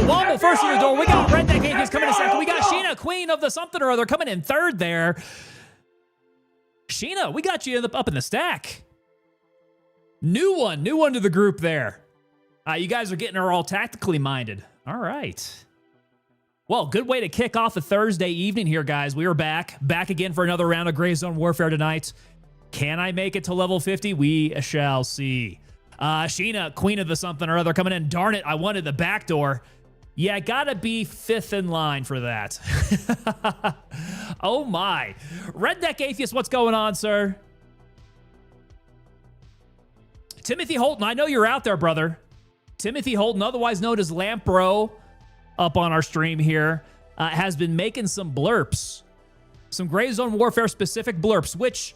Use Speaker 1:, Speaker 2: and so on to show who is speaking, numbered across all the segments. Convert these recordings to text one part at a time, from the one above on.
Speaker 1: Womble first through the door. We got Redneck Atheist coming in second. We got Sheena, Queen of the something or other, coming in third there. Sheena, we got you up in the stack. New one to the group there. You guys are getting her all tactically minded. All right. Well, good way to kick off a Thursday evening here, guys. We are back again for another round of Gray Zone Warfare tonight. Can I make it to level 50? We shall see. Sheena, Queen of the something or other, coming in. Darn it, I wanted the back door. Yeah, gotta be fifth in line for that. Oh my. Redneck Atheist, what's going on, sir? Timothy Holton, I know you're out there, brother. Timothy Holton, otherwise known as Lampro, up on our stream here, has been making some blurps. Some Gray Zone Warfare specific blurps, which,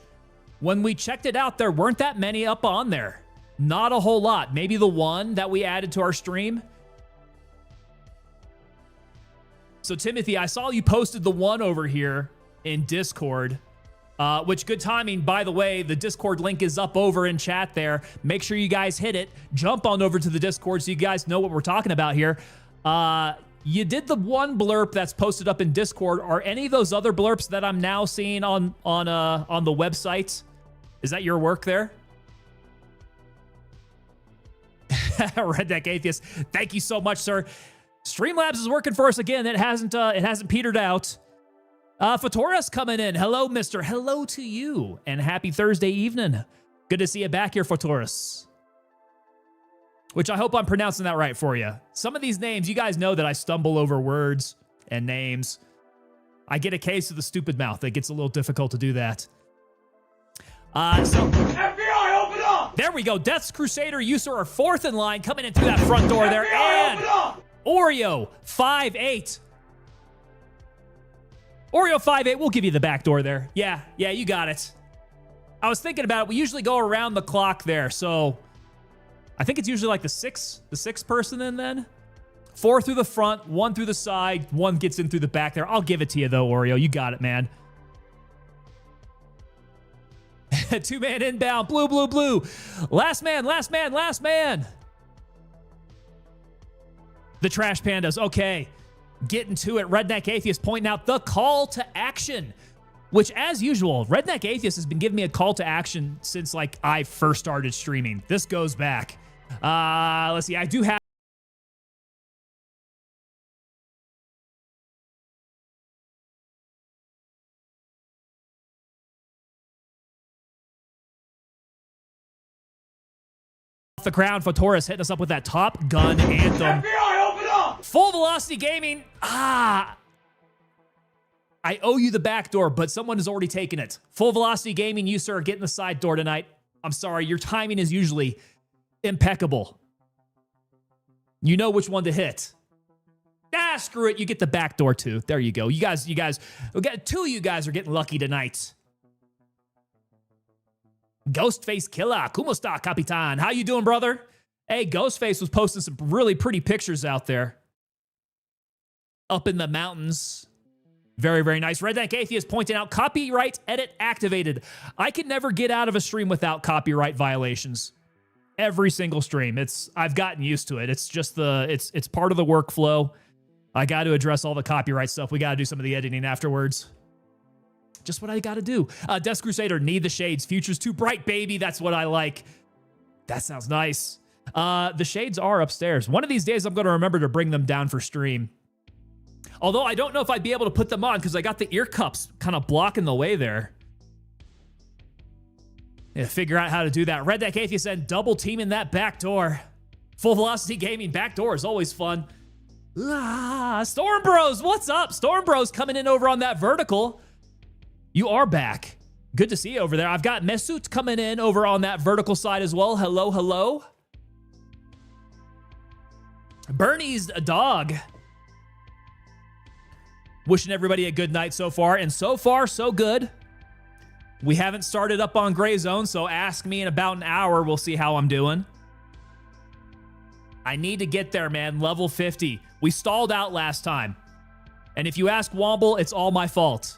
Speaker 1: when we checked it out, there weren't that many up on there. Not a whole lot. Maybe the one that we added to our stream. So, Timothy, I saw you posted the one over here in Discord, which, good timing, by the way. The Discord link is up over in chat there. Make sure you guys hit it. Jump on over to the Discord so you guys know what we're talking about here. You did the one blurb that's posted up in Discord. Are any of those other blurps that I'm now seeing on the website? Is that your work there? Redneck Atheist, thank you so much, sir. Streamlabs is working for us again. It hasn't petered out. Fatoris coming in. Hello, mister. Hello to you, and happy Thursday evening. Good to see you back here, Fatoris. Which I hope I'm pronouncing that right for you. Some of these names, you guys know that I stumble over words and names. I get a case of the stupid mouth. It gets a little difficult to do that.
Speaker 2: FBI, open up!
Speaker 1: There we go. Death's Crusader, you sir are fourth in line, coming in through that front door there.
Speaker 2: FBI,
Speaker 1: And
Speaker 2: open up!
Speaker 1: Oreo 5-8. Oreo 5-8, we'll give you the back door there. Yeah, you got it. I was thinking about it. We usually go around the clock there, so I think it's usually like the sixth person in then. 4 through the front, 1 through the side, 1 gets in through the back there. I'll give it to you though, Oreo. You got it, man. 2-man inbound, blue, blue, blue. Last man. The Trash Pandas, okay. Getting to it, Redneck Atheist pointing out the call to action, which, as usual, Redneck Atheist has been giving me a call to action since, like, I first started streaming. This goes back. Let's see, I do have the crown. Fatoris hitting us up with that Top Gun anthem.
Speaker 2: FBI, open up!
Speaker 1: Full Velocity Gaming. I owe you the back door, but someone has already taken it. Full Velocity Gaming, you, sir, are getting the side door tonight. I'm sorry, your timing is usually impeccable. You know which one to hit. Screw it. You get the back door, too. There you go. You guys, two of you guys are getting lucky tonight. Ghostface Killer, ¿Cómo está, Capitan? How you doing, brother? Hey, Ghostface was posting some really pretty pictures out there. Up in the mountains. Very, very nice. Redneck Atheist pointing out, copyright edit activated. I can never get out of a stream without copyright violations. Every single stream. I've gotten used to it. It's just it's part of the workflow. I got to address all the copyright stuff. We got to do some of the editing afterwards. Just what I got to do. Death Crusader, need the shades. Future's too bright, baby. That's what I like. That sounds nice. The shades are upstairs. One of these days, I'm going to remember to bring them down for stream. Although I don't know if I'd be able to put them on because I got the ear cups kind of blocking the way there. Yeah, figure out how to do that. Redneck Atheist said double teaming that back door. Full Velocity Gaming back door is always fun. Storm Bros, what's up? Storm Bros coming in over on that vertical. You are back. Good to see you over there. I've got Mesut coming in over on that vertical side as well. Hello, hello. Bernie's a dog. Wishing everybody a good night so far. And so far, so good. We haven't started up on Gray Zone, so ask me in about an hour. We'll see how I'm doing. I need to get there, man. Level 50. We stalled out last time. And if you ask Womble, it's all my fault.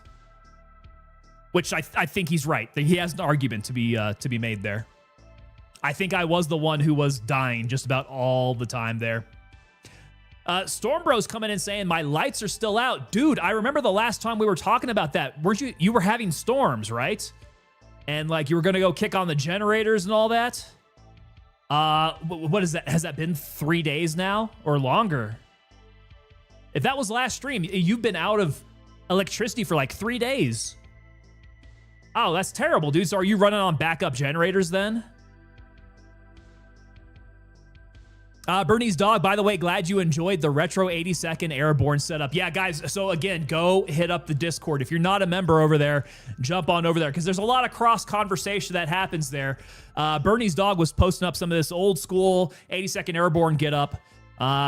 Speaker 1: Which I think he's right. He has an argument to be made there. I think I was the one who was dying just about all the time there. Stormbro's coming in saying, my lights are still out. Dude, I remember the last time we were talking about that. Weren't you? You were having storms, right? And like you were going to go kick on the generators and all that. What is that? Has that been 3 days now or longer? If that was last stream, you've been out of electricity for like 3 days. Oh, that's terrible, dude. So are you running on backup generators then? Bernie's dog, by the way, glad you enjoyed the retro 80-second airborne setup. Yeah, guys, so again, go hit up the Discord. If you're not a member over there, jump on over there because there's a lot of cross-conversation that happens there. Bernie's dog was posting up some of this old-school 80-second airborne get-up.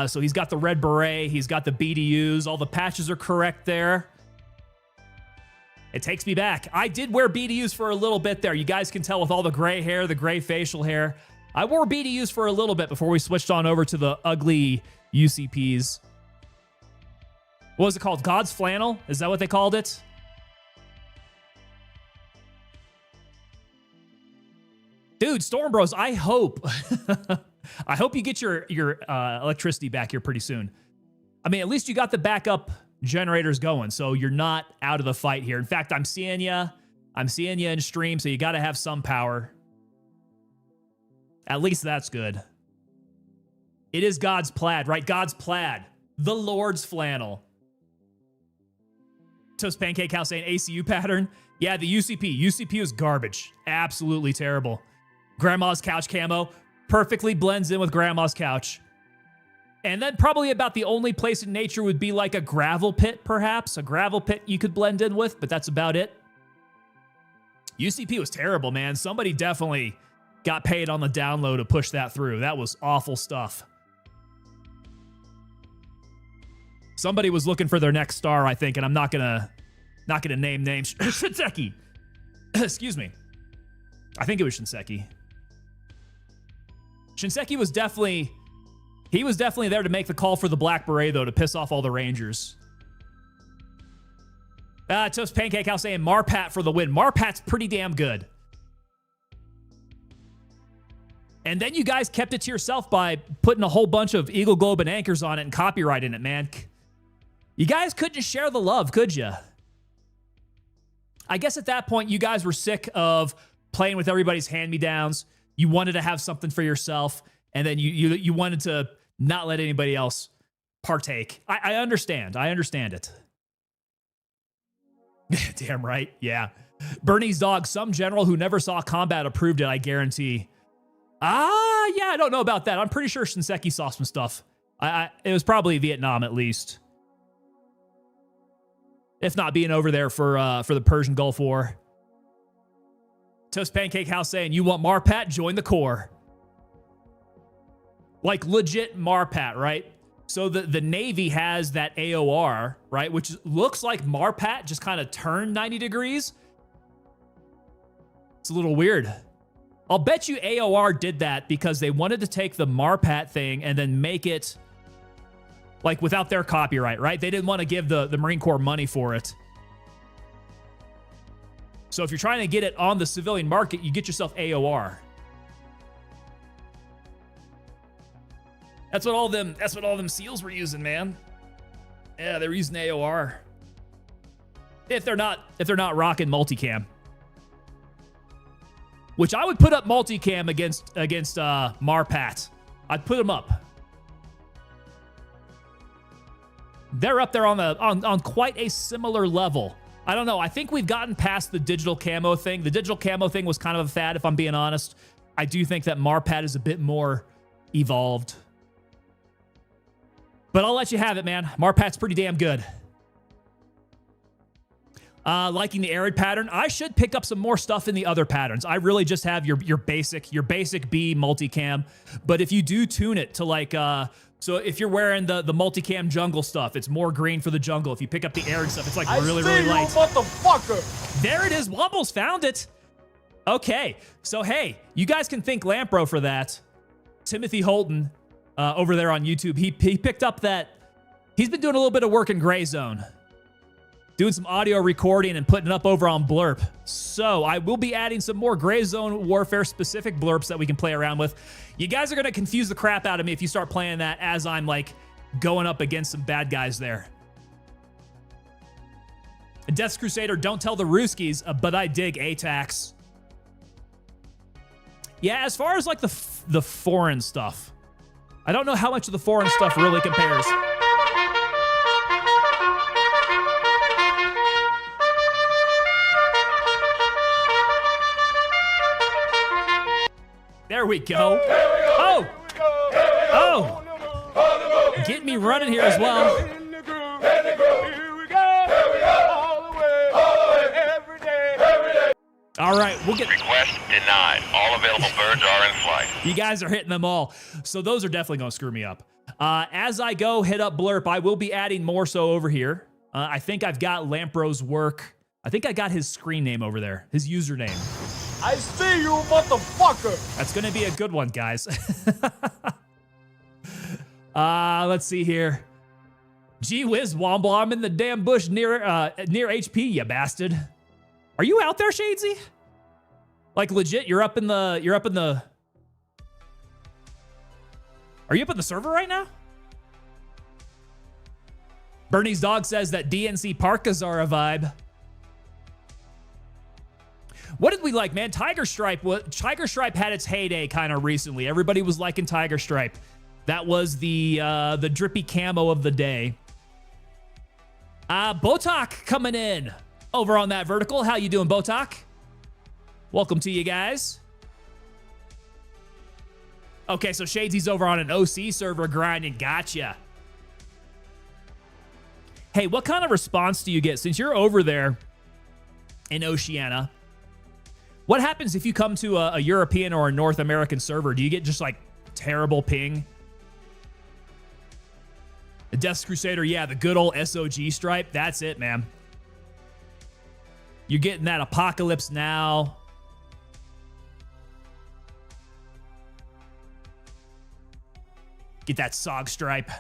Speaker 1: So he's got the red beret, he's got the BDUs, all the patches are correct there. It takes me back. I did wear BDUs for a little bit there. You guys can tell with all the gray hair, the gray facial hair. I wore BDUs for a little bit before we switched on over to the ugly UCPs. What was it called? God's Flannel? Is that what they called it? Dude, Storm Bros, I hope... I hope you get your electricity back here pretty soon. I mean, at least you got the backup generators going, so you're not out of the fight here. In fact, I'm seeing you in stream, so you got to have some power. At least that's good. It is God's plaid, right? God's plaid. The Lord's flannel. Toast Pancake House saying ACU pattern. Yeah, the UCP. UCP was garbage. Absolutely terrible. Grandma's couch camo. Perfectly blends in with Grandma's couch. And then probably about the only place in nature would be like a gravel pit, perhaps. A gravel pit you could blend in with, but that's about it. UCP was terrible, man. Somebody definitely got paid on the download to push that through. That was awful stuff. Somebody was looking for their next star, I think, and I'm not gonna name names. Shinseki. Excuse me. I think it was Shinseki. Shinseki was definitely there to make the call for the Black Beret, though, to piss off all the Rangers. Toast Pancake House saying Marpat for the win. Marpat's pretty damn good. And then you guys kept it to yourself by putting a whole bunch of Eagle Globe and anchors on it and copyrighting it, man. You guys couldn't share the love, could you? I guess at that point, you guys were sick of playing with everybody's hand-me-downs. You wanted to have something for yourself, and then you wanted to not let anybody else partake. I understand. I understand it. Damn right. Yeah. Bernie's dog, some general who never saw combat approved it, I guarantee. Yeah, I don't know about that. I'm pretty sure Shinseki saw some stuff. It was probably Vietnam at least. If not being over there for the Persian Gulf War. Toast Pancake House saying, you want Marpat? Join the Corps. Like legit Marpat, right? So the Navy has that AOR, right? Which looks like Marpat just kind of turned 90 degrees. It's a little weird. I'll bet you AOR did that because they wanted to take the Marpat thing and then make it like without their copyright, right? They didn't want to give the Marine Corps money for it. So if you're trying to get it on the civilian market, you get yourself AOR. That's what all them SEALs were using, man. Yeah, they were using AOR. If they're not rocking multicam. Which I would put up multicam against Marpat. I'd put them up. They're up there on quite a similar level. I don't know. I think we've gotten past the digital camo thing. The digital camo thing was kind of a fad, if I'm being honest. I do think that Marpat is a bit more evolved. But I'll let you have it, man. Marpat's pretty damn good. Liking the arid pattern. I should pick up some more stuff in the other patterns. I really just have your basic B multicam. But if you do tune it to like, so if you're wearing the multicam jungle stuff, it's more green for the jungle. If you pick up the arid stuff, it's like really light.
Speaker 2: Motherfucker.
Speaker 1: There it is. Wombles found it. Okay. So, hey, you guys can thank Lampro for that. Timothy Holton over there on YouTube, he picked up that he's been doing a little bit of work in Gray Zone. Doing some audio recording and putting it up over on Blurp. So I will be adding some more Gray Zone Warfare specific blurps that we can play around with. You guys are going to confuse the crap out of me if you start playing that as I'm like going up against some bad guys there. Death Crusader, don't tell the Ruskies, but I dig ATAX. Yeah, as far as like the foreign stuff, I don't know how much of the foreign stuff really compares. There we go. Oh! Oh! Get me running here as well. All right, we'll get...
Speaker 3: Request denied. All available birds are in flight.
Speaker 1: You guys are hitting them all. So those are definitely going to screw me up. As I go hit up Blurp, I will be adding more so over here. I think I've got Lampro's work. I think I got his screen name over there, his username.
Speaker 2: I see you, motherfucker.
Speaker 1: That's going to be a good one, guys. Let's see here. Gee whiz, Womble, I'm in the damn bush near HP, you bastard. Are you out there, Shadesy? Like legit, you're up in the Are you up in the server right now? Bernie's dog says that DNC parkas are a vibe. What did we like, man? Tiger Stripe had its heyday kind of recently. Everybody was liking Tiger Stripe. That was the drippy camo of the day. Botok coming in over on that vertical. How you doing, Botok? Welcome to you guys. Okay, so Shadesy's over on an OC server grinding. Gotcha. Hey, what kind of response do you get since you're over there in Oceania? What happens if you come to a European or a North American server? Do you get just like terrible ping? The Death Crusader, yeah, the good old SOG stripe. That's it, man. You're getting that Apocalypse Now. Get that SOG stripe.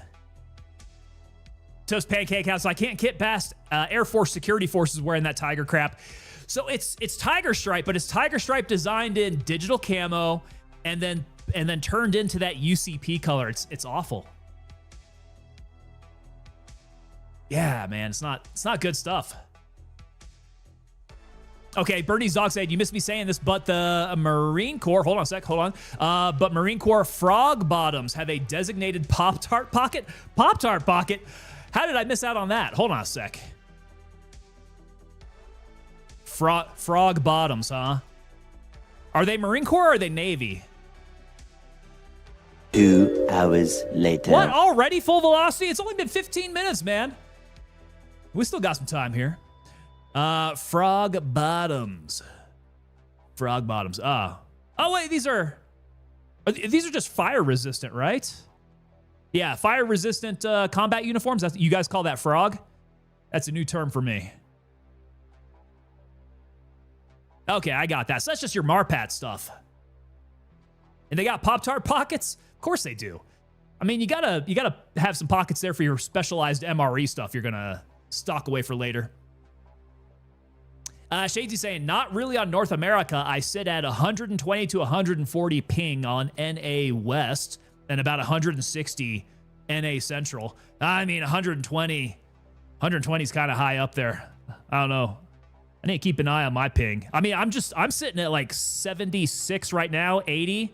Speaker 1: Toast Pancake House. I can't get past Air Force Security Forces wearing that tiger crap. So it's Tiger Stripe, but it's Tiger Stripe designed in digital camo and then turned into that UCP color. It's awful. Yeah, man, it's not good stuff. Okay, Bernie's dog said, you missed me saying this, but the Marine Corps, hold on a sec, hold on. But Marine Corps frog bottoms have a designated Pop-Tart pocket. Pop-Tart pocket? How did I miss out on that? Hold on a sec. Frog bottoms, huh? Are they Marine Corps or are they Navy?
Speaker 4: 2 hours later.
Speaker 1: What, already full velocity? It's only been 15 minutes, man. We still got some time here. Frog bottoms. Frog bottoms. Oh wait, these are just fire resistant, right? Yeah, fire resistant combat uniforms. You guys call that frog? That's a new term for me. Okay, I got that. So that's just your Marpat stuff. And they got Pop-Tart pockets? Of course they do. I mean, you gotta have some pockets there for your specialized MRE stuff you're gonna stock away for later. Shadesy saying, not really on North America. I sit at 120 to 140 ping on NA West and about 160 NA Central. I mean, 120 is kind of high up there. I don't know. I need to keep an eye on my ping. I mean, I'm sitting at like 76 right now, 80.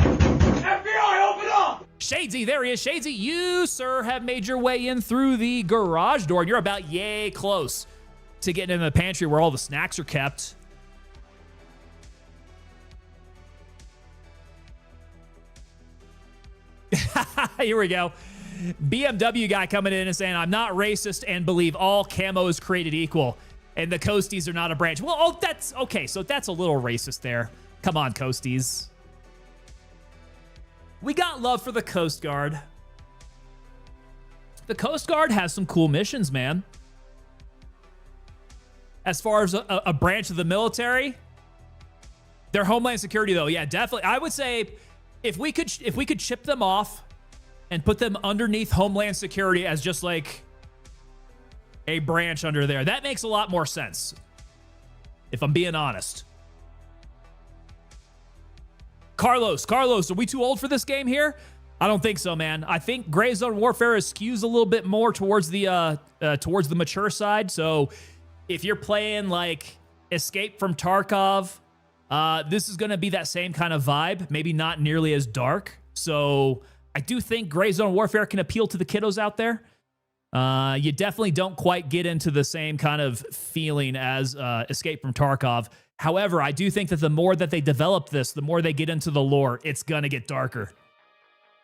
Speaker 2: FBI, open up!
Speaker 1: Shadesy, there he is. Shadesy, you, sir, have made your way in through the garage door. You're about yay close to getting in the pantry where all the snacks are kept. Here we go. BMW guy coming in and saying, I'm not racist and believe all camo is created equal. And the Coasties are not a branch. Well, that's okay. So that's a little racist there. Come on, Coasties. We got love for the Coast Guard. The Coast Guard has some cool missions, man. As far as a branch of the military, their Homeland Security, though, yeah, definitely. I would say if we could chip them off and put them underneath Homeland Security as just like a branch under there, that makes a lot more sense, if I'm being honest. Carlos, are we too old for this game here? I don't think so, man. I think gray zone warfare skews a little bit more towards the mature side. So if you're playing like Escape from Tarkov, this is going to be that same kind of vibe, maybe not nearly as dark. So I do think gray zone warfare can appeal to the kiddos out there. You definitely don't quite get into the same kind of feeling as Escape from Tarkov. However, I do think that the more that they develop this, the more they get into the lore, it's going to get darker.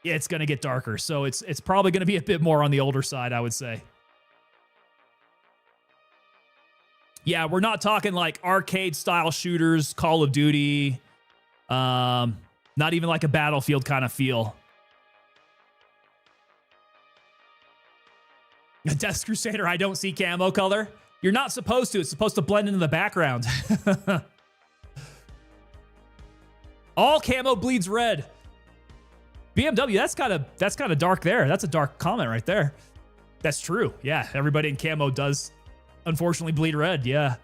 Speaker 1: It's going to get darker. So it's probably going to be a bit more on the older side, I would say. Yeah, we're not talking like arcade-style shooters, Call of Duty, not even like a Battlefield kind of feel. A Death Crusader, I don't see camo color. You're not supposed to. It's supposed to blend into the background. All camo bleeds red. BMW, that's kind of dark there. That's a dark comment right there. That's true. Yeah, everybody in camo does unfortunately bleed red. Yeah.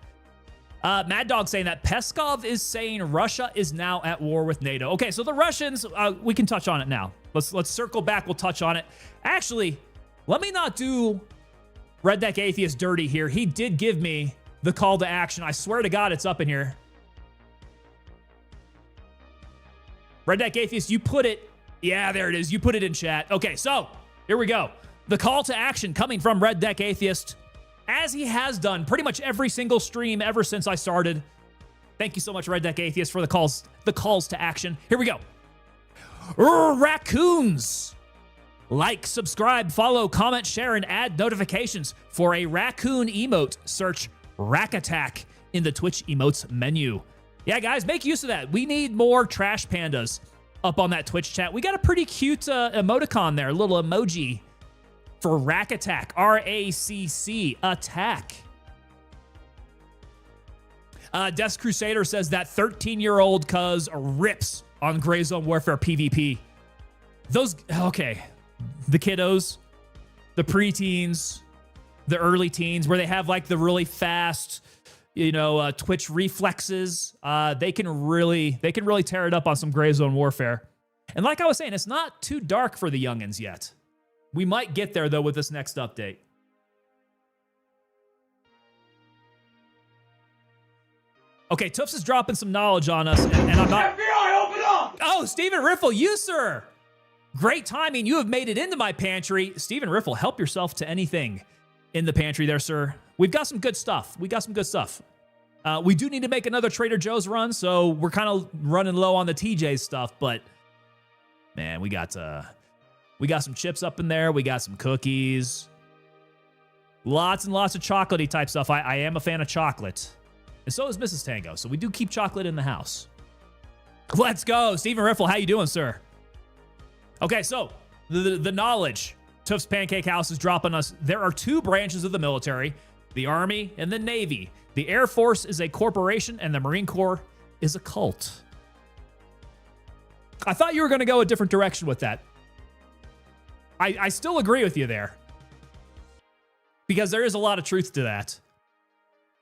Speaker 1: Mad Dog saying that Peskov is saying Russia is now at war with NATO. Okay, so the Russians, we can touch on it now. Let's circle back. We'll touch on it. Actually, let me not do Red Deck Atheist dirty here. He did give me the call to action. I swear to God, it's up in here. Red Deck Atheist, you put it. Yeah, there it is. You put it in chat. Okay, so here we go. The call to action coming from Red Deck Atheist, as he has done pretty much every single stream ever since I started. Thank you so much, Red Deck Atheist, for the calls to action. Here we go. Raccoons. Like, subscribe, follow, comment, share, and add notifications. For a raccoon emote, search Rack Attack in the Twitch emotes menu. Yeah, guys, make use of that. We need more trash pandas up on that Twitch chat. We got a pretty cute emoticon there, a little emoji for Rack Attack, R-A-C-C, attack. Death Crusader says that 13-year-old cuz rips on Gray Zone Warfare PvP. Those, okay, the kiddos, the preteens, the early teens, where they have like the really fast, Twitch reflexes. They can really tear it up on some Gray Zone Warfare. And like I was saying, it's not too dark for the youngins yet. We might get there though with this next update. Okay, Tufts is dropping some knowledge on us, and I'm not.
Speaker 2: FBI, open up!
Speaker 1: Oh, Stephen Riffle, you sir. Great timing. You have made it into my pantry. Stephen Riffle, help yourself to anything in the pantry there, sir. We've got some good stuff. We do need to make another Trader Joe's run, so we're kind of running low on the TJ stuff, but man, we got some chips up in there. We got some cookies. Lots and lots of chocolatey type stuff. I am a fan of chocolate. And so is Mrs. Tango, so we do keep chocolate in the house. Let's go. Stephen Riffle, how you doing, sir? Okay, so the knowledge Tufts Pancake House is dropping us. There are two branches of the military, the Army and the Navy. The Air Force is a corporation and the Marine Corps is a cult. I thought you were going to go a different direction with that. I still agree with you there, because there is a lot of truth to that.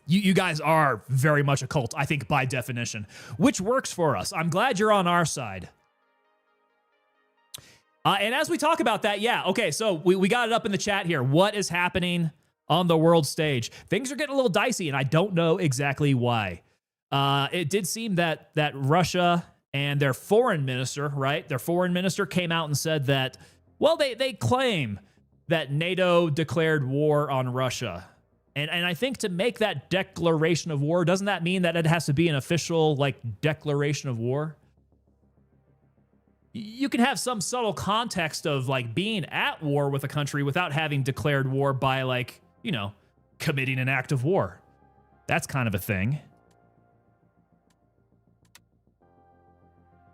Speaker 1: You guys are very much a cult, I think, by definition, which works for us. I'm glad you're on our side. And as we talk about that, yeah, okay, so we got it up in the chat here. What is happening on the world stage? Things are getting a little dicey, and I don't know exactly why. It did seem that Russia and their foreign minister, right? Their foreign minister came out and said that, well, they claim that NATO declared war on Russia. And I think to make that declaration of war, doesn't that mean that it has to be an official, declaration of war? You can have some subtle context of, being at war with a country without having declared war by, committing an act of war. That's kind of a thing.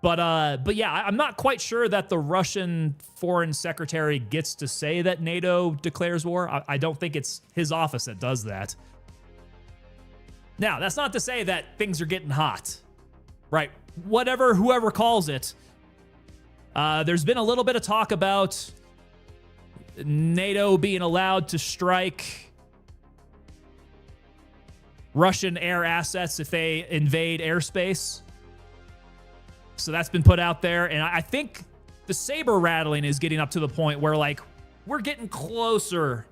Speaker 1: But yeah, I'm not quite sure that the Russian foreign secretary gets to say that NATO declares war. I don't think it's his office that does that. Now, that's not to say that things are getting hot, right? Whoever calls it, there's been a little bit of talk about NATO being allowed to strike Russian air assets if they invade airspace. So that's been put out there, and I think the saber rattling is getting up to the point where, like, we're getting closer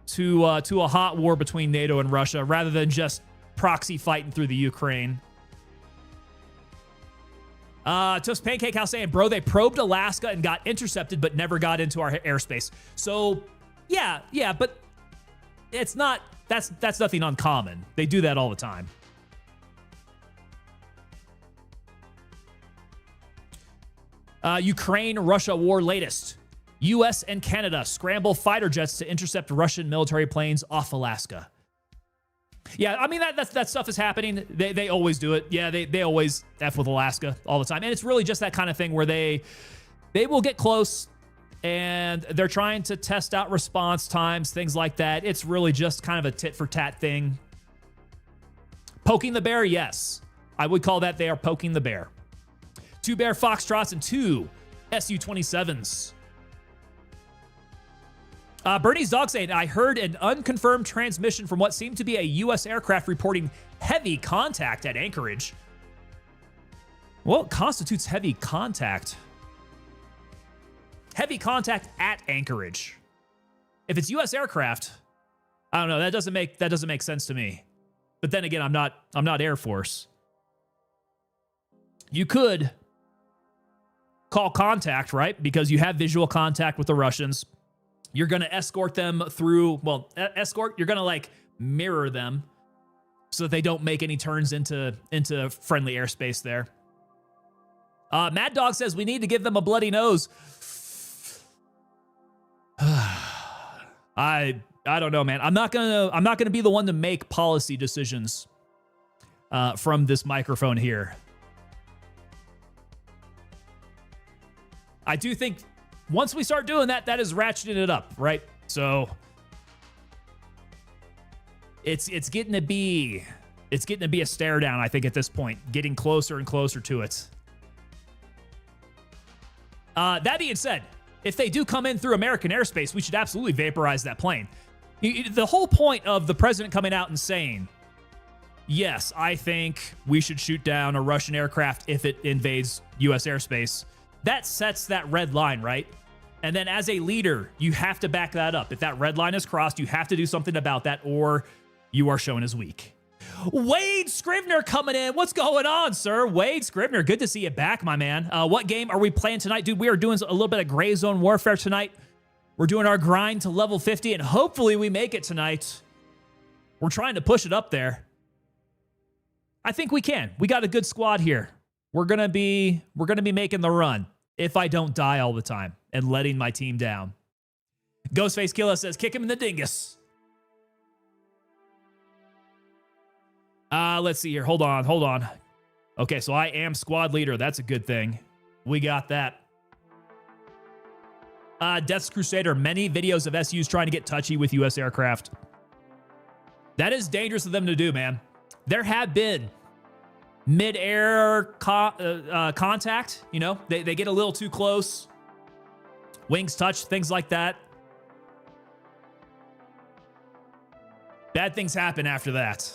Speaker 1: to a hot war between NATO and Russia rather than just proxy fighting through the Ukraine. Toast Pancake House saying, bro, they probed Alaska and got intercepted, but never got into our airspace. So, yeah, but it's not, that's nothing uncommon. They do that all the time. Ukraine-Russia war latest. U.S. and Canada scramble fighter jets to intercept Russian military planes off Alaska. Yeah, I mean, that stuff is happening. They always do it. Yeah, they always F with Alaska all the time. And it's really just that kind of thing where they will get close and they're trying to test out response times, things like that. It's really just kind of a tit-for-tat thing. Poking the bear, yes. I would call that they are poking the bear. 2 Bear Foxtrots and 2 Su-27s. Bernie's dog saying, I heard an unconfirmed transmission from what seemed to be a U.S. aircraft reporting heavy contact at Anchorage. What constitutes heavy contact? Heavy contact at Anchorage. If it's U.S. aircraft, I don't know. That doesn't make sense to me. But then again, I'm not Air Force. You could call contact, right? Because you have visual contact with the Russians. You're going to escort them through, you're going to like mirror them so that they don't make any turns into friendly airspace there. Mad Dog says we need to give them a bloody nose. I don't know, man. I'm not gonna be the one to make policy decisions from this microphone here. I do think once we start doing that, that is ratcheting it up, right? So it's getting to be a stare down, I think, at this point, getting closer and closer to it. That being said, if they do come in through American airspace, we should absolutely vaporize that plane. The whole point of the president coming out and saying, yes, I think we should shoot down a Russian aircraft if it invades U.S. airspace, that sets that red line, right? And then as a leader, you have to back that up. If that red line is crossed, you have to do something about that, or you are shown as weak. Wade Scrivener coming in. What's going on, sir? Wade Scrivener, good to see you back, my man. What game are we playing tonight? Dude, we are doing a little bit of Gray Zone Warfare tonight. We're doing our grind to level 50, and hopefully we make it tonight. We're trying to push it up there. I think we can. We got a good squad here. We're gonna be making the run if I don't die all the time and letting my team down. Ghostface Killa says, kick him in the dingus. Let's see here. Hold on. Okay, so I am squad leader. That's a good thing. We got that. Death's Crusader, many videos of SUs trying to get touchy with U.S. aircraft. That is dangerous of them to do, man. There have been mid-air contact. You know, they get a little too close. Wings touch, things like that. Bad things happen after that.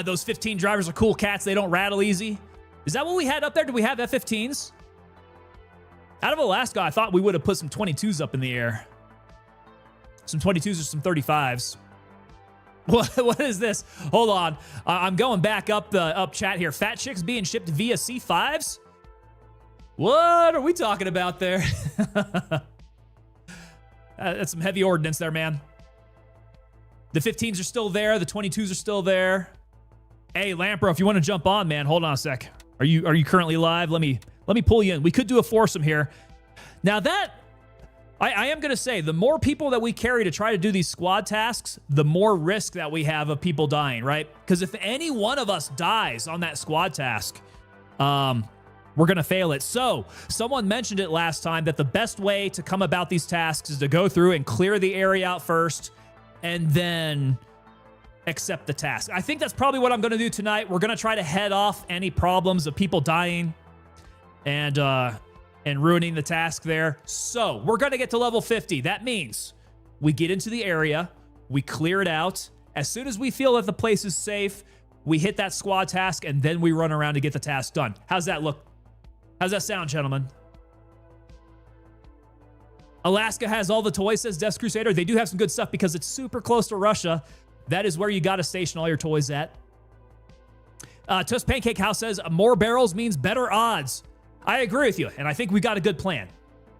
Speaker 1: Those 15 drivers are cool cats. They don't rattle easy. Is that what we had up there? Did we have F-15s? Out of Alaska, I thought we would have put some 22s up in the air. Some 22s or some 35s. What is this? Hold on. I'm going back up chat here. Fat chicks being shipped via C5s? What are we talking about there? That's some heavy ordnance there, man. The 15s are still there. The 22s are still there. Hey, Lampro, if you want to jump on, man, hold on a sec. Are you currently live? Let me pull you in. We could do a foursome here. Now that I am going to say, the more people that we carry to try to do these squad tasks, the more risk that we have of people dying, right? Because if any one of us dies on that squad task, we're going to fail it. So someone mentioned it last time that the best way to come about these tasks is to go through and clear the area out first and then accept the task. I think that's probably what I'm going to do tonight. We're going to try to head off any problems of people dying and ruining the task there. So we're going to get to level 50. That means we get into the area, we clear it out. As soon as we feel that the place is safe, We hit that squad task, and then we run around to get the task done. How's that look? How's that sound, gentlemen? Alaska has all the toys, says Death Crusader. They do have some good stuff because it's super close to Russia. That is where you got to station all your toys at. Toast Pancake House says, more barrels means better odds. I agree with you, and I think we got a good plan.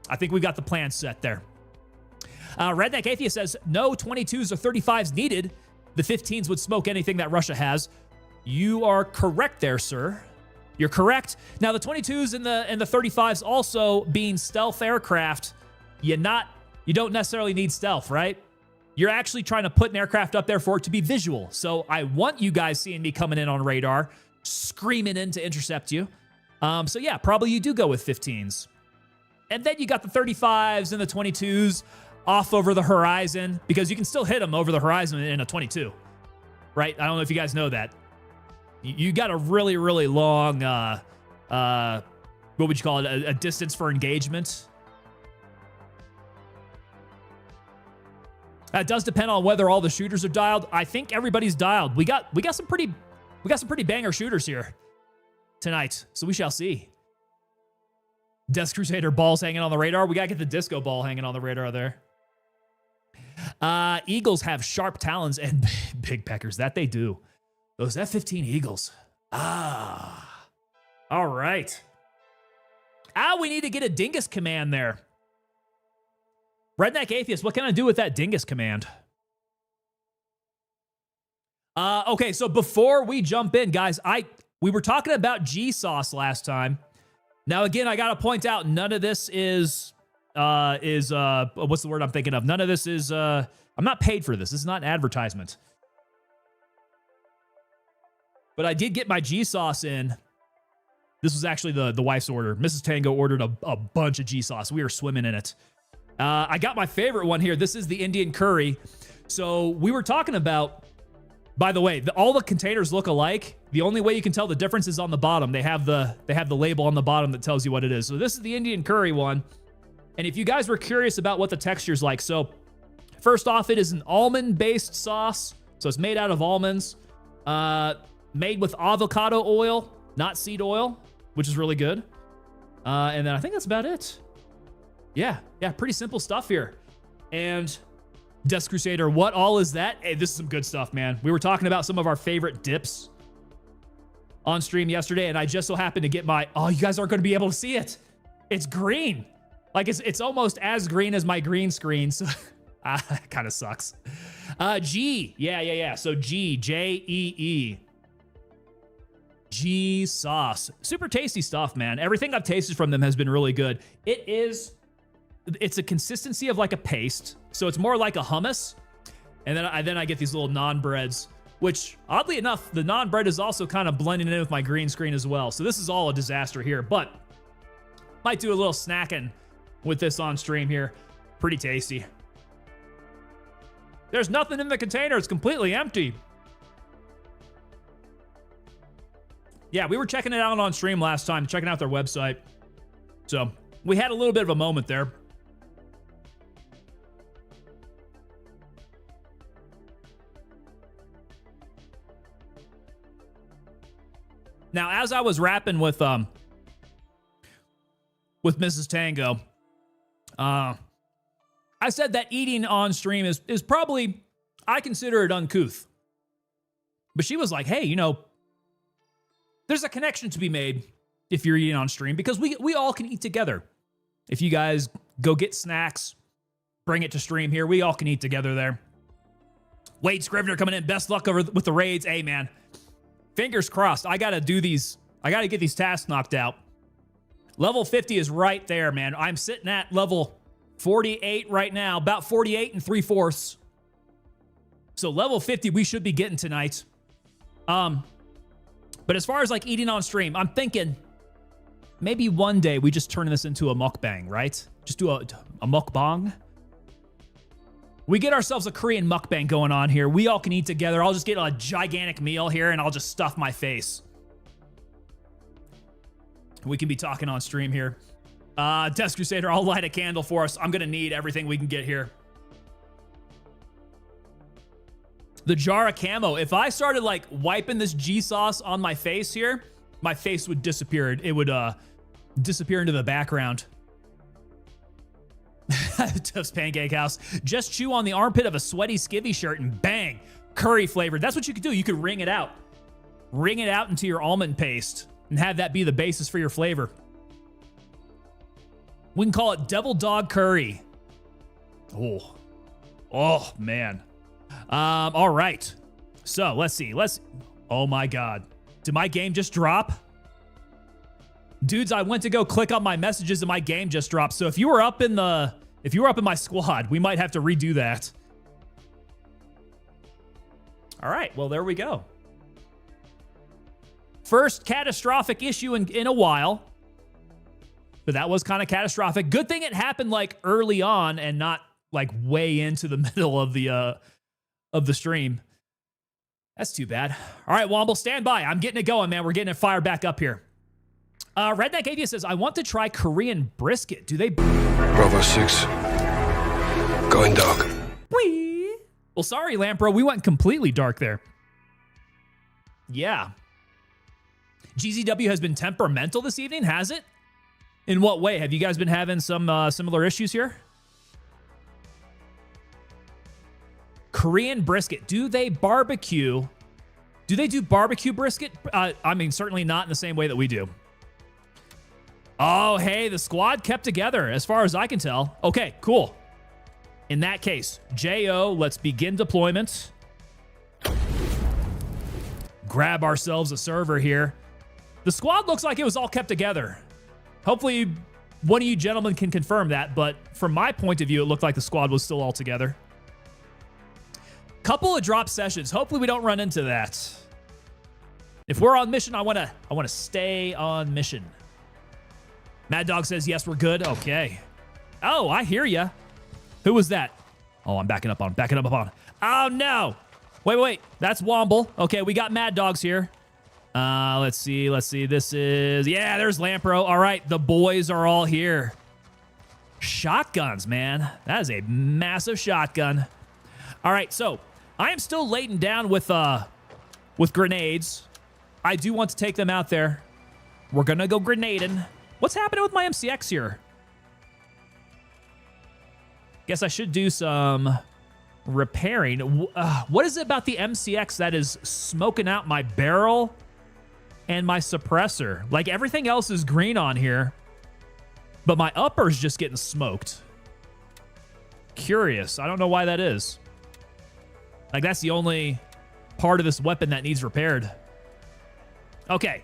Speaker 1: I think we got the plan set there. Redneck Atheist says, no 22s or 35s needed. The 15s would smoke anything that Russia has. You are correct there, sir. You're correct. Now, the 22s and the 35s also being stealth aircraft, you don't necessarily need stealth, right? You're actually trying to put an aircraft up there for it to be visual. So I want you guys seeing me coming in on radar, screaming in to intercept you. So yeah, probably you do go with 15s. And then you got the 35s and the 22s off over the horizon, because you can still hit them over the horizon in a 22, right? I don't know if you guys know that. You got a really, really long, what would you call it? A distance for engagement. That does depend on whether all the shooters are dialed. I think everybody's dialed. We got some pretty banger shooters here tonight, so we shall see. Death Crusader balls hanging on the radar. We gotta get the disco ball hanging on the radar there. Eagles have sharp talons and big peckers. That they do. Those F-15 Eagles. All right. We need to get a dingus command there. Redneck Atheist, what can I do with that dingus command? Okay, so before we jump in, guys, we were talking about G-Sauce last time. Now, again, I got to point out, none of this is what's the word I'm thinking of? None of this is, I'm not paid for this. This is not an advertisement. But I did get my G-Sauce in. This was actually the wife's order. Mrs. Tango ordered a bunch of G-Sauce. We were swimming in it. I got my favorite one here. This is the Indian curry. So we were talking about, by the way, all the containers look alike. The only way you can tell the difference is on the bottom. They have the label on the bottom that tells you what it is. So this is the Indian curry one. And if you guys were curious about what the texture's like, so first off, it is an almond-based sauce. So it's made out of almonds, made with avocado oil, not seed oil, which is really good. And then I think that's about it. Yeah, pretty simple stuff here. And Death Crusader, what all is that? Hey, this is some good stuff, man. We were talking about some of our favorite dips on stream yesterday, and I just so happened to get you guys aren't going to be able to see it. It's green. Like, it's almost as green as my green screen, so it kind of sucks. G, yeah. So G-J-E-E. G sauce. Super tasty stuff, man. Everything I've tasted from them has been really good. It's a consistency of like a paste, so it's more like a hummus. And then I get these little naan breads, which oddly enough, the naan bread is also kind of blending in with my green screen as well. So this is all a disaster here, but might do a little snacking with this on stream here. Pretty tasty. There's nothing in the container. It's completely empty. Yeah, we were checking it out on stream last time, checking out their website. So we had a little bit of a moment there. Now, as I was rapping with Mrs. Tango, I said that eating on stream is probably, I consider it uncouth. But she was like, hey, there's a connection to be made if you're eating on stream, because we all can eat together. If you guys go get snacks, bring it to stream here, we all can eat together there. Wade Scrivener coming in, best luck with the raids. Hey, man. Fingers crossed. I got to get these tasks knocked out. Level 50 is right there, man. I'm sitting at level 48 right now, about 48 and 3/4. So level 50 we should be getting tonight. But as far as like eating on stream, I'm thinking maybe one day we just turn this into a mukbang, right? Just do a mukbang. We get ourselves a Korean mukbang going on here. We all can eat together. I'll just get a gigantic meal here and I'll just stuff my face. We can be talking on stream here. Death Crusader, I'll light a candle for us. I'm going to need everything we can get here. The jar of camo. If I started like wiping this G-sauce on my face here, my face would disappear. It would disappear into the background. Tuff's Pancake House. Just chew on the armpit of a sweaty skivvy shirt and bang, curry flavored. That's what you could do. You could wring it out. Wring it out into your almond paste and have that be the basis for your flavor. We can call it Devil Dog Curry. Oh man. All right. So let's see. Oh my God. Did my game just drop? Dudes, I went to go click on my messages and my game just dropped. So if you were up in my squad, we might have to redo that. All right. Well, there we go. First catastrophic issue in a while. But that was kind of catastrophic. Good thing it happened like early on and not like way into the middle of the stream. That's too bad. All right, Womble, stand by. I'm getting it going, man. We're getting it fired back up here. Redneck Atheist says, I want to try Korean brisket. Do they...
Speaker 5: Bravo 6. Going dark.
Speaker 1: Whee! Well, sorry, Lampro. We went completely dark there. Yeah. GZW has been temperamental this evening, has it? In what way? Have you guys been having some similar issues here? Korean brisket. Do they barbecue? Do they do barbecue brisket? I mean, certainly not in the same way that we do. Oh, hey, the squad kept together as far as I can tell. Okay, cool. In that case, JO, let's begin deployment. Grab ourselves a server here. The squad looks like it was all kept together. Hopefully, one of you gentlemen can confirm that, but from my point of view, it looked like the squad was still all together. Couple of drop sessions. Hopefully, we don't run into that. If we're on mission, I want to stay on mission. Mad Dog says, yes, we're good. Okay. Oh, I hear ya. Who was that? Oh, I'm backing up on. Oh, no. Wait. That's Womble. Okay, we got Mad Dogs here. Let's see. This is... Yeah, there's Lampro. All right, the boys are all here. Shotguns, man. That is a massive shotgun. All right, so I am still laden down with grenades. I do want to take them out there. We're going to go grenading. What's happening with my MCX here? Guess I should do some repairing. What is it about the MCX that is smoking out my barrel and my suppressor? Like, everything else is green on here, but my upper's just getting smoked. Curious. I don't know why that is. Like, that's the only part of this weapon that needs repaired. Okay.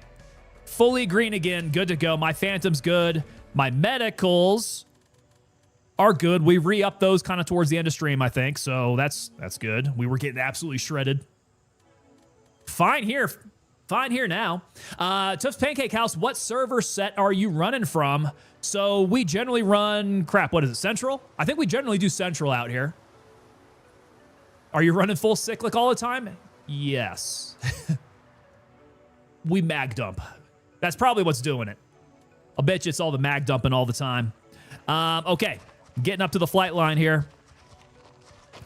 Speaker 1: Fully green again. Good to go. My Phantom's good. My medicals are good. We re-upped those kind of towards the end of stream, I think. So that's good. We were getting absolutely shredded. Fine here. Fine here now. Tuff's Pancake House, what server set are you running from? So we generally run... Crap, what is it? Central? I think we generally do Central out here. Are you running full cyclic all the time? Yes. We mag dump. That's probably what's doing it. I'll bet you it's all the mag dumping all the time. Okay, getting up to the flight line here.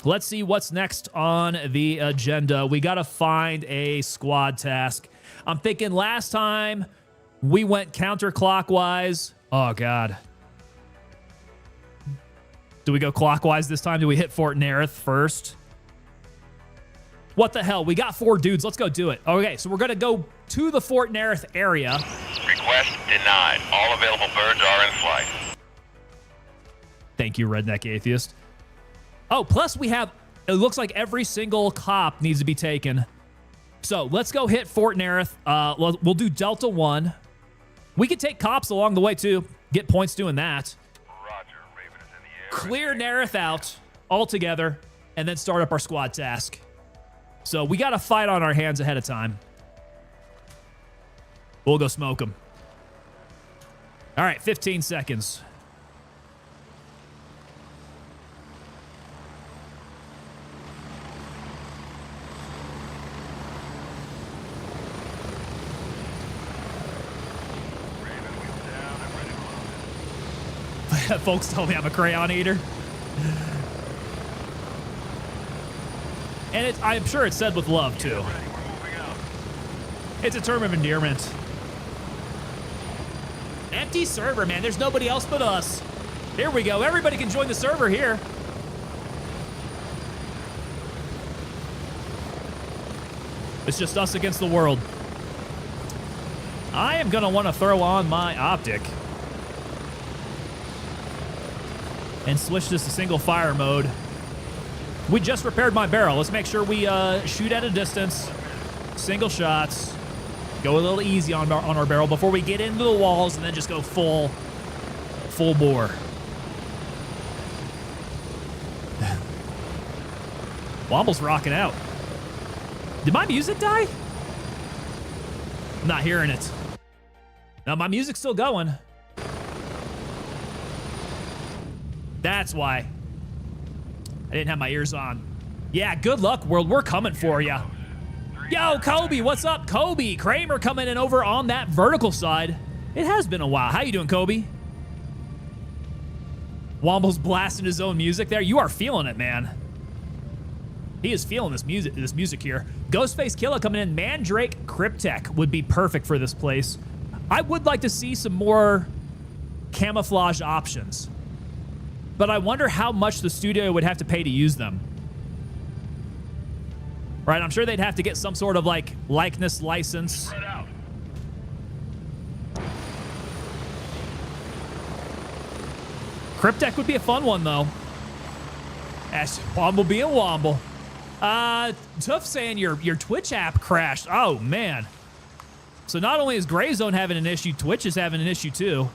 Speaker 1: Let's see what's next on the agenda. We got to find a squad task. I'm thinking last time we went counterclockwise. Oh, God. Do we go clockwise this time? Do we hit Fort Nerith first? What the hell? We got 4 dudes. Let's go do it. Okay, so we're going to go to the Fort Nerith area.
Speaker 3: Request denied. All available birds are in flight.
Speaker 1: Thank you, Redneck Atheist. Oh, plus we have... It looks like every single cop needs to be taken. So let's go hit Fort Nerith. We'll do Delta 1. We could take cops along the way, too. Get points doing that.
Speaker 3: Roger. Raven is in the air.
Speaker 1: Clear Nerith out altogether, and then start up our squad task. So we got a fight on our hands ahead of time. We'll go smoke them. All right, 15 seconds. Folks told me I'm a crayon eater. And I'm sure it's said with love, too. It's a term of endearment. Empty server, man. There's nobody else but us. Here we go. Everybody can join the server here. It's just us against the world. I am going to want to throw on my optic and switch this to single fire mode. We just repaired my barrel. Let's make sure we shoot at a distance. Single shots. Go a little easy on our barrel before we get into the walls and then just go full bore. Womble's rocking out. Did my music die? I'm not hearing it. No, my music's still going. That's why. I didn't have my ears on. Yeah, good luck, world. We're coming for you. Yo, Kobe, what's up, Kobe? Kramer coming in over on that vertical side. It has been a while. How you doing, Kobe? Womble's blasting his own music there. You are feeling it, man. He is feeling this music here. Ghostface Killa coming in. Mandrake Cryptek would be perfect for this place. I would like to see some more camouflage options, but I wonder how much the studio would have to pay to use them. Right, I'm sure they'd have to get some sort of like likeness license. Cryptek would be a fun one though. That's Womble being Womble. Tuff saying your Twitch app crashed. Oh man. So not only is Gray Zone having an issue, Twitch is having an issue too.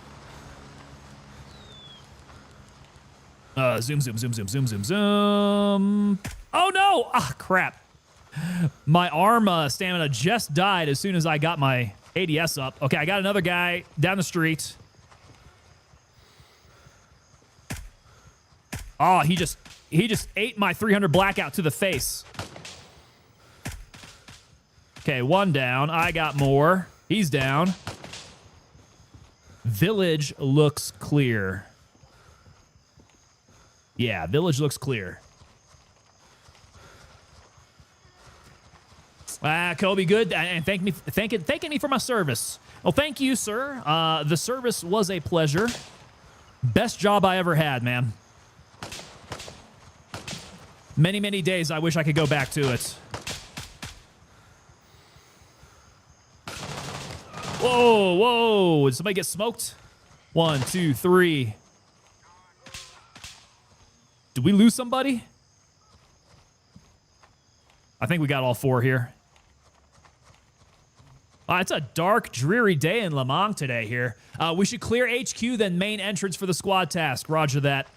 Speaker 1: Zoom. Oh no! Ah, crap. My arm stamina just died as soon as I got my ADS up. Okay, I got another guy down the street. Oh, he just ate my 300 blackout to the face. Okay, one down. I got more. He's down. Village looks clear. Yeah, village looks clear. Kobe, good, and thanking me for my service. Well, thank you, sir. The service was a pleasure. Best job I ever had, man. Many, many days I wish I could go back to it. Whoa. Did somebody get smoked? 1, 2, 3. Did we lose somebody? I think we got all 4 here. It's a dark, dreary day in Lamang today here. We should clear HQ, then main entrance for the squad task. Roger that.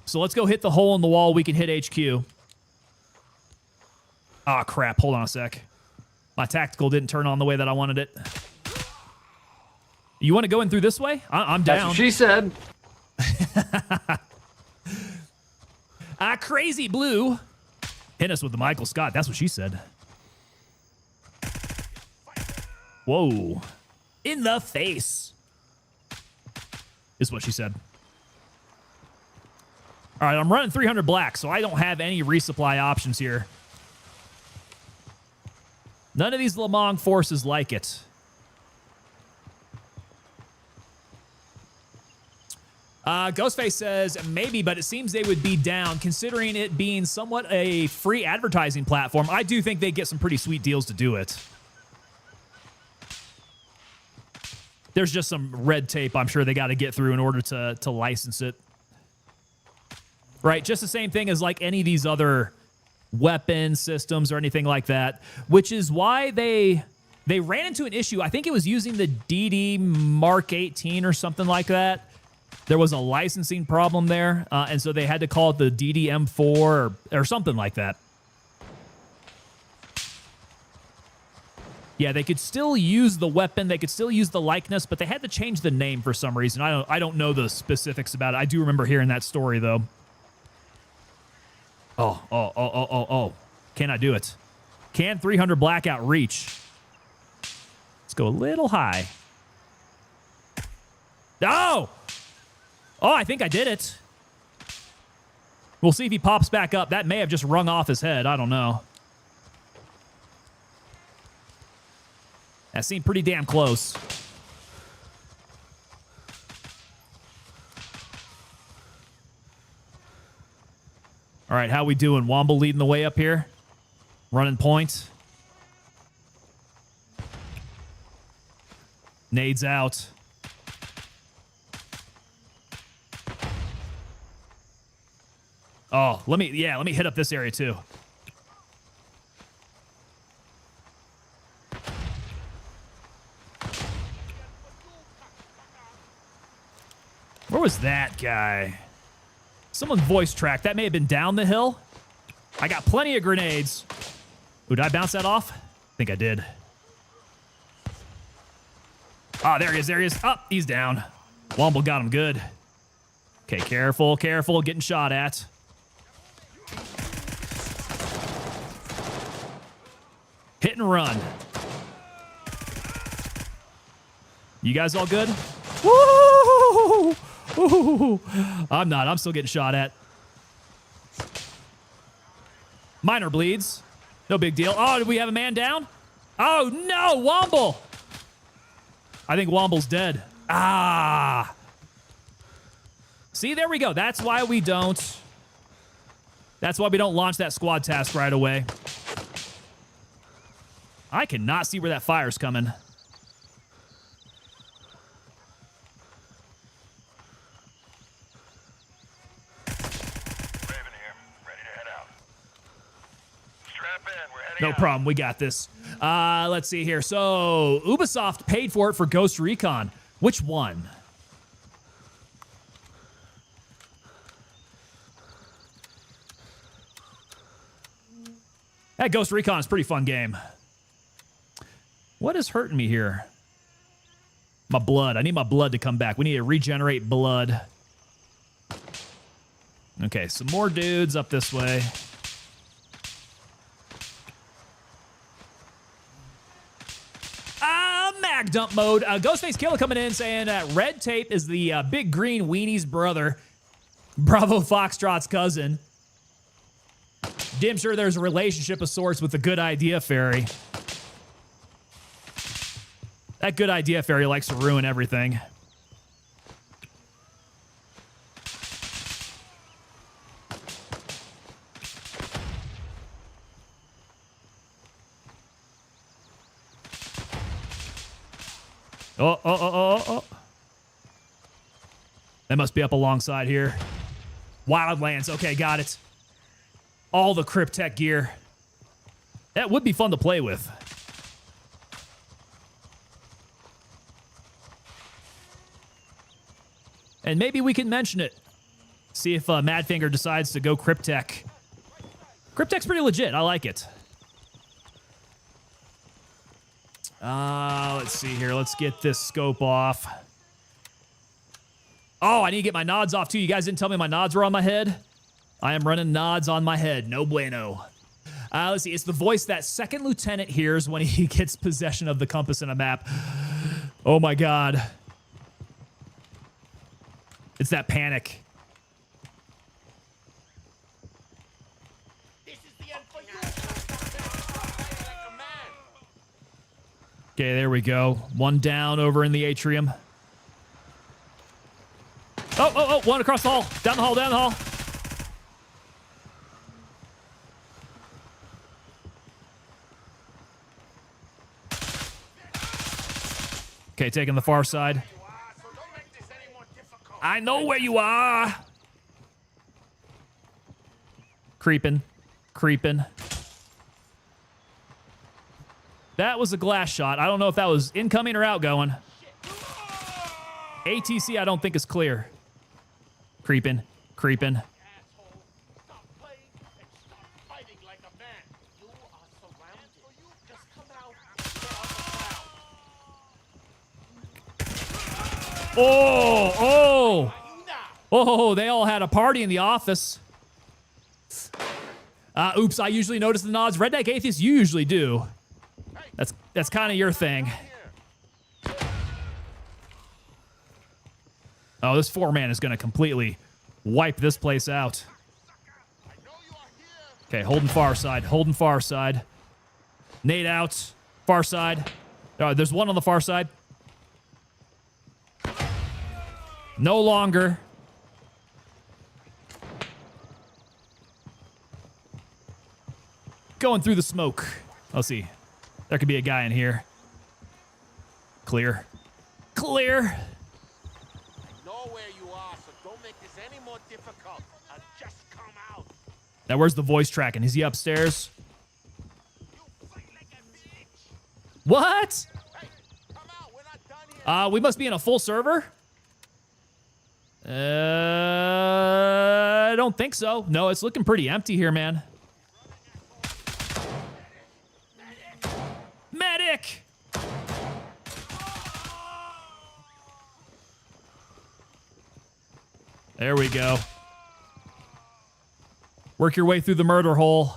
Speaker 1: So let's go hit the hole in the wall. We can hit HQ. Ah, crap. Hold on a sec. My tactical didn't turn on the way that I wanted it. You want to go in through this way? I'm down.
Speaker 2: That's what she said.
Speaker 1: Crazy Blue. Hit us with the Michael Scott. That's what she said. Whoa. In the face. Is what she said. All right, I'm running 300 black, so I don't have any resupply options here. None of these Lamang forces like it. Ghostface says, maybe, but it seems they would be down, considering it being somewhat a free advertising platform. I do think they get some pretty sweet deals to do it. There's just some red tape I'm sure they got to get through in order to license it. Right, just the same thing as like any of these other weapon systems or anything like that, which is why they ran into an issue. I think it was using the DD Mark 18 or something like that. There was a licensing problem there, and so they had to call it the DDM4 or something like that. Yeah, they could still use the weapon, they could still use the likeness, but they had to change the name for some reason. I don't know the specifics about it. I do remember hearing that story though. Oh. Can I do it? Can 300 blackout reach? Let's go a little high. Oh! Oh, I think I did it. We'll see if he pops back up. That may have just rung off his head. I don't know. That seemed pretty damn close. All right, how we doing? Womble leading the way up here. Running point. Nades out. Oh, let me hit up this area too. Where was that guy? Someone voice tracked. That may have been down the hill. I got plenty of grenades. Ooh, did I bounce that off? I think I did. Ah, there he is. There he is. Oh, he's down. Womble got him good. Okay, careful, careful. Getting shot at. Hit and run. You guys all good? Woo! Ooh. I'm not. I'm still getting shot at. Minor bleeds. No big deal. Oh, did we have a man down? Oh, no. Womble. I think Womble's dead. Ah. See, there we go. That's why we don't launch that squad task right away. I cannot see where that fire's coming.
Speaker 3: Raven here, ready to head out. Strap in, we're heading
Speaker 1: No
Speaker 3: out.
Speaker 1: problem. We got this. Let's see here. So, Ubisoft paid for it for Ghost Recon. Which one? That Ghost Recon is a pretty fun game. What is hurting me here? My blood. I need my blood to come back. We need to regenerate blood. Okay, some more dudes up this way. Mag dump mode. Ghostface Killer coming in saying that Red Tape is the big green weenie's brother. Bravo Foxtrot's cousin. Damn sure there's a relationship of sorts with the Good Idea Fairy. That Good Idea Fairy likes to ruin everything. Oh. That must be up alongside here. Wildlands. Okay, got it. All the Cryptek gear. That would be fun to play with. And maybe we can mention it. See if Madfinger decides to go Cryptek. Cryptek's pretty legit. I like it. Let's see here. Let's get this scope off. Oh, I need to get my nods off too. You guys didn't tell me my nods were on my head. I am running nods on my head. No bueno. Let's see. It's the voice that second lieutenant hears when he gets possession of the compass in a map. Oh my God. It's that panic. Okay, there we go. One down over in the atrium. Oh, one across the hall. Down the hall, down the hall. Okay, taking the far side. I know where you are. Creeping. That was a glass shot. I don't know if that was incoming or outgoing. ATC, I don't think is clear. Creeping. Oh, they all had a party in the office. Oops, I usually notice the nods. Redneck Atheist, you usually do. That's kind of your thing. Oh, this 4-man is going to completely wipe this place out. Okay, holding far side. Holding far side. Nade out. Far side. There's one on the far side. No longer. Going through the smoke. Let's see. There could be a guy in here. Clear. Clear.
Speaker 2: I know where you are, so don't make this any more difficult. I'll just come out.
Speaker 1: Now, where's the voice tracking? Is he upstairs?
Speaker 2: You fight like a bitch.
Speaker 1: What?
Speaker 2: Hey, come out. We're not done here.
Speaker 1: We must be in a full server? I don't think so. No, it's looking pretty empty here, man. Medic! There we go. Work your way through the murder hole.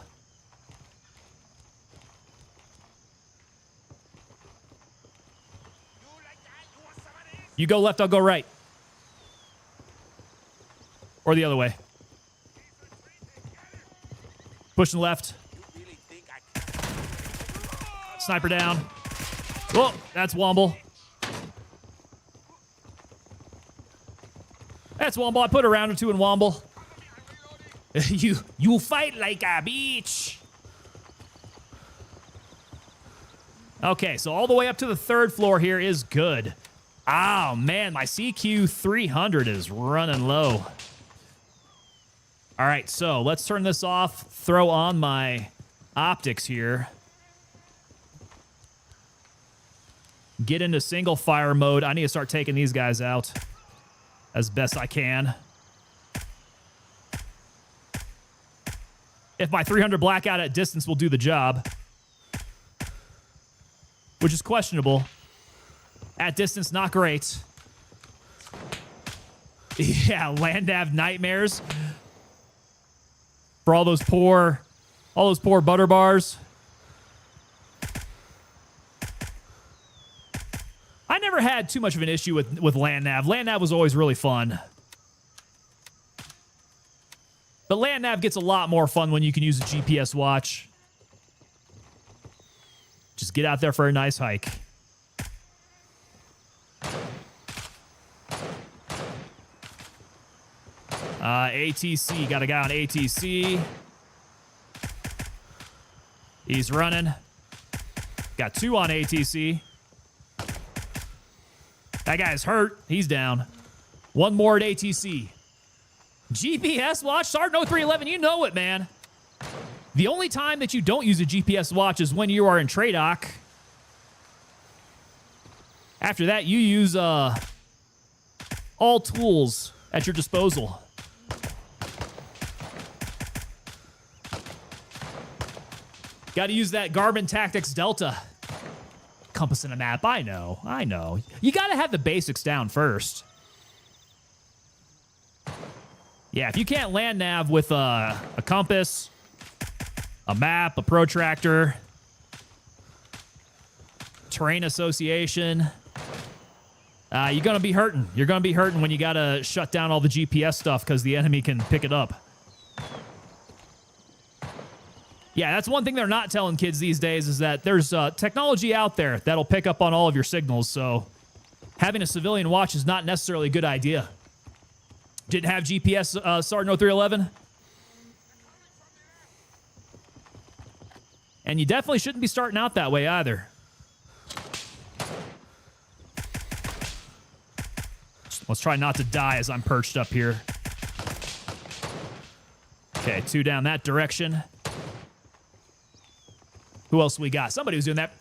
Speaker 1: You go left, I'll go right. Or the other way. Pushing left. Sniper down. Oh, that's Womble. That's Womble. I put a round or two in Womble. you fight like a bitch. Okay, so all the way up to the 3rd floor here is good. Oh, man, my CQ 300 is running low. All right, so let's turn this off, throw on my optics here. Get into single fire mode. I need to start taking these guys out as best I can. If my 300 blackout at distance will do the job, which is questionable. At distance, not great. Yeah, land nav nightmares for all those poor butter bars. I never had too much of an issue with land nav. Land nav was always really fun. But land nav gets a lot more fun when you can use a GPS watch. Just get out there for a nice hike. ATC, got a guy on ATC. He's running. Got 2 on ATC. That guy's hurt. He's down. 1 more at ATC. GPS watch, Sergeant 0311, you know it, man. The only time that you don't use a GPS watch is when you are in TRADOC. After that, you use all tools at your disposal. Got to use that Garmin Tactics Delta. Compass and a map, I know. You got to have the basics down first. Yeah, if you can't land nav with a compass, a map, a protractor, terrain association, you're going to be hurting. You're going to be hurting when you got to shut down all the GPS stuff because the enemy can pick it up. Yeah, that's one thing they're not telling kids these days is that there's technology out there that'll pick up on all of your signals, so having a civilian watch is not necessarily a good idea. Didn't have GPS, Sergeant 0311? And you definitely shouldn't be starting out that way either. Let's try not to die as I'm perched up here. Okay, 2 down that direction. Who else we got? Somebody was doing that.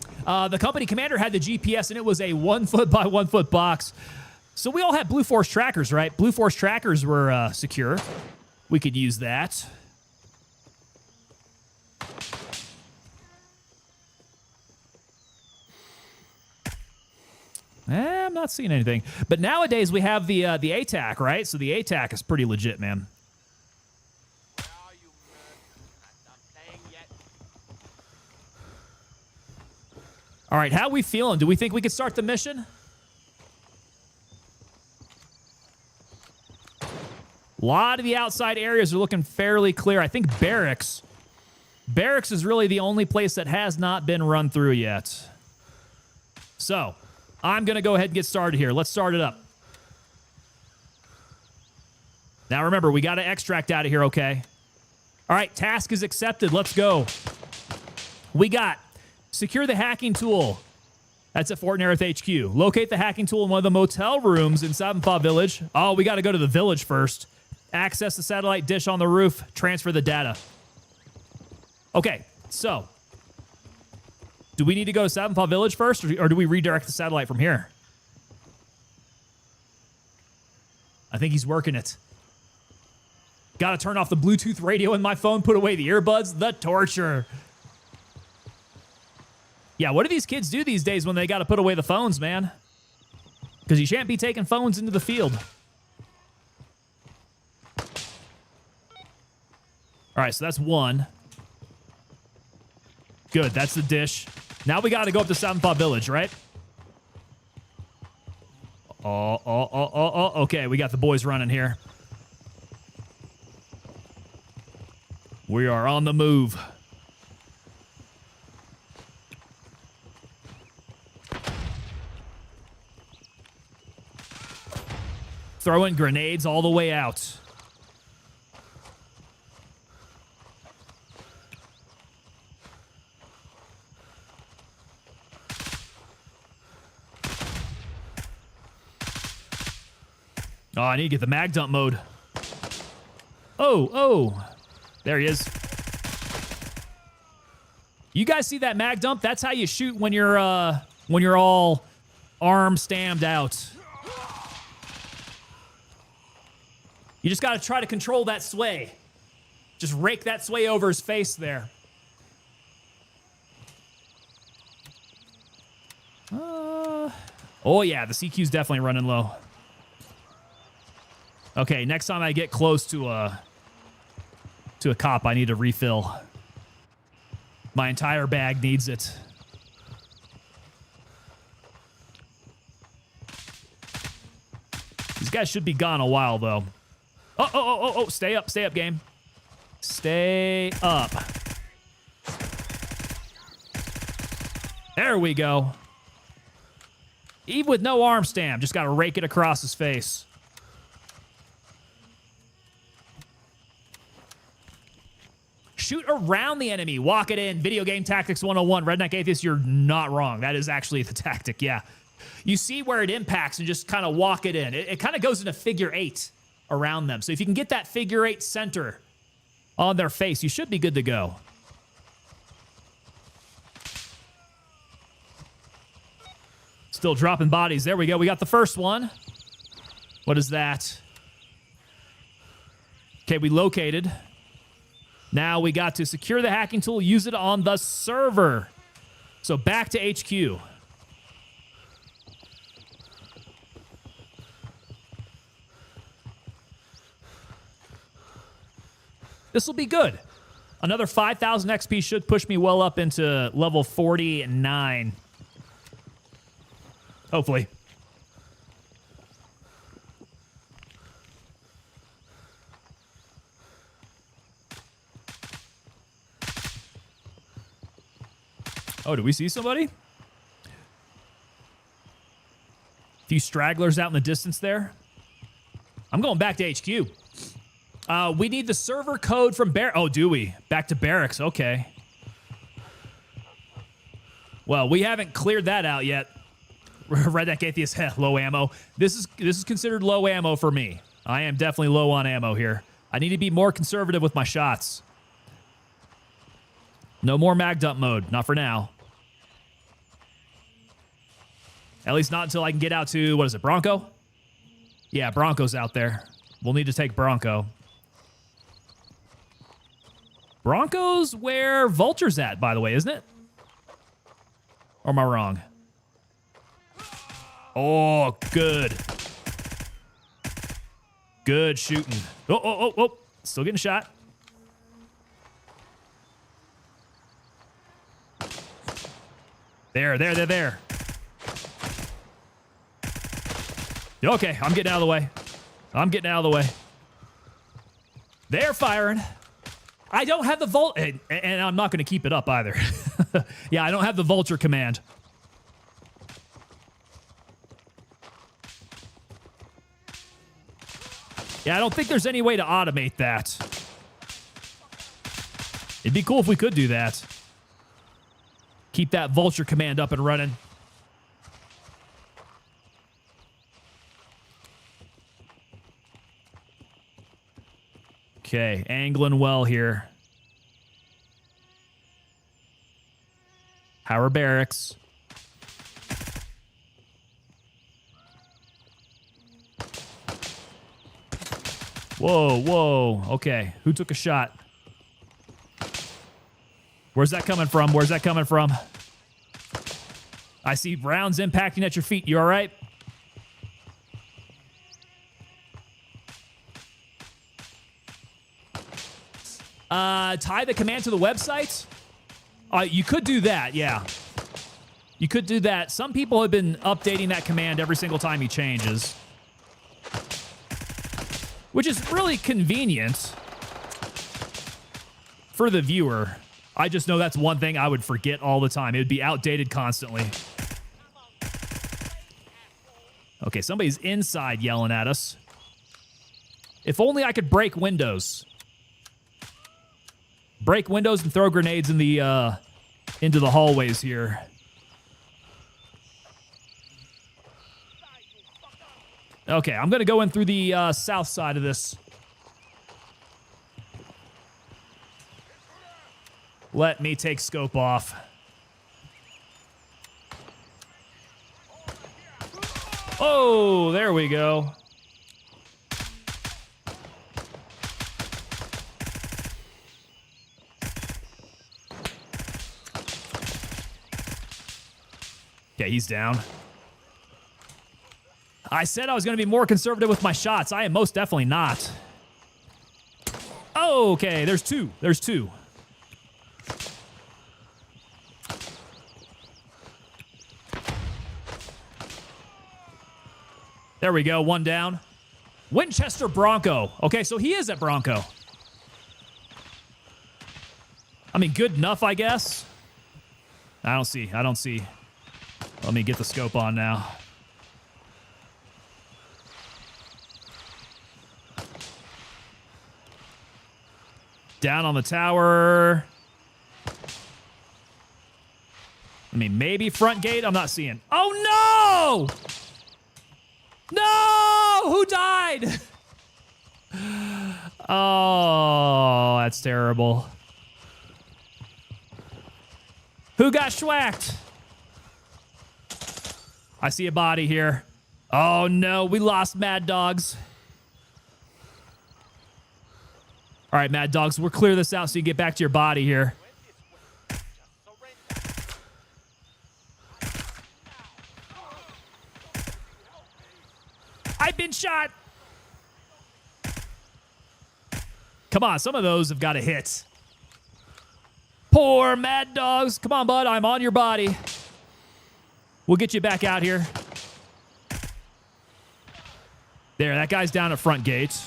Speaker 1: The company commander had the GPS, and it was a 1 foot by 1 foot box. So we all had Blue Force trackers, right? Blue Force trackers were secure. We could use that. I'm not seeing anything. But nowadays we have the ATAC, right? So the ATAC is pretty legit, man. All right, how we feeling? Do we think we could start the mission? A lot of the outside areas are looking fairly clear. I think barracks Barracks is really the only place that has not been run through yet. So, I'm going to go ahead and get started here. Let's start it up. Now remember, we got to extract out of here, okay? All right, task is accepted. Let's go. We got secure the hacking tool. That's at Fort Nerith HQ. Locate the hacking tool in one of the motel rooms in Sabanfa Village. Oh, we got to go to the village first. Access the satellite dish on the roof. Transfer the data. Okay, so do we need to go to Sabanfa Village first, or do we redirect the satellite from here? I think he's working it. Got to turn off the Bluetooth radio in my phone, put away the earbuds. The torture. Yeah, what do these kids do these days when they got to put away the phones, man? Because you shan't be taking phones into the field. All right, so that's one. Good, that's the dish. Now we got to go up to Sabanfa Village, right? Oh. Okay, we got the boys running here. We are on the move. Throwing grenades all the way out. Oh, I need to get the mag dump mode. Oh. There he is. You guys see that mag dump? That's how you shoot when you're all arm stammed out. You just got to try to control that sway. Just rake that sway over his face there. Oh yeah, the CQ's definitely running low. Okay, next time I get close to a cop, I need to refill. My entire bag needs it. These guys should be gone a while, though. Oh, stay up, game. Stay up. There we go. Even with no arm stam, just got to rake it across his face. Shoot around the enemy. Walk it in. Video game tactics 101. Redneck Atheist, you're not wrong. That is actually the tactic, yeah. You see where it impacts and just kind of walk it in. It kind of goes in a figure 8 around them. So if you can get that figure 8 center on their face, you should be good to go. Still dropping bodies. There we go. We got the first one. What is that? Okay, we located. Now we got to secure the hacking tool, use it on the server. So back to HQ. This will be good. Another 5,000 XP should push me well up into level 49. Hopefully. Oh, do we see somebody? A few stragglers out in the distance there. I'm going back to HQ. We need the server code from Barracks. Oh, do we? Back to Barracks. Okay. Well, we haven't cleared that out yet. Redneck Atheist, low ammo. This is considered low ammo for me. I am definitely low on ammo here. I need to be more conservative with my shots. No more mag dump mode. Not for now. At least not until I can get out to, what is it, Bronco? Yeah, Bronco's out there. We'll need to take Bronco. Bronco's where Vulture's at, by the way, isn't it? Or am I wrong? Oh, good. Good shooting. Oh. Still getting shot. There. Okay, I'm getting out of the way. They're firing. I don't have the and I'm not going to keep it up either. Yeah, I don't have the vulture command. Yeah, I don't think there's any way to automate that. It'd be cool if we could do that. Keep that vulture command up and running. Okay, angling well here. Howard Barracks. Whoa, whoa. Okay, who took a shot? Where's that coming from? Where's that coming from? I see rounds impacting at your feet. You all right? Tie the command to the website? You could do that, yeah. You could do that. Some people have been updating that command every single time he changes, which is really convenient for the viewer. I just know that's one thing I would forget all the time. It would be outdated constantly. Okay, somebody's inside yelling at us. If only I could break windows. Break windows and throw grenades in the into the hallways here. Okay, I'm gonna go in through the south side of this. Let me take scope off. Oh, there we go. Okay, he's down. I said I was going to be more conservative with my shots. I am most definitely not. Oh, okay, there's two. There's two. There we go, one down. Winchester Bronco. Okay, so he is at Bronco. I mean, good enough, I guess. I don't see. Let me get the scope on now. Down on the tower. I mean, maybe front gate. I'm not seeing. Oh, no! No! Who died? Oh, that's terrible. Who got schwacked? I see a body here. Oh, no. We lost Mad Dogs. All right, Mad Dogs. We'll clear this out so you get back to your body here. I've been shot. Come on. Some of those have got to hit. Poor Mad Dogs. Come on, bud. I'm on your body. We'll get you back out here. There, that guy's down at front gate.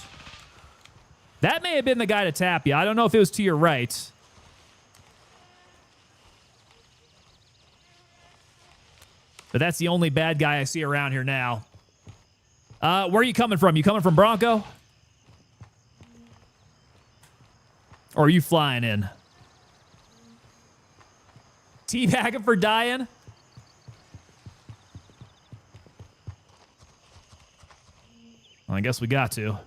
Speaker 1: That may have been the guy to tap you. I don't know if it was to your right. But that's the only bad guy I see around here now. Where are you coming from? You coming from Bronco? Or are you flying in? Teabagging for dying? Well, I guess we got to.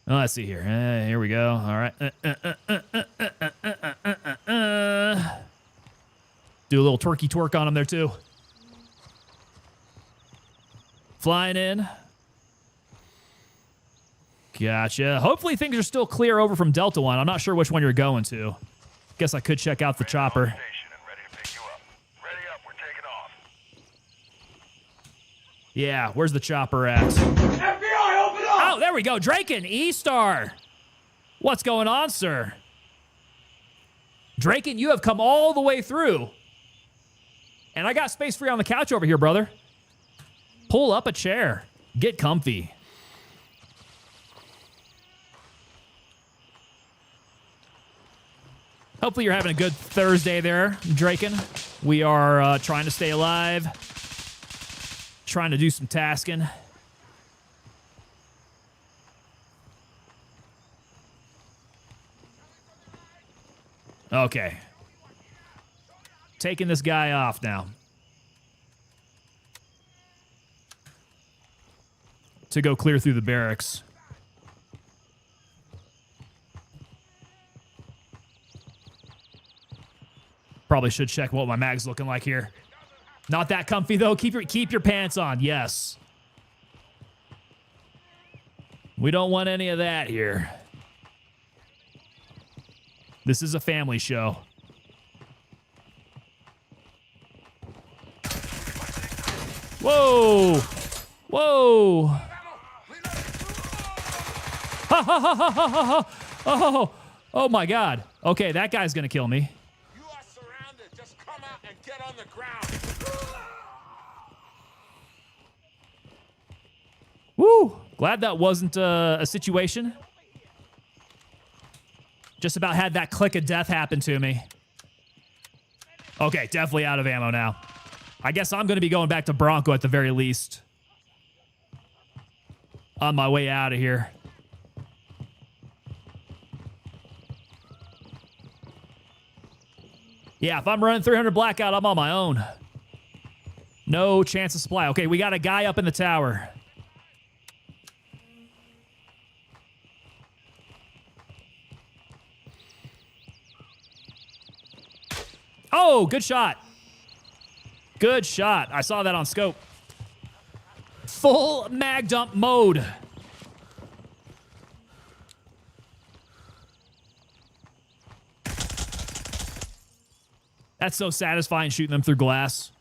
Speaker 1: Oh, let's see here. Here we go. All right. Do a little twerky twerk on him there, too. Flying in. Gotcha. Hopefully things are still clear over from Delta 1. I'm not sure which one you're going to. Guess I could check out the chopper. Yeah, where's the chopper at? FBI, open up! Oh, there we go. Draken, E-Star. What's going on, sir? Draken, you have come all the way through. And I got space for you on the couch over here, brother. Pull up a chair. Get comfy. Hopefully you're having a good Thursday there, Draken. We are trying to stay alive. Trying to do some tasking. Okay. Taking this guy off now. To go clear through the barracks. Probably should check what my mag's looking like here. Not that comfy though. Keep your pants on. Yes. We don't want any of that here. This is a family show. Whoa! Whoa! Ha ha ha ha ha ha! Oh! Oh my God! Okay, that guy's gonna kill me.
Speaker 2: You are surrounded. Just come out and get on the ground.
Speaker 1: Woo! Glad that wasn't a situation. Just about had that click of death happen to me. Okay, definitely out of ammo now. I guess I'm going to be going back to Bronco at the very least. On my way out of here. Yeah, if I'm running 300 blackout, I'm on my own. No chance of supply. Okay, we got a guy up in the tower. Oh, good shot. Good shot. I saw that on scope. Full mag dump mode. That's so satisfying shooting them through glass.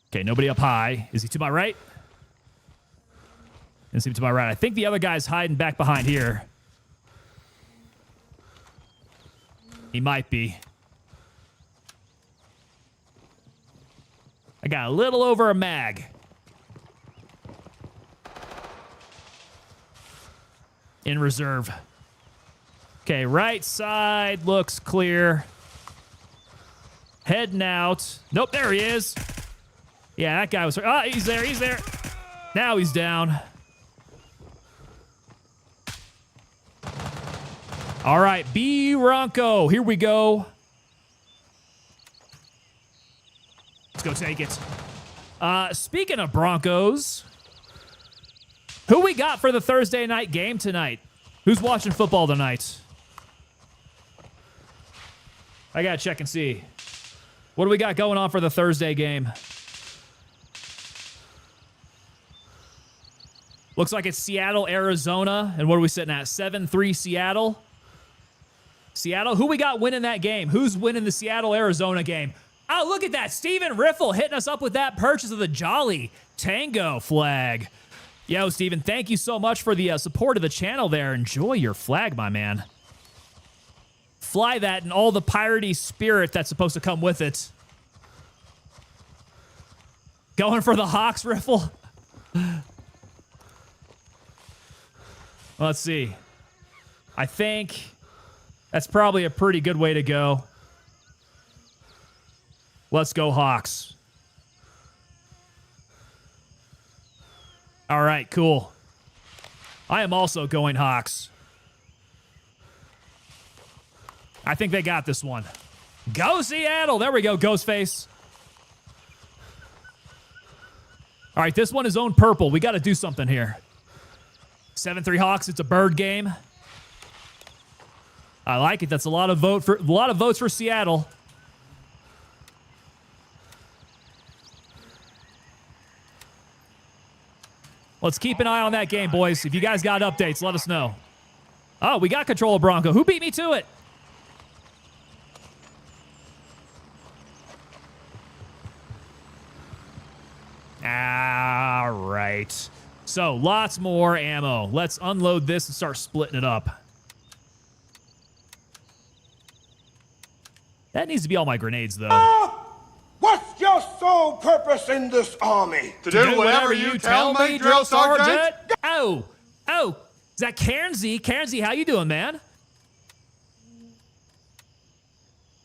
Speaker 1: Okay, nobody up high. Is he to my right? Is he to my right? I think the other guy's hiding back behind here. He might be. I got a little over a mag. In reserve. Okay, right side looks clear. Heading out. Nope, there he is. Yeah, that guy was... Oh, he's there, he's there. Now he's down. All right, B. Bronco. Here we go. Let's go take it. Speaking of Broncos, who we got for the Thursday night game tonight? Who's watching football tonight? I gotta check and see. What do we got going on for the Thursday game? Looks like it's Seattle, Arizona. And what are we sitting at? 7-3 Seattle. Seattle, who we got winning that game? Who's winning the Seattle-Arizona game? Oh, look at that. Steven Riffle hitting us up with that purchase of the Jolly Tango flag. Yo, Steven, thank you so much for the support of the channel there. Enjoy your flag, my man. Fly that and all the piratey spirit that's supposed to come with it. Going for the Hawks, Riffle? Let's see. I think... that's probably a pretty good way to go. Let's go, Hawks. All right, cool. I am also going Hawks. I think they got this one. Go Seattle! There we go, Ghostface. All right, this one is owned purple. We got to do something here. 7-3 Hawks. It's a bird game. I like it. That's a lot of votes for Seattle. Let's keep an eye on that game, boys. If you guys got updates, let us know. Oh, we got control of Bronco. Who beat me to it? All right. So, lots more ammo. Let's unload this and start splitting it up. That needs to be all my grenades, though.
Speaker 6: What's your sole purpose in this army?
Speaker 5: To do whatever you tell me, Drill Sergeant.
Speaker 1: Oh, is that Cairnsey? Cairnsey, how you doing, man?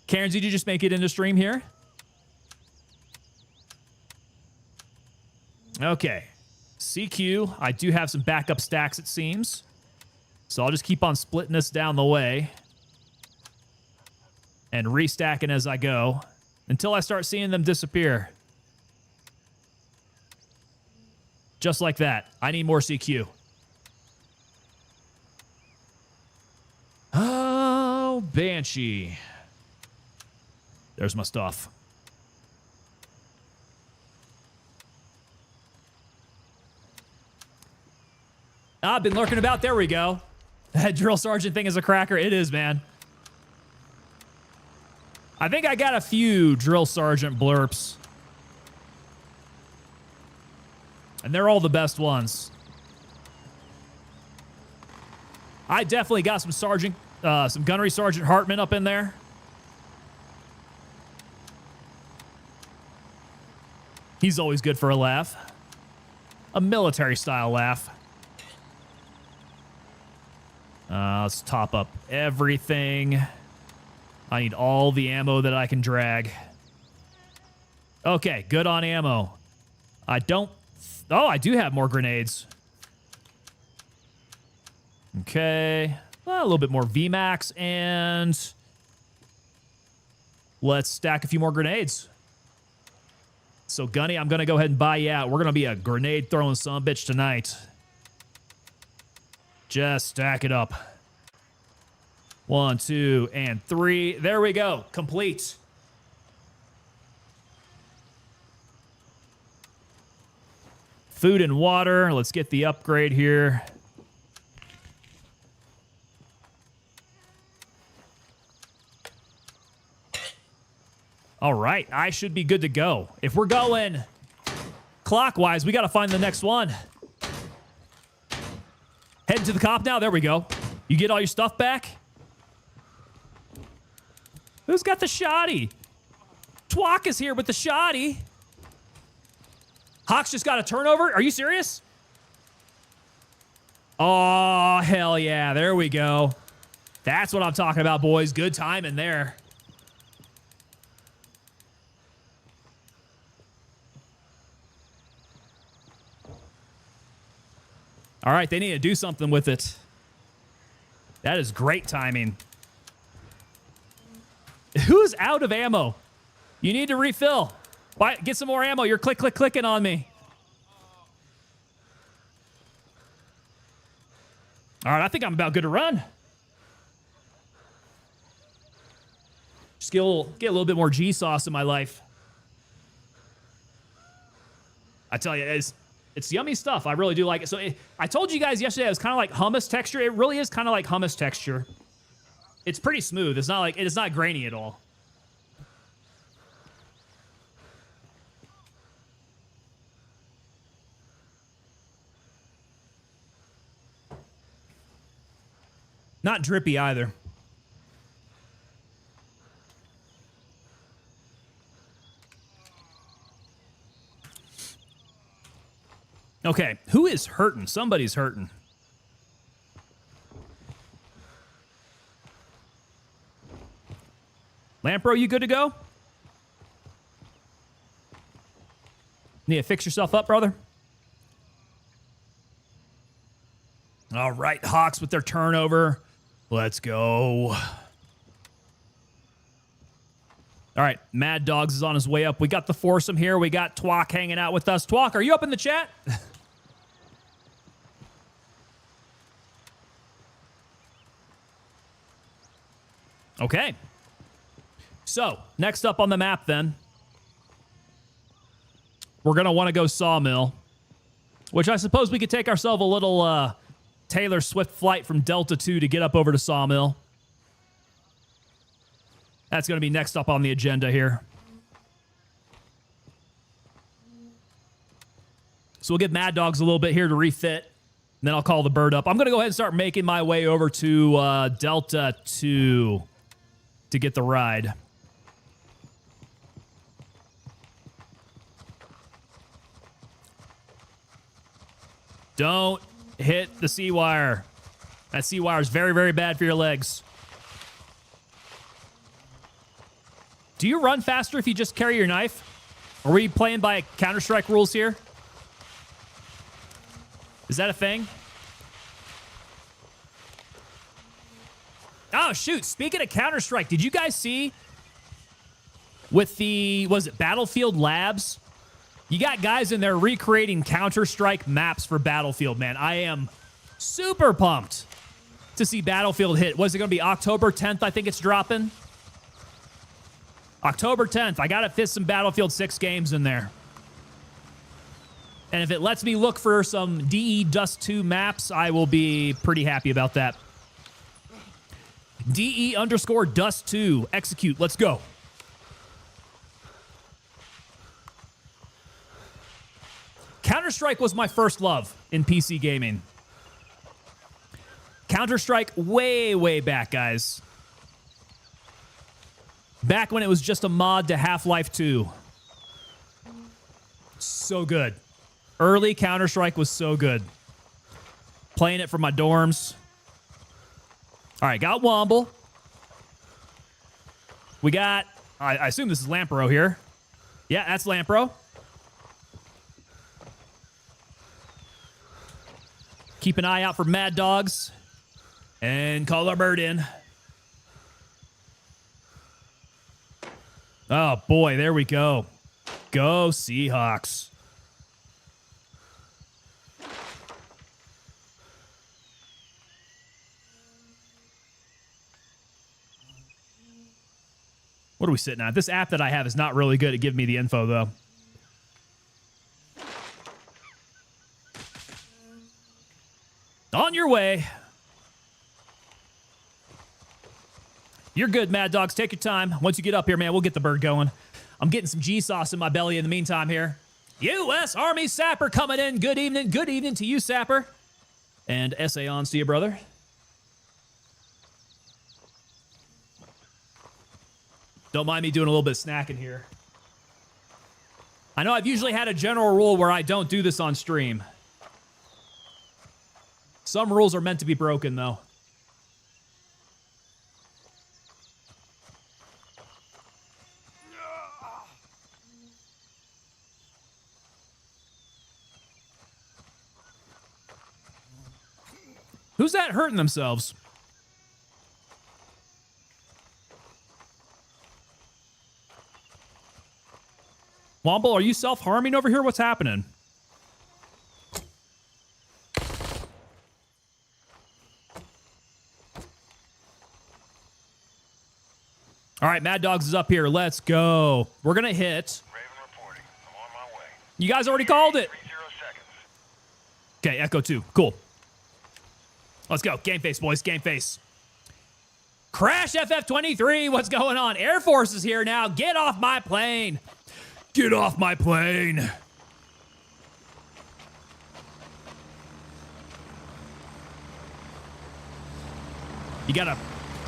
Speaker 1: Cairnsey, did you just make it into stream here? Okay. CQ, I do have some backup stacks, it seems. So I'll just keep on splitting this down the way and restacking as I go until I start seeing them disappear. Just like that. I need more CQ. Oh, Banshee. There's my stuff. I've been lurking about. There we go. That drill sergeant thing is a cracker. It is, man. I think I got a few drill sergeant blurps. And they're all the best ones. I definitely got some gunnery sergeant Hartman up in there. He's always good for a laugh. A military style laugh. Let's top up everything. I need all the ammo that I can drag. Okay, good on ammo. I don't... Oh, I do have more grenades. Okay. Well, a little bit more VMAX, and... let's stack a few more grenades. So, Gunny, I'm going to go ahead and buy you out. We're going to be a grenade-throwing sumbitch tonight. Just stack it up. 1, 2, and 3. There we go. Complete. Food and water. Let's get the upgrade here. All right. I should be good to go. If we're going clockwise, we got to find the next one. Heading to the cop now. There we go. You get all your stuff back? Who's got the shoddy? Twak is here with the shoddy. Hawks just got a turnover? Are you serious? Oh, hell yeah. There we go. That's what I'm talking about, boys. Good timing there. All right, they need to do something with it. That is great timing. Who's out of ammo? You need to refill. Get some more ammo. You're clicking on me. All right, I think I'm about good to run. Just get a little bit more G-sauce in my life. I tell you, it's yummy stuff. I really do like it. So I told you guys yesterday it was kind of like hummus texture. It really is kind of like hummus texture. It's pretty smooth. It's not grainy at all. Not drippy either. Okay, who is hurting? Somebody's hurting. Lampro, you good to go? Need to fix yourself up, brother? All right, Hawks with their turnover. Let's go. All right, Mad Dogs is on his way up. We got the foursome here. We got Twak hanging out with us. Twak, are you up in the chat? Okay. So, next up on the map then, we're going to want to go Sawmill, which I suppose we could take ourselves a little Taylor Swift flight from Delta 2 to get up over to Sawmill. That's going to be next up on the agenda here. So we'll give Mad Dogs a little bit here to refit, and then I'll call the bird up. I'm going to go ahead and start making my way over to Delta 2 to get the ride. Don't hit the C-wire. That C-wire is very, very bad for your legs. Do you run faster if you just carry your knife? Are we playing by Counter-Strike rules here? Is that a thing? Oh, shoot. Speaking of Counter-Strike, did you guys see with the, was it Battlefield Labs? You got guys in there recreating Counter-Strike maps for Battlefield, man. I am super pumped to see Battlefield hit. Was it going to be October 10th? I think it's dropping. October 10th. I got to fit some Battlefield 6 games in there. And if it lets me look for some DE Dust 2 maps, I will be pretty happy about that. DE_Dust 2. Execute. Let's go. Counter-Strike was my first love in PC gaming. Counter-Strike way, way back, guys. Back when it was just a mod to Half-Life 2. So good. Early Counter-Strike was so good. Playing it from my dorms. All right, got Womble. We got, I assume this is Lampro here. Yeah, that's Lampro. Keep an eye out for Mad Dogs. And call our bird in. Oh, boy, there we go. Go Seahawks. What are we sitting at? This app that I have is not really good at giving me the info, though. On your way. You're good, Mad Dogs. Take your time. Once you get up here, man, we'll get the bird going. I'm getting some G-sauce in my belly in the meantime here. U.S. Army Sapper coming in. Good evening. Good evening to you, Sapper. And SZN to you, brother. Don't mind me doing a little bit of snacking here. I know I've usually had a general rule where I don't do this on stream. Some rules are meant to be broken, though. Who's that hurting themselves? Womble, are you self-harming over here? What's happening? All right, Mad Dogs is up here. Let's go. We're going to hit.
Speaker 3: Raven reporting. I'm on my way.
Speaker 1: You guys already called it.
Speaker 3: 30 seconds.
Speaker 1: Okay, Echo 2. Cool. Let's go. Game face, boys. Game face. Crash FF23. What's going on? Air Force is here now. Get off my plane. Get off my plane. You gotta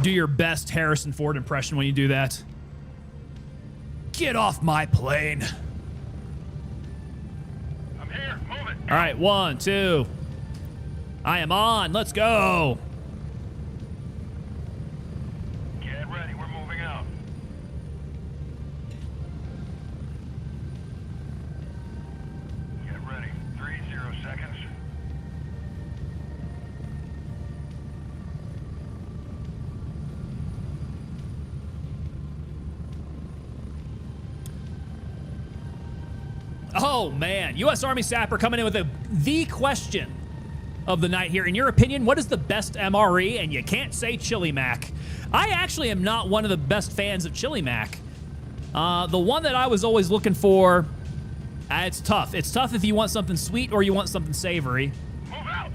Speaker 1: do your best Harrison Ford impression when you do that. Get off my plane.
Speaker 3: I'm here. Move it.
Speaker 1: All right, 1, 2. I am on. Let's go.
Speaker 3: Get ready. We're moving out. Get ready. 30 seconds.
Speaker 1: Oh, man. U.S. Army Sapper coming in with the question of the night here. In your opinion, what is the best MRE? And you can't say Chili Mac. I actually am not one of the best fans of Chili Mac. The one that I was always looking for, it's tough. It's tough if you want something sweet or you want something savory.
Speaker 3: Move out.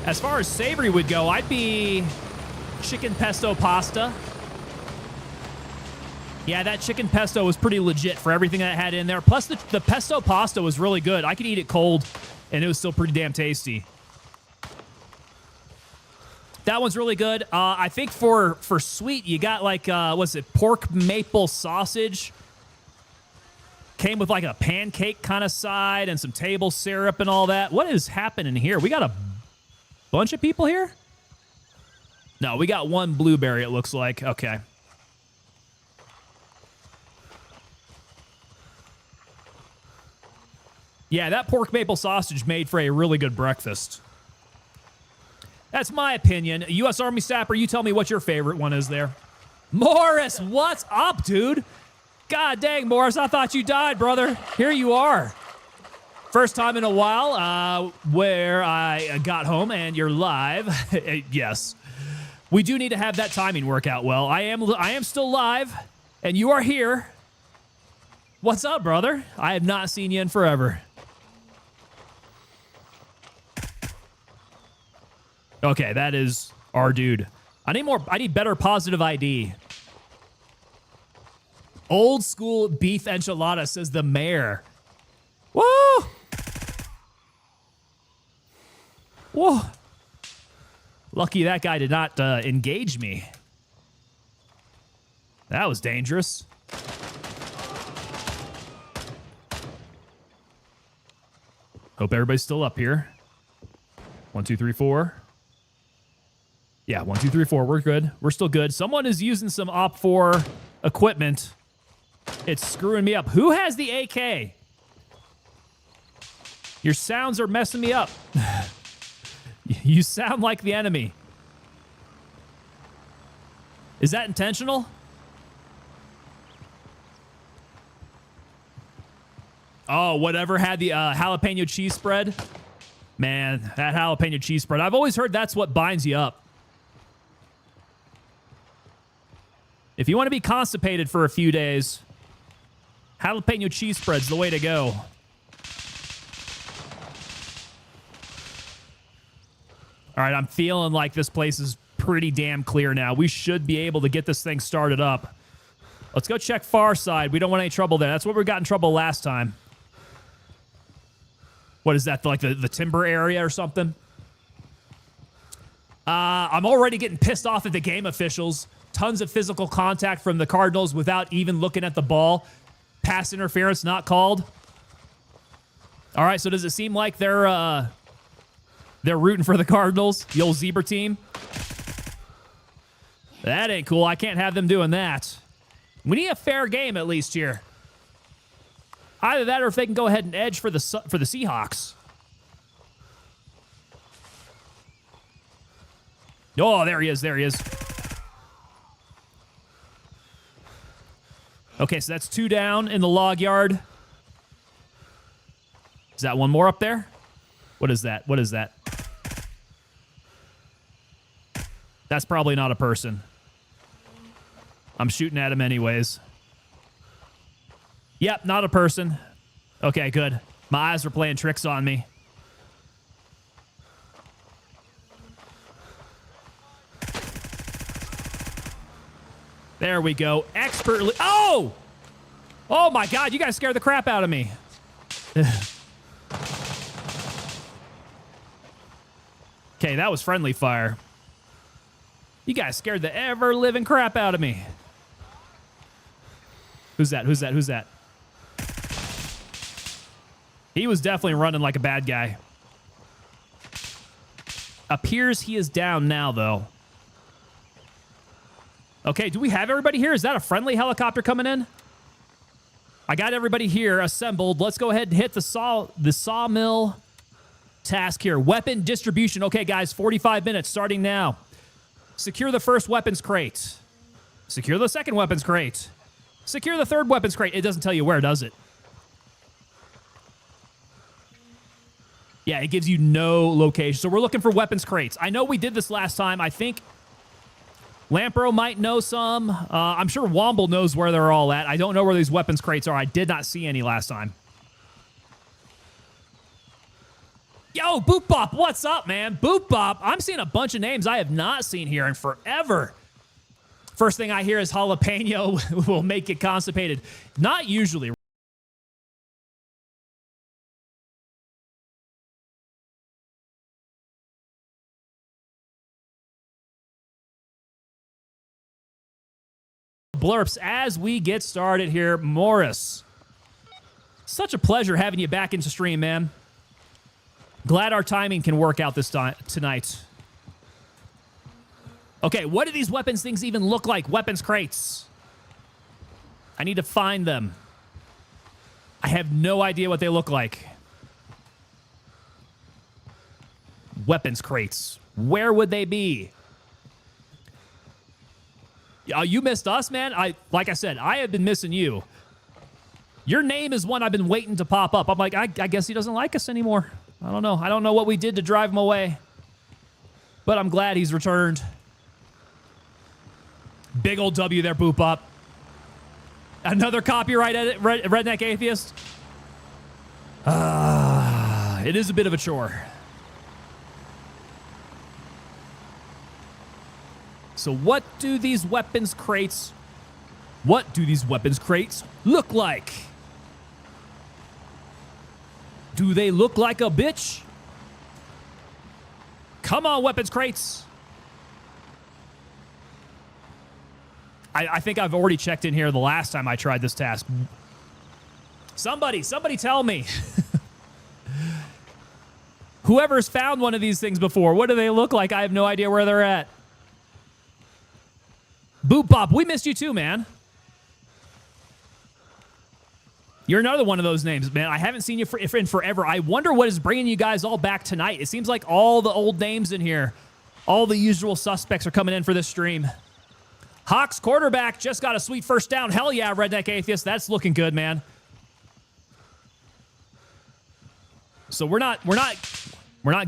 Speaker 1: As far as savory would go, I'd be chicken pesto pasta. Yeah, that chicken pesto was pretty legit for everything that it had in there. Plus, the pesto pasta was really good. I could eat it cold, and it was still pretty damn tasty. That one's really good. I think for sweet, you got like, what's it, pork maple sausage. Came with like a pancake kind of side and some table syrup and all that. What is happening here? We got a bunch of people here? No, we got one blueberry, it looks like. Okay. Yeah, that pork maple sausage made for a really good breakfast. That's my opinion. U.S. Army Sapper, you tell me what your favorite one is there. Morris, what's up, dude? God dang, Morris, I thought you died, brother. Here you are. First time in a while where I got home and you're live. Yes. We do need to have that timing work out well. I am still live, and you are here. What's up, brother? I have not seen you in forever. Okay, that is our dude. I need better positive ID. Old school beef enchilada, says the mayor. Whoa! Whoa. Lucky that guy did not engage me. That was dangerous. Hope everybody's still up here. 1, 2, 3, 4. Yeah, 1, 2, 3, 4. We're good. We're still good. Someone is using some Op4 equipment. It's screwing me up. Who has the AK? Your sounds are messing me up. You sound like the enemy. Is that intentional? Oh, whatever had the jalapeno cheese spread. Man, that jalapeno cheese spread. I've always heard that's what binds you up. If you want to be constipated for a few days, jalapeno cheese spread's the way to go. All right, I'm feeling like this place is pretty damn clear now. We should be able to get this thing started up. Let's go check far side. We don't want any trouble there. That's where we got in trouble last time. What is that, like the timber area or something? I'm already getting pissed off at the game officials. Tons of physical contact from the Cardinals without even looking at the ball. Pass interference not called. All right, so does it seem like they're rooting for the Cardinals, the old zebra team? That ain't cool. I can't have them doing that. We need a fair game at least here. Either that or if they can go ahead and edge for the Seahawks. Oh, there he is. There he is. Okay, so that's 2 down in the log yard. Is that one more up there? What is that? What is that? That's probably not a person. I'm shooting at him anyways. Yep, not a person. Okay, good. My eyes were playing tricks on me. There we go. Expertly. Oh! Oh my God, you guys scared the crap out of me. Okay, that was friendly fire. You guys scared the ever-living crap out of me. Who's that? Who's that? Who's that? He was definitely running like a bad guy. Appears he is down now, though. Okay, do we have everybody here? Is that a friendly helicopter coming in? I got everybody here assembled. Let's go ahead and hit the sawmill task here. Weapon distribution. Okay, guys, 45 minutes starting now. Secure the first weapons crate. Secure the second weapons crate. Secure the third weapons crate. It doesn't tell you where, does it? Yeah, it gives you no location. So we're looking for weapons crates. I know we did this last time. I think Lampro might know some. I'm sure Womble knows where they're all at. I don't know where these weapons crates are. I did not see any last time. Yo, Boop Bop, what's up, man? Boop Bop, I'm seeing a bunch of names I have not seen here in forever. First thing I hear is jalapeno will make it constipated. Not usually. Blurps as we get started here. Morris. Such a pleasure having you back into stream, man. Glad our timing can work out this tonight. Okay, what do these weapons things even look like? Weapons crates. I need to find them. I have no idea what they look like. Weapons crates. Where would they be? You missed us, man. Like I said, I have been missing you. Your name is one I've been waiting to pop up. I'm like, I guess he doesn't like us anymore. I don't know. I don't know what we did to drive him away. But I'm glad he's returned. Big old W there, Boop Up. Another copyright edit, Redneck Atheist. It is a bit of a chore. So what do these weapons crates look like? Do they look like a bitch? Come on, weapons crates. I think I've already checked in here the last time I tried this task. Somebody tell me. Whoever's found one of these things before, what do they look like? I have no idea where they're at. Boop Bop, we missed you too, man. You're another one of those names, man. I haven't seen you in forever. I wonder what is bringing you guys all back tonight. It seems like all the old names in here, all the usual suspects are coming in for this stream. Hawks quarterback just got a sweet first down. Hell yeah, Redneck Atheist. That's looking good, man. So we're not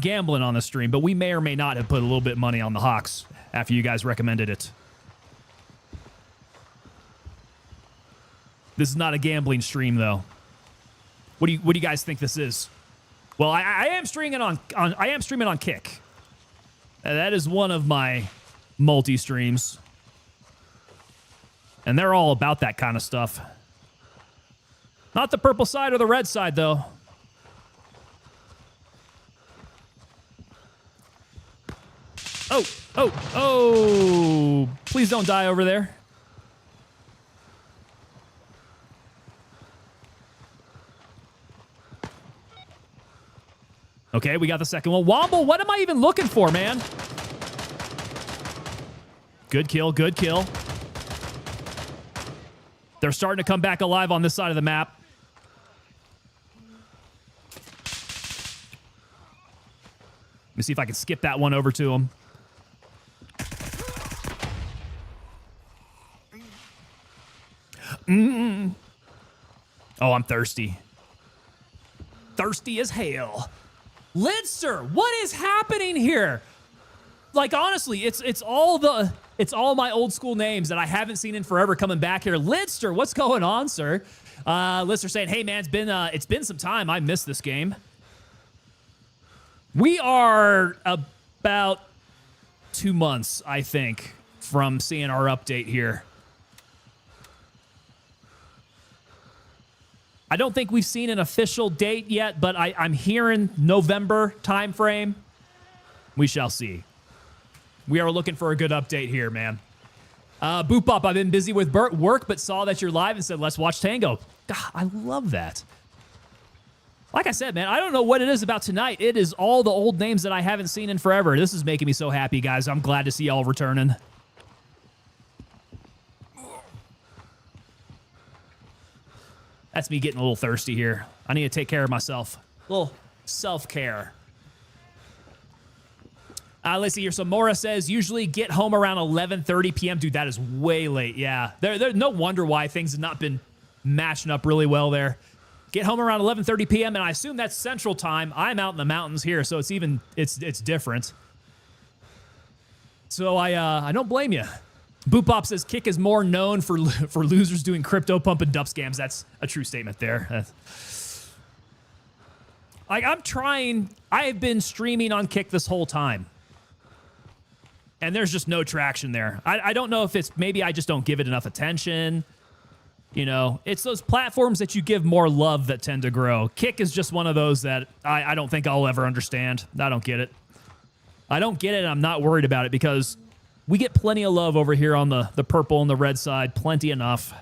Speaker 1: gambling on the stream, but we may or may not have put a little bit of money on the Hawks after you guys recommended it. This is not a gambling stream, though. What do you guys think this is? Well, I am streaming on Kick. That is one of my multi streams, and they're all about that kind of stuff. Not the purple side or the red side, though. Oh! Please don't die over there. Okay, we got the second one. Womble, what am I even looking for, man? Good kill, good kill. They're starting to come back alive on this side of the map. Let me see if I can skip that one over to them. Oh, I'm thirsty. Thirsty as hell. Lidster, what is happening here? Like, honestly, it's all my old school names that I haven't seen in forever coming back here. Lidster, what's going on, sir? Lidster saying, hey man, it's been some time. I missed this game. We are about 2 months, I think, from seeing our update here. I don't think we've seen an official date yet, but I'm hearing November timeframe. We shall see. We are looking for a good update here, man. Boop Up, I've been busy with work, but saw that you're live and said, let's watch Tango. God, I love that. Like I said, man, I don't know what it is about tonight. It is all the old names that I haven't seen in forever. This is making me so happy, guys. I'm glad to see y'all returning. That's me getting a little thirsty here. I need to take care of myself. A little self-care. Let's see here. So Mora says, usually get home around 11:30 p.m. Dude, that is way late. Yeah. There's no wonder why things have not been matching up really well there. Get home around 11:30 p.m. and I assume that's Central Time. I'm out in the mountains here, so it's different. So I don't blame you. Boopop says Kick is more known for losers doing crypto pump and dump scams. That's a true statement there. Like, I have been streaming on Kick this whole time, and there's just no traction there. I don't know if it's maybe I just don't give it enough attention. You know, it's those platforms that you give more love that tend to grow. Kick is just one of those that I don't think I'll ever understand. I don't get it. I don't get it, and I'm not worried about it because we get plenty of love over here on the purple and the red side. Plenty enough.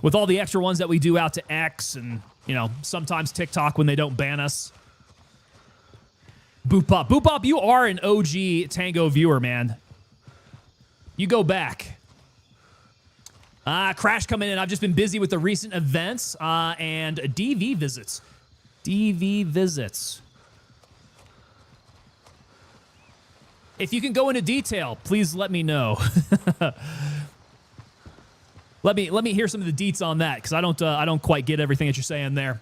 Speaker 1: with all the extra ones that we do out to X and, you know, sometimes TikTok when they don't ban us. Boop Bop. Boop Bop, you are an OG Tango viewer, man. You go back. Crash coming in. I've just been busy with the recent events and DV visits. DV visits. If you can go into detail, please let me know. let me hear some of the deets on that, because I don't quite get everything that you're saying there.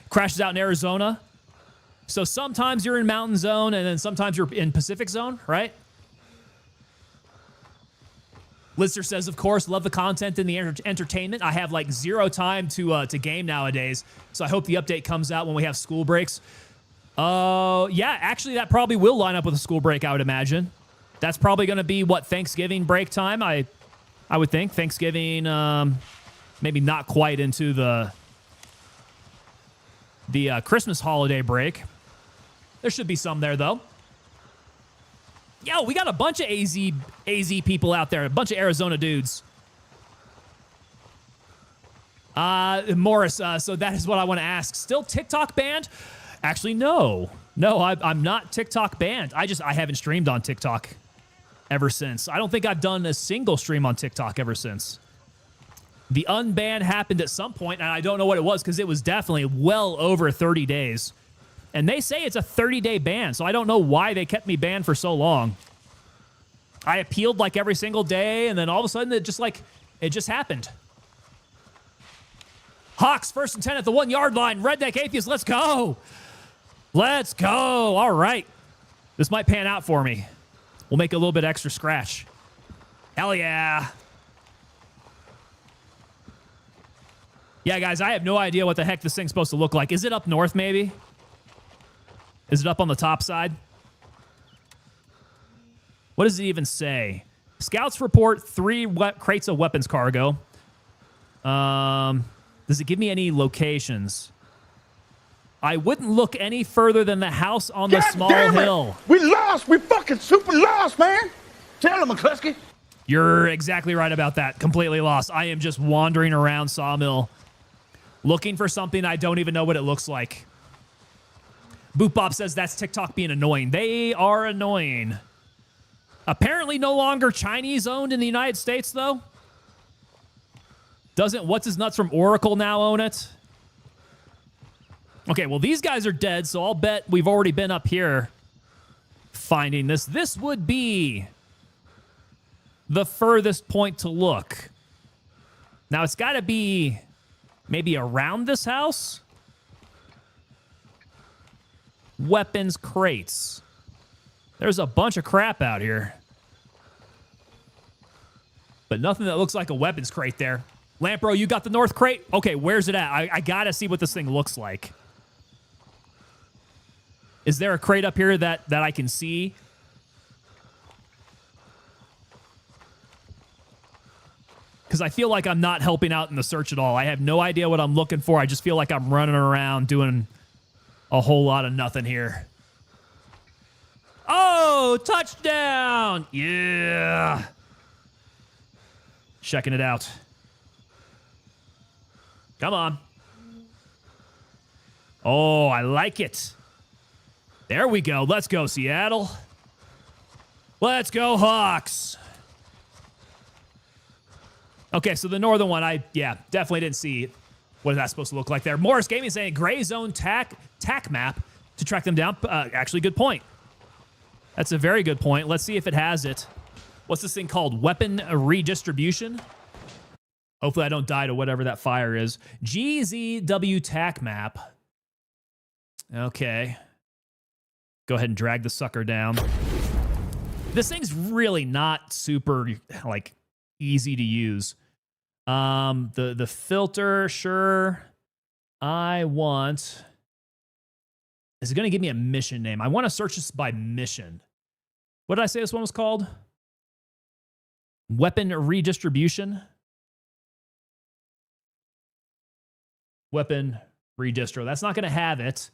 Speaker 1: Crash is out in Arizona. So sometimes you're in Mountain Zone, and then sometimes you're in Pacific Zone, right? Lister says, of course, love the content and the entertainment. I have like zero time to game nowadays, so I hope the update comes out when we have school breaks. Yeah, actually, that probably will line up with a school break, I would imagine. That's probably going to be, what, Thanksgiving break time? I would think. Thanksgiving, maybe not quite into the Christmas holiday break. There should be some there, though. Yo, we got a bunch of AZ people out there. A bunch of Arizona dudes. Morris, so that is what I want to ask. Still TikTok banned? Actually, no. No, I'm not TikTok banned. I haven't streamed on TikTok ever since. I don't think I've done a single stream on TikTok ever since. The unban happened at some point, and I don't know what it was, because it was definitely well over 30 days. And they say it's a 30-day ban, so I don't know why they kept me banned for so long. I appealed like every single day, and then all of a sudden it just happened. Hawks, 1st and 10 at the 1-yard line. Redneck Atheist, let's go. Let's go. All right. This might pan out for me. We'll make a little bit extra scratch. Hell yeah. Yeah, guys, I have no idea what the heck this thing's supposed to look like. Is it up north, maybe? Is it up on the top side? What does it even say? Scouts report 3 crates of weapons cargo. Does it give me any locations? I wouldn't look any further than the house on the small hill.
Speaker 6: We lost. We fucking super lost, man. Tell him, McCluskey.
Speaker 1: You're exactly right about that. Completely lost. I am just wandering around Sawmill looking for something I don't even know what it looks like. Boop Bob says that's TikTok being annoying. They are annoying. Apparently no longer Chinese owned in the United States, though. Doesn't What's His Nuts from Oracle now own it? Okay, well, these guys are dead, so I'll bet we've already been up here finding this. This would be the furthest point to look. Now, it's got to be maybe around this house. Weapons crates. There's a bunch of crap out here. But nothing that looks like a weapons crate there. Lampro, you got the north crate? Okay, where's it at? I got to see what this thing looks like. Is there a crate up here that I can see? Because I feel like I'm not helping out in the search at all. I have no idea what I'm looking for. I just feel like I'm running around doing a whole lot of nothing here. Oh, touchdown! Yeah. Checking it out. Come on. Oh, I like it. There we go. Let's go, Seattle. Let's go, Hawks. Okay, so the northern one, definitely didn't see what is that supposed to look like there. Morris Gaming saying gray zone tac map to track them down. Actually, good point. That's a very good point. Let's see if it has it. What's this thing called? Weapon redistribution? Hopefully I don't die to whatever that fire is. GZW tac map. Okay. Go ahead and drag the sucker down. This thing's really not super, like, easy to use. The filter, sure. I want... Is it going to give me a mission name? I want to search this by mission. What did I say this one was called? Weapon redistribution. Weapon redistro. That's not going to have it.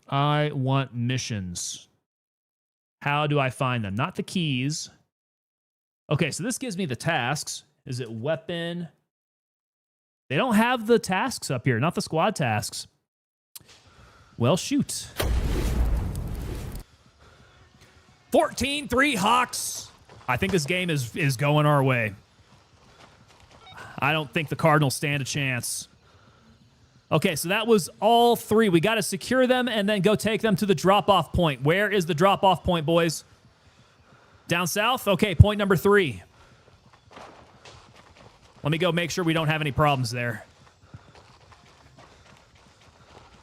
Speaker 1: I want missions. How do I find them? Not the keys. Okay, so this gives me the tasks. Is it weapon? They don't have the tasks up here, not the squad tasks. Well, shoot. 14-3 Hawks. I think this game is going our way. I don't think the Cardinals stand a chance. Okay, so that was all three. We got to secure them and then go take them to the drop-off point. Where is the drop-off point, boys? Down south? Okay, point number 3. Let me go make sure we don't have any problems there.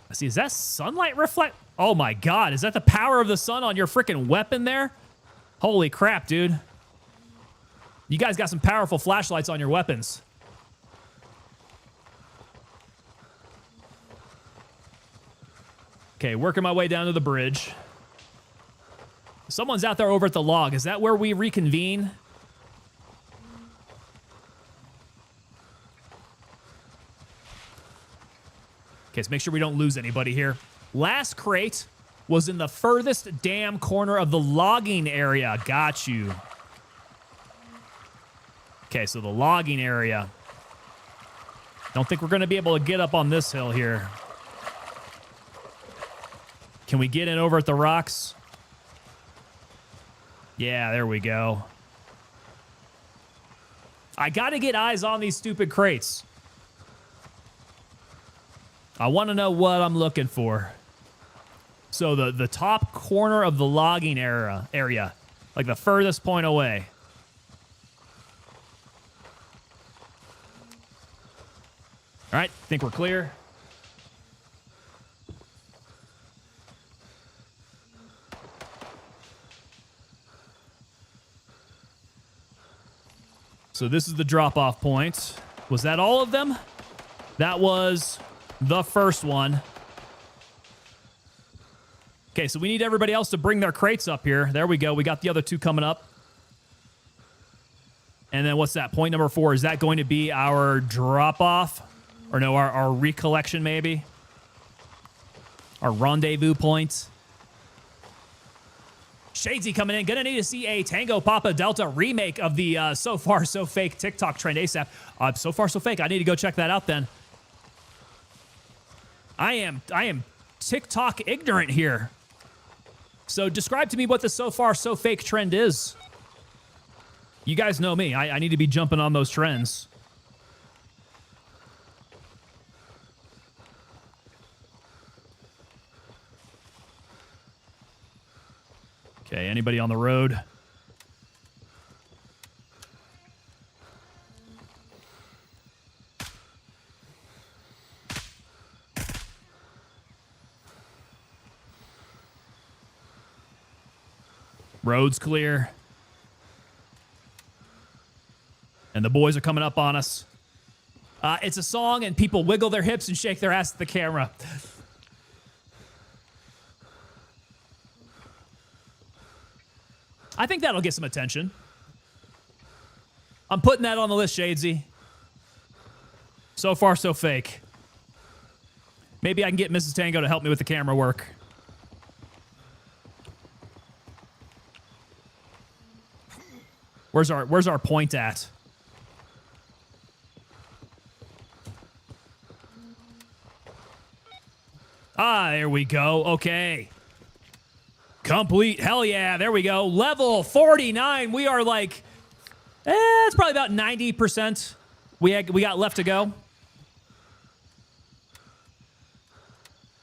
Speaker 1: Let's see, is that sunlight reflect? Oh my God, is that the power of the sun on your freaking weapon there? Holy crap, dude. You guys got some powerful flashlights on your weapons. Okay, working my way down to the bridge. Someone's out there over at the log. Is that where we reconvene? Okay, so make sure we don't lose anybody here. Last crate was in the furthest damn corner of the logging area. Got you. Okay, so the logging area. Don't think we're going to be able to get up on this hill here. Can we get in over at the rocks? Yeah, there we go. I got to get eyes on these stupid crates. I want to know what I'm looking for. So the top corner of the logging area, like the furthest point away. All right, think we're clear. So this is the drop-off point. Was that all of them? That was the first one. Okay, so we need everybody else to bring their crates up here. There we go. We got the other two coming up. And then what's that? Point number 4. Is that going to be our drop-off? Or no, our recollection maybe? Our rendezvous point? Shadesy coming in. Gonna need to see a Tango Papa Delta remake of the So Far So Fake TikTok trend ASAP. So Far So Fake. I need to go check that out then. I am TikTok ignorant here. So describe to me what the So Far So Fake trend is. You guys know me. I need to be jumping on those trends. Okay, anybody on the road? Road's clear. And the boys are coming up on us. It's a song and people wiggle their hips and shake their ass at the camera. I think that'll get some attention. I'm putting that on the list, Shadesy. So Far So Fake. Maybe I can get Mrs. Tango to help me with the camera work. Where's our point at? Ah, there we go. Okay. Complete. Hell yeah. There we go. Level 49. We are like, it's probably about 90% we got left to go.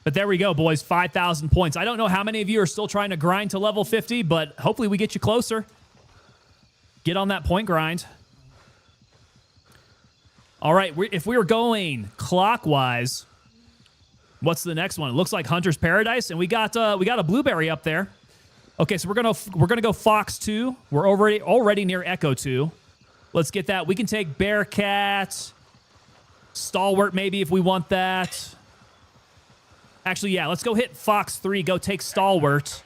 Speaker 1: But there we go, boys. 5,000 points. I don't know how many of you are still trying to grind to level 50, but hopefully we get you closer. Get on that point grind. All right. If we were going clockwise, what's the next one? It looks like Hunter's Paradise, and we got a blueberry up there. Okay, so we're gonna go Fox 2. We're already near Echo 2. Let's get that. We can take Bearcat, Stalwart maybe if we want that. Actually, yeah, let's go hit Fox 3. Go take Stalwart.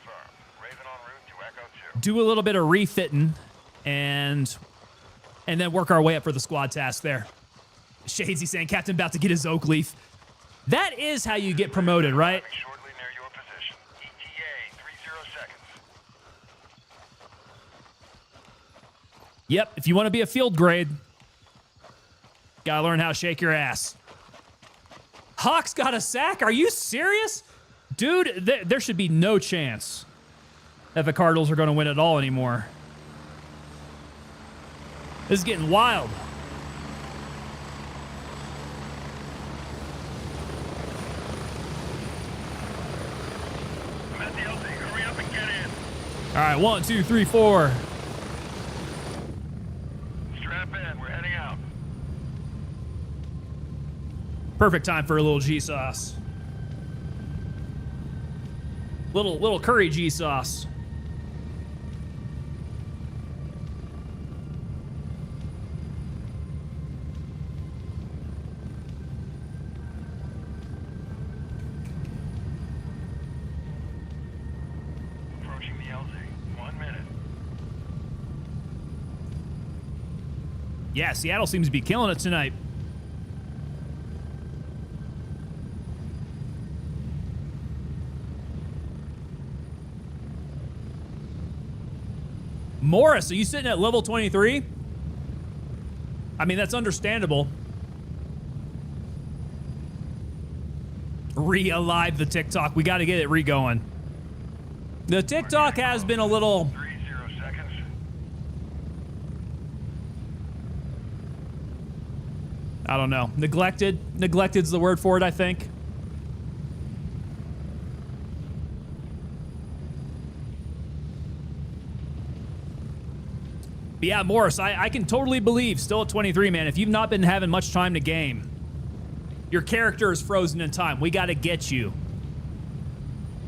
Speaker 1: Do a little bit of refitting, and then work our way up for the squad task there. Shadesy saying Captain about to get his oak leaf. That is how you get promoted, right?
Speaker 3: Shortly near your position. ETA 30 seconds.
Speaker 1: Yep, if you want to be a field grade, gotta learn how to shake your ass. Hawks got a sack? Are you serious? Dude, there should be no chance that the Cardinals are going to win at all anymore. This is getting wild.
Speaker 3: I'm at the LZ. Hurry up and get in.
Speaker 1: All right, 1, 2, 3, 4.
Speaker 3: Strap in. We're heading out.
Speaker 1: Perfect time for a little G sauce. Little curry G sauce.
Speaker 3: Approaching the LZ. 1 minute.
Speaker 1: Yeah, Seattle seems to be killing it tonight. Morris, are you sitting at level 23? I mean, that's understandable. Re-alive the TikTok. We got to get it re-going. The TikTok has been a little...
Speaker 3: 30 seconds.
Speaker 1: I don't know. Neglected. Neglected's the word for it, I think. But yeah, Morris, I can totally believe, still at 23, man, if you've not been having much time to game, your character is frozen in time. We got to get you.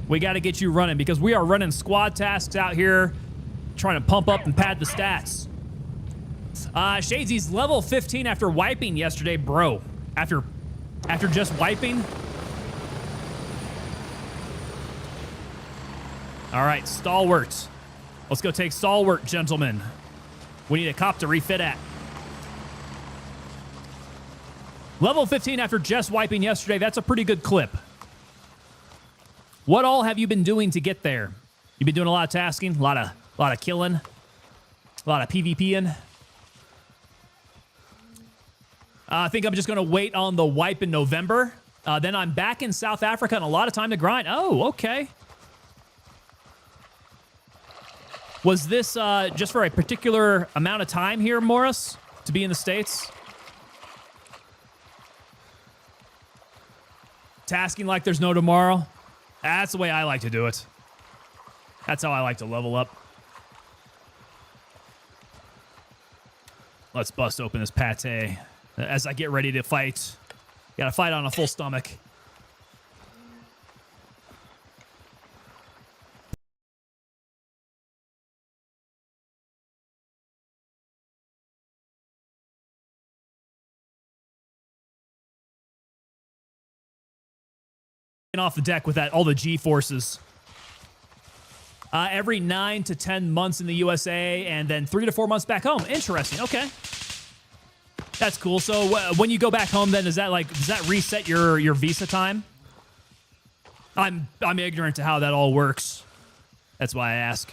Speaker 1: We got to get you running because we are running squad tasks out here trying to pump up and pad the stats. Shadesy's level 15 after wiping yesterday, bro. After just wiping. All right, Stalwart. Let's go take Stalwart, gentlemen. We need a cop to refit at. Level 15 after just wiping yesterday. That's a pretty good clip. What all have you been doing to get there? You've been doing a lot of tasking, a lot of killing, a lot of PvPing. I think I'm just going to wait on the wipe in November. Then I'm back in South Africa and a lot of time to grind. Oh, okay. Was this just for a particular amount of time here, Morris, to be in the States? Tasking like there's no tomorrow? That's the way I like to do it. That's how I like to level up. Let's bust open this pate as I get ready to fight. Gotta fight on a full stomach. Off the deck with that, all the G forces. Every 9 to 10 months in the USA and then 3 to 4 months back home. Interesting. Okay. That's cool. So when you go back home, then does that reset your visa time? I'm ignorant to how that all works. That's why I ask.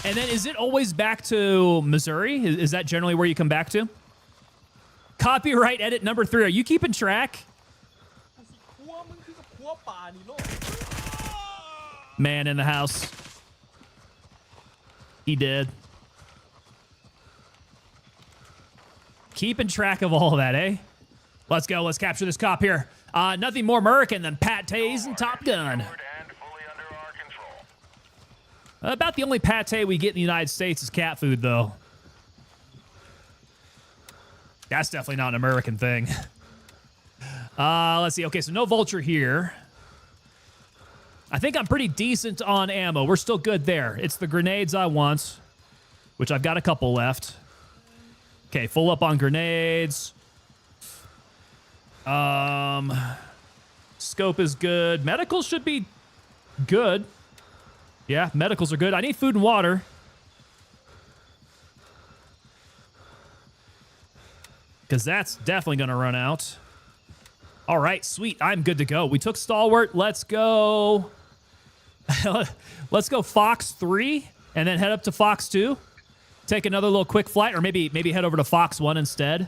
Speaker 1: And then is it always back to Missouri? Is that generally where you come back to? Copyright edit number 3. Are you keeping track? Man in the house. He did. Keeping track of all of that, eh? Let's go. Let's capture this cop here. Nothing more American than pates and Top Gun. About the only pate we get in the United States is cat food, though. That's definitely not an American thing. Let's see. Okay, so no vulture here. I think I'm pretty decent on ammo. We're still good there. It's the grenades I want, which I've got a couple left. Okay, full up on grenades. Scope is good. Medicals should be good. Yeah, medicals are good. I need food and water. because that's definitely going to run out. All right, sweet. I'm good to go. We took Stalwart. Let's go. Let's go Fox 3 and then head up to Fox 2. Take another little quick flight, or maybe head over to Fox 1 instead.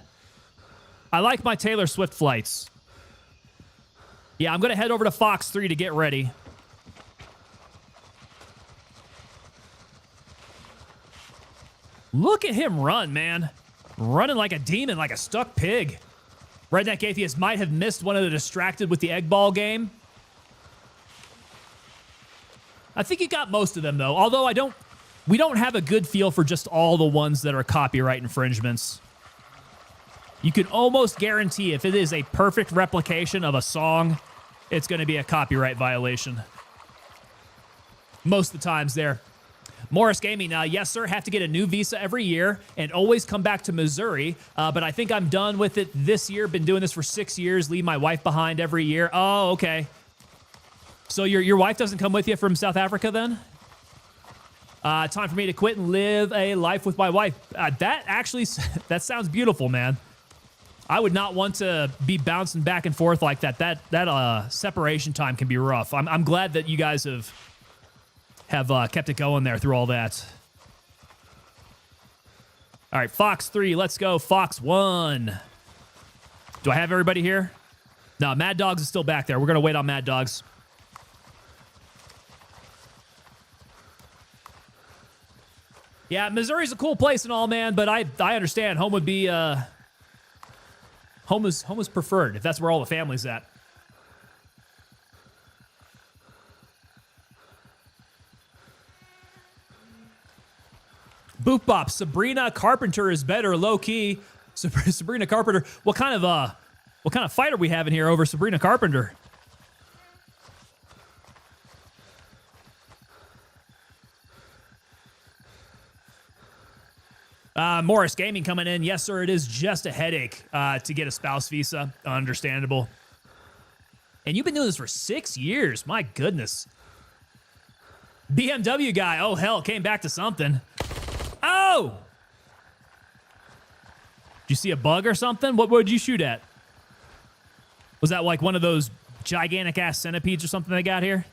Speaker 1: I like my Taylor Swift flights. Yeah, I'm going to head over to Fox 3 to get ready. Look at him run, man. Running like a demon, like a stuck pig. Redneck Atheist might have missed one of the distracted with the egg ball game. I think he got most of them, though. Although we don't have a good feel for just all the ones that are copyright infringements. You can almost guarantee if it is a perfect replication of a song, it's going to be a copyright violation. Most of the times there. Morris Gaming, yes, sir, have to get a new visa every year and always come back to Missouri. But I think I'm done with it this year. Been doing this for 6 years. Leave my wife behind every year. Oh, okay. So your wife doesn't come with you from South Africa then? Time for me to quit and live a life with my wife. That sounds beautiful, man. I would not want to be bouncing back and forth like that. That separation time can be rough. I'm glad that you guys have kept it going there through all that. All right, Fox 3, let's go. Fox 1. Do I have everybody here? No, Mad Dogs is still back there. We're going to wait on Mad Dogs. Yeah, Missouri's a cool place and all, man, but I understand home would be home is preferred if that's where all the family's at. Boop Bop, Sabrina Carpenter is better, low key. Sabrina Carpenter. What kind of fight are we having here over Sabrina Carpenter? Morris Gaming coming in. Yes, sir, it is just a headache to get a spouse visa. Understandable. And you've been doing this for 6 years. My goodness. BMW guy. Oh, hell, came back to something. Oh! Did you see a bug or something? What would you shoot at? Was that like one of those gigantic-ass centipedes or something they got here?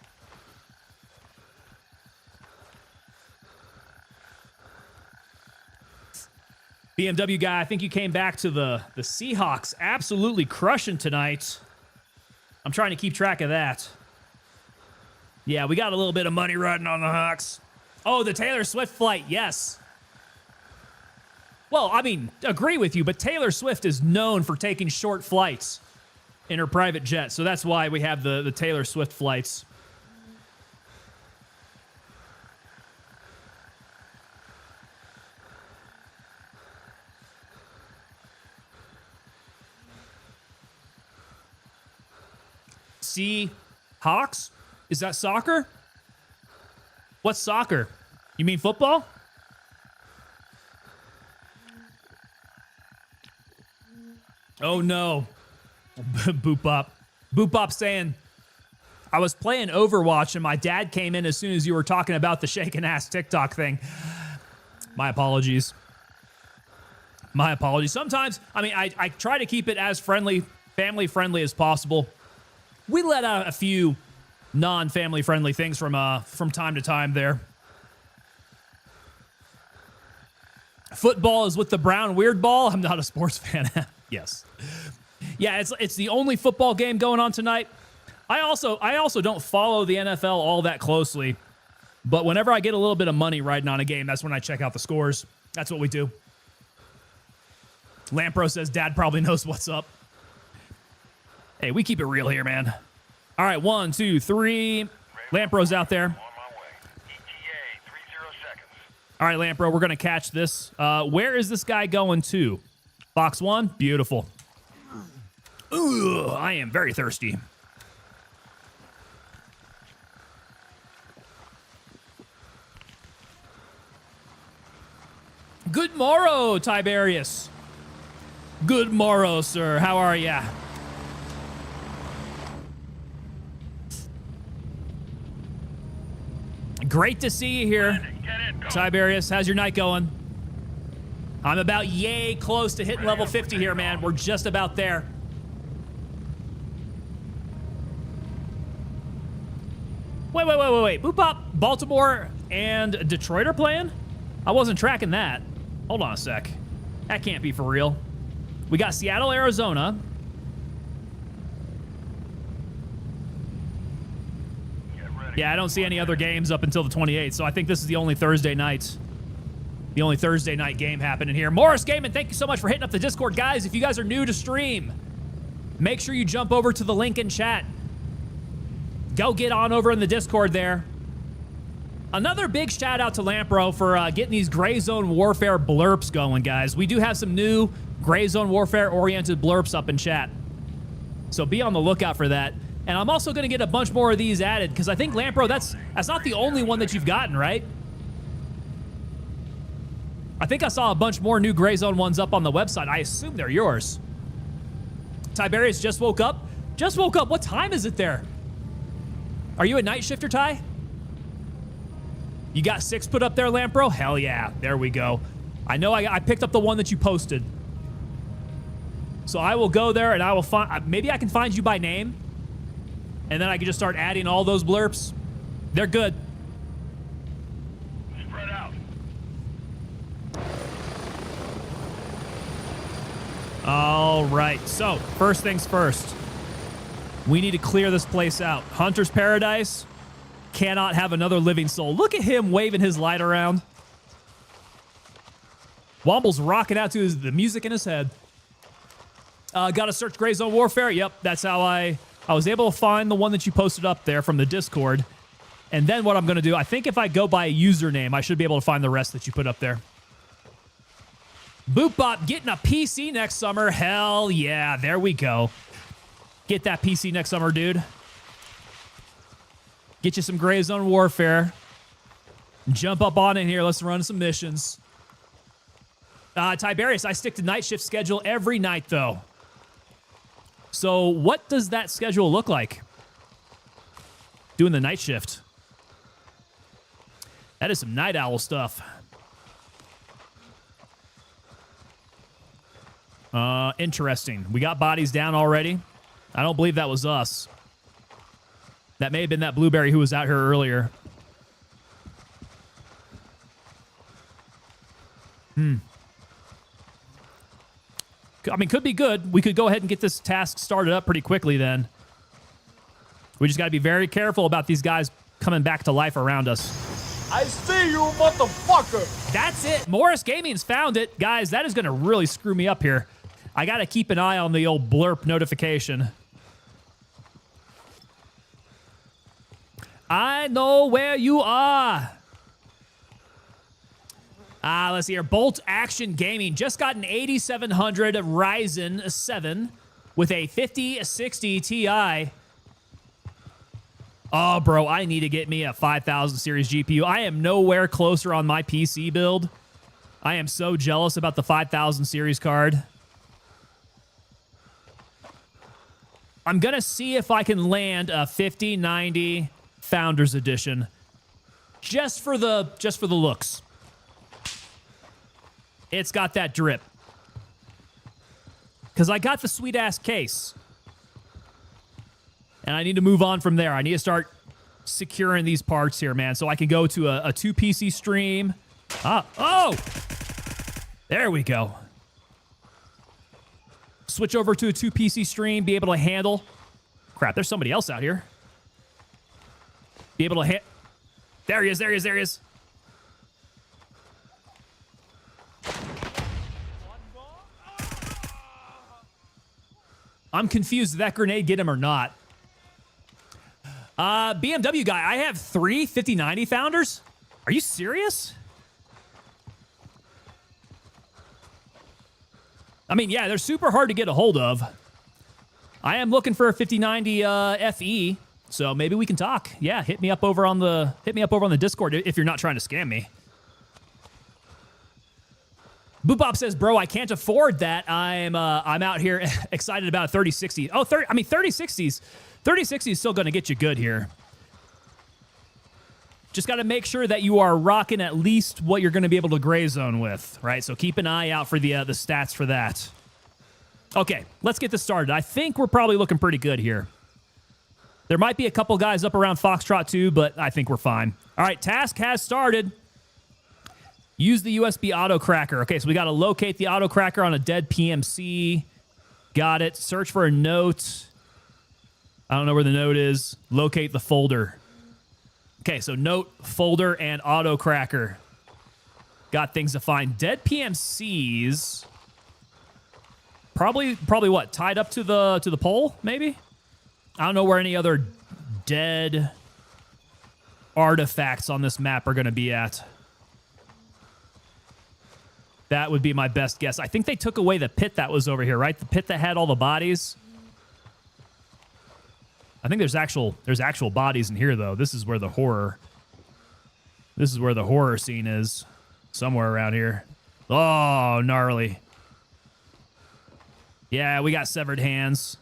Speaker 1: BMW guy, I think you came back to the Seahawks absolutely crushing tonight. I'm trying to keep track of that. Yeah, we got a little bit of money riding on the Hawks. Oh, the Taylor Swift flight, yes. Well, I mean, agree with you, but Taylor Swift is known for taking short flights in her private jet, so that's why we have the Taylor Swift flights. Seahawks? Is that soccer? What's soccer? You mean football? Oh no. Boop Bop. Boop Bop saying, I was playing Overwatch and my dad came in as soon as you were talking about the shaking ass TikTok thing. My apologies. My apologies. Sometimes, I mean, I try to keep it as family friendly as possible. We let out a few non-family friendly things from time to time there. Football is with the brown weird ball. I'm not a sports fan. Yes. Yeah, it's the only football game going on tonight. I also don't follow the NFL all that closely, but whenever I get a little bit of money riding on a game, that's when I check out the scores. That's what we do. Lampro says Dad probably knows what's up. Hey, we keep it real here, man. All right, 1, 2, 3. Lampro's out there.
Speaker 3: On my way. ETA, 30 seconds.
Speaker 1: All right, Lampro, we're going to catch this. Where is this guy going to? Box 1? Beautiful. Ooh, I am very thirsty. Good morrow, Tiberius. Good morrow, sir. How are ya? Great to see you here, Tiberius. How's your night going? I'm about yay close to hitting level 50 here, man. We're just about there. Wait. Boop Bop, Baltimore, and Detroit are playing? I wasn't tracking that. Hold on a sec. That can't be for real. We got Seattle, Arizona. Yeah, I don't see any other games up until the 28th, so I think this is the only Thursday night. The only Thursday night game happening here. Morris Gaming, thank you so much for hitting up the Discord. Guys, if you guys are new to stream, make sure you jump over to the link in chat. Go get on over in the Discord there. Another big shout out to Lampro for getting these Gray Zone Warfare blurps going, guys. We do have some new Gray Zone Warfare oriented blurps up in chat. So be on the lookout for that. And I'm also going to get a bunch more of these added because I think, Lampro, that's not the only one that you've gotten, right? I think I saw a bunch more new Gray Zone ones up on the website. I assume they're yours. Tiberius just woke up. Just woke up. What time is it there? Are you a night shifter, Ty? You got 6 put up there, Lampro? Hell yeah. There we go. I know I picked up the one that you posted. So I will go there and I will find... Maybe I can find you by name. And then I can just start adding all those blurps. They're good.
Speaker 3: Spread out.
Speaker 1: All right. So, first things first. We need to clear this place out. Hunter's Paradise cannot have another living soul. Look at him waving his light around. Womble's rocking out to the music in his head. Got to search Gray Zone Warfare. Yep, that's how I was able to find the one that you posted up there from the Discord. And then what I'm going to do, I think if I go by a username, I should be able to find the rest that you put up there. Boop Bop getting a PC next summer. Hell yeah, there we go. Get that PC next summer, dude. Get you some Gray Zone Warfare. Jump up on in here. Let's run some missions. Tiberius, I stick to night shift schedule every night, though. So what does that schedule look like? Doing the night shift. That is some night owl stuff. Interesting. We got bodies down already. I don't believe that was us. That may have been that Blueberry who was out here earlier. I mean, could be good. We could go ahead and get this task started up pretty quickly then. We just got to be very careful about these guys coming back to life around us.
Speaker 6: I see you, motherfucker.
Speaker 1: That's it. Morris Gaming's found it. Guys, that is going to really screw me up here. I got to keep an eye on the old blurp notification. I know where you are. Let's see here. Bolt Action Gaming just got an 8700 Ryzen 7 with a 5060 Ti. Oh, bro, I need to get me a 5000 series GPU. I am nowhere closer on my PC build. I am so jealous about the 5000 series card. I'm going to see if I can land a 5090 Founders Edition just for the looks. It's got that drip. Because I got the sweet-ass case. And I need to move on from there. I need to start securing these parts here, man, so I can go to a 2PC stream. Oh! There we go. Switch over to a 2PC stream, be able to handle... Crap, there's somebody else out here. Be able to hit... There he is. I'm confused. Did that grenade get him or not? BMW guy, I have 3 5090 Founders? Are you serious? I mean, yeah, they're super hard to get a hold of. I am looking for a 5090 FE, so maybe we can talk. Yeah, hit me up over on the Discord if you're not trying to scam me. Boopop says, bro, I can't afford that. I'm out here excited about a 3060. Oh, 3060s. 3060 is still going to get you good here. Just got to make sure that you are rocking at least what you're going to be able to gray zone with, right? So keep an eye out for the stats for that. Okay, let's get this started. I think we're probably looking pretty good here. There might be a couple guys up around Foxtrot too, but I think we're fine. All right, task has started. Use the USB auto cracker. Okay, so we got to locate the auto cracker on a dead PMC. Got it. Search for a note. I don't know where the note is. Locate the folder. Okay, so note, folder, and auto cracker. Got things to find. Dead PMCs. Probably what? Tied up to the pole, maybe? I don't know where any other dead artifacts on this map are going to be at. That would be my best guess. I think they took away the pit that was over here, right? The pit that had all the bodies. I think there's actual bodies in here though. This is where the horror scene is. Somewhere around here. Oh, gnarly. Yeah, we got severed hands.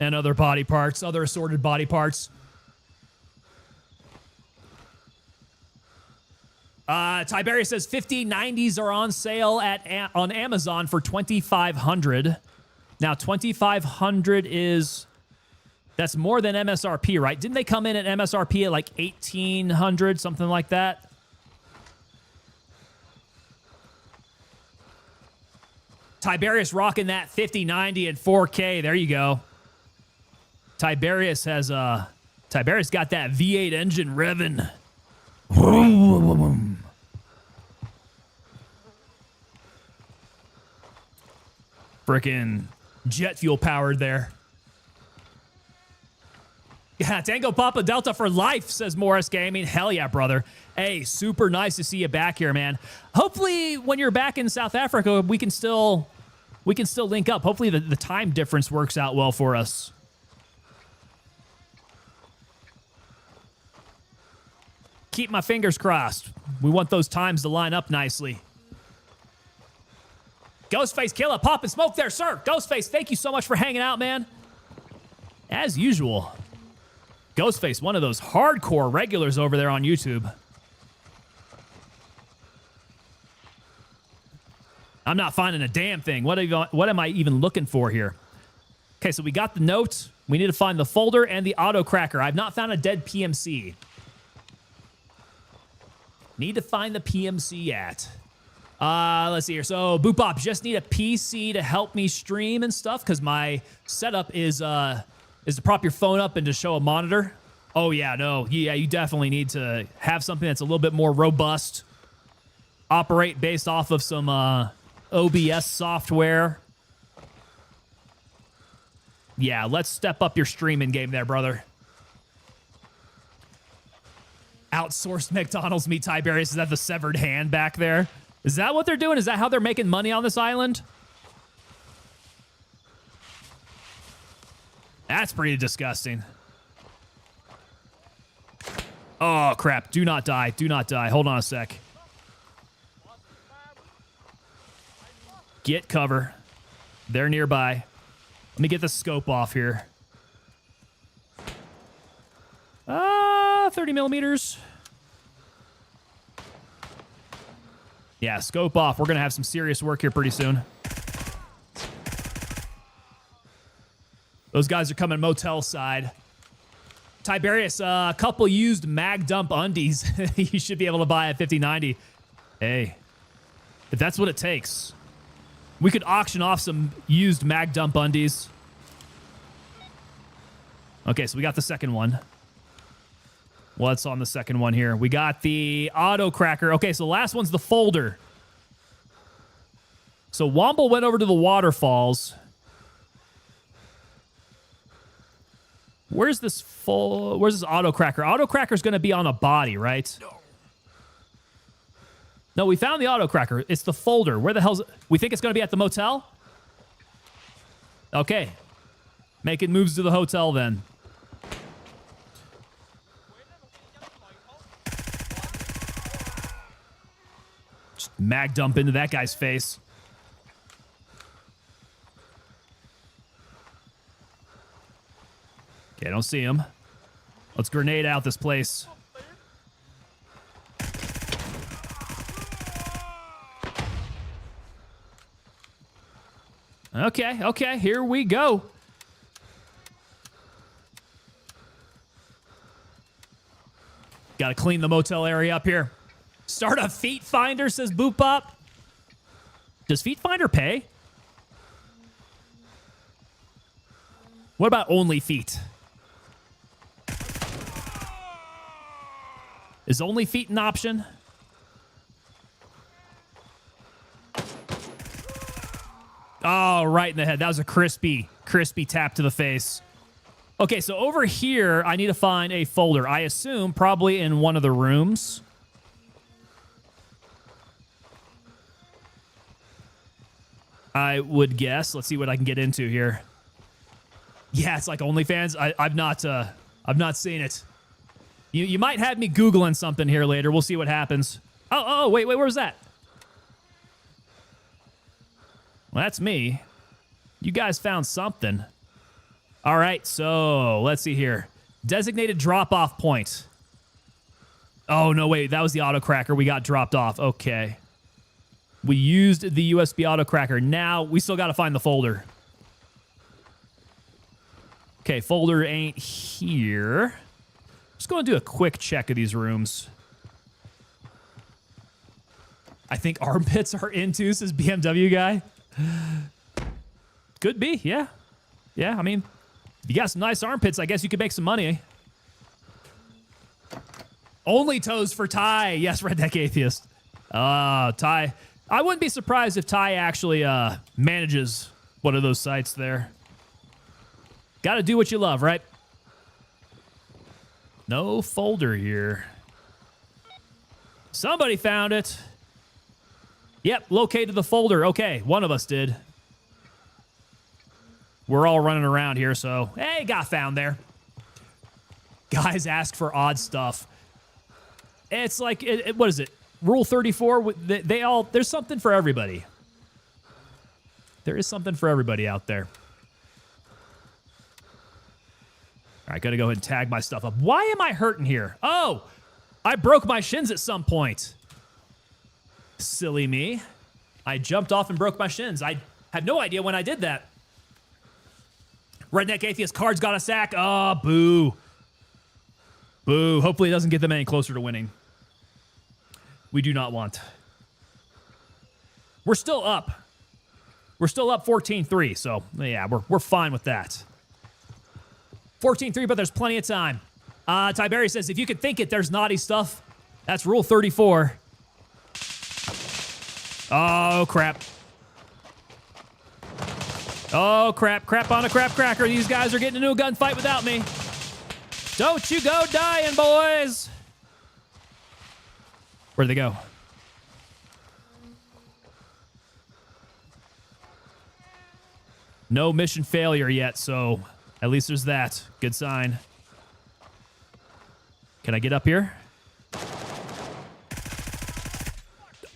Speaker 1: And other body parts, other assorted body parts. Tiberius says 5090s are on sale on Amazon for $2,500. Now, $2,500 is... That's more than MSRP, right? Didn't they come in at MSRP at like 1,800, something like that? Tiberius rocking that 5090 and 4K. There you go. Tiberius has Tiberius got that V8 engine revving. Frickin' jet fuel powered there. Yeah, Tango Papa Delta for life, says Morris Gaming. Hell yeah, brother. Hey, super nice to see you back here, man. Hopefully, when you're back in South Africa, we can still link up. Hopefully, the time difference works out well for us. Keep my fingers crossed. We want those times to line up nicely. Ghostface Killer, pop and smoke there, sir. Ghostface, thank you so much for hanging out, man. As usual. Ghostface, one of those hardcore regulars over there on YouTube. I'm not finding a damn thing. What am I even looking for here? Okay, so we got the note. We need to find the folder and the auto cracker. I've not found a dead PMC. Need to find the PMC at. Let's see here. So, Boopop, just need a PC to help me stream and stuff because my setup is to prop your phone up and to show a monitor. Oh, yeah, no. Yeah, you definitely need to have something that's a little bit more robust. Operate based off of some OBS software. Yeah, let's step up your streaming game there, brother. Outsourced McDonald's meet Tiberius. Is that the severed hand back there? Is that what they're doing? Is that how they're making money on this island? That's pretty disgusting. Oh, crap. Do not die. Do not die. Hold on a sec. Get cover. They're nearby. Let me get the scope off here. 30 millimeters. Yeah, scope off. We're going to have some serious work here pretty soon. Those guys are coming motel side. Tiberius, a couple used mag dump undies. You should be able to buy at 5090. Hey, if that's what it takes. We could auction off some used mag dump undies. Okay, so we got the second one. What's on the second one here? We got the auto cracker. Okay, so the last one's the folder. So Womble went over to the waterfalls. Where's this auto cracker? Auto cracker's going to be on a body, right? No, we found the auto cracker. It's the folder. Where the hell's it? We think it's going to be at the motel? Okay. Making moves to the hotel then. Just mag dump into that guy's face. Okay, I don't see him. Let's grenade out this place. Okay, here we go. Gotta clean the motel area up here. Start a feet finder, says Boop Up. Does feet finder pay? What about only feet? Is only feet an option? Oh, right in the head. That was a crispy tap to the face. Okay, so over here, I need to find a folder. I assume probably in one of the rooms. I would guess. Let's see what I can get into here. Yeah, it's like OnlyFans. I've not seen it. You might have me Googling something here later. We'll see what happens. Oh, wait, where was that? Well, that's me. You guys found something. All right, so let's see here. Designated drop-off point. Oh, no, wait. That was the auto cracker. We got dropped off. Okay. We used the USB auto cracker. Now, we still got to find the folder. Okay, folder ain't here. Just going to do a quick check of these rooms. I think armpits are into, says BMW guy. Could be, yeah. Yeah, I mean, if you got some nice armpits, I guess you could make some money. Only toes for Ty. Yes, Redneck Atheist. Ty. I wouldn't be surprised if Ty actually manages one of those sites there. Got to do what you love, right? No folder here. Somebody found it. Yep, located the folder. Okay, one of us did. We're all running around here, so hey, got found there. Guys ask for odd stuff. It's like, what is it? Rule 34, they all, there's something for everybody. There is something for everybody out there. All right, gotta go ahead and tag my stuff up. Why am I hurting here? Oh, I broke my shins at some point. Silly me. I jumped off and broke my shins. I had no idea when I did that. Redneck Atheist cards got a sack. Oh, boo. Boo. Hopefully it doesn't get them any closer to winning. We do not want. We're still up. We're still up 14-3, so yeah, we're fine with that. 14-3, but there's plenty of time. Tiberi says, if you could think it, there's naughty stuff. That's rule 34. Oh, crap. Oh, crap. Crap on a crap cracker. These guys are getting into a gunfight without me. Don't you go dying, boys. Where'd they go? No mission failure yet, so at least there's that. Good sign. Can I get up here?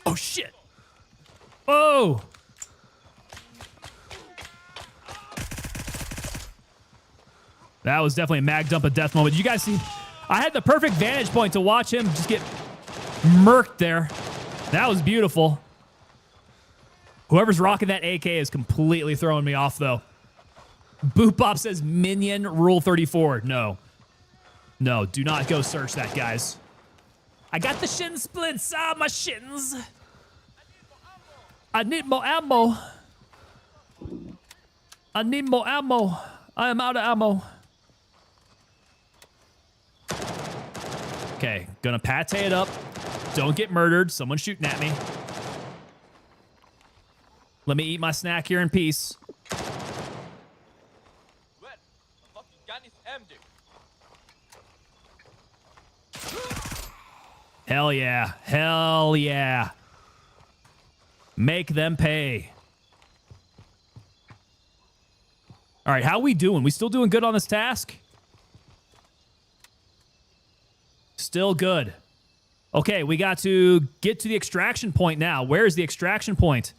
Speaker 1: Oh, shit. Oh! That was definitely a mag dump of death moment. You guys see? I had the perfect vantage point to watch him just get murked there. That was beautiful. Whoever's rocking that AK is completely throwing me off, though. Boop Bop says Minion Rule 34. No. No, do not go search that, guys. I got the shin splints. Ah, my shins. I need more ammo. I need more ammo. I am out of ammo. Okay, gonna pate it up. Don't get murdered. Someone's shooting at me. Let me eat my snack here in peace. Hell yeah. Hell yeah. Make them pay. All right, how we doing? We still doing good on this task? Still good. Okay, we got to get to the extraction point now. Where is the extraction point?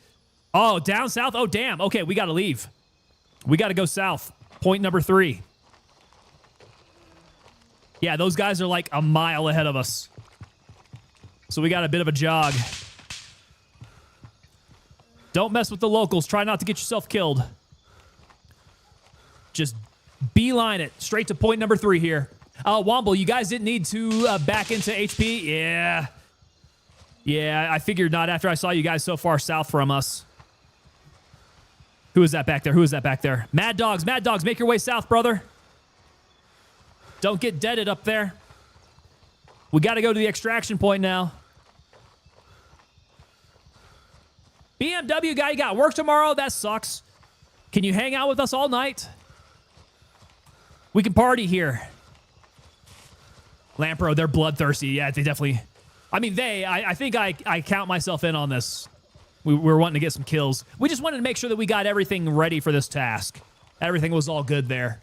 Speaker 1: Oh, down south? Oh, damn. Okay, we got to leave. We got to go south. Point number 3. Yeah, those guys are like a mile ahead of us. So we got a bit of a jog. Don't mess with the locals. Try not to get yourself killed. Just beeline it straight to point number 3 here. Womble, you guys didn't need to back into HP? Yeah. Yeah, I figured not after I saw you guys so far south from us. Who is that back there? Who is that back there? Mad Dogs, make your way south, brother. Don't get deaded up there. We got to go to the extraction point now. BMW guy, you got work tomorrow? That sucks. Can you hang out with us all night? We can party here. Lampro, they're bloodthirsty. Yeah, they definitely... I mean, I think I count myself in on this. We're wanting to get some kills. We just wanted to make sure that we got everything ready for this task. Everything was all good there.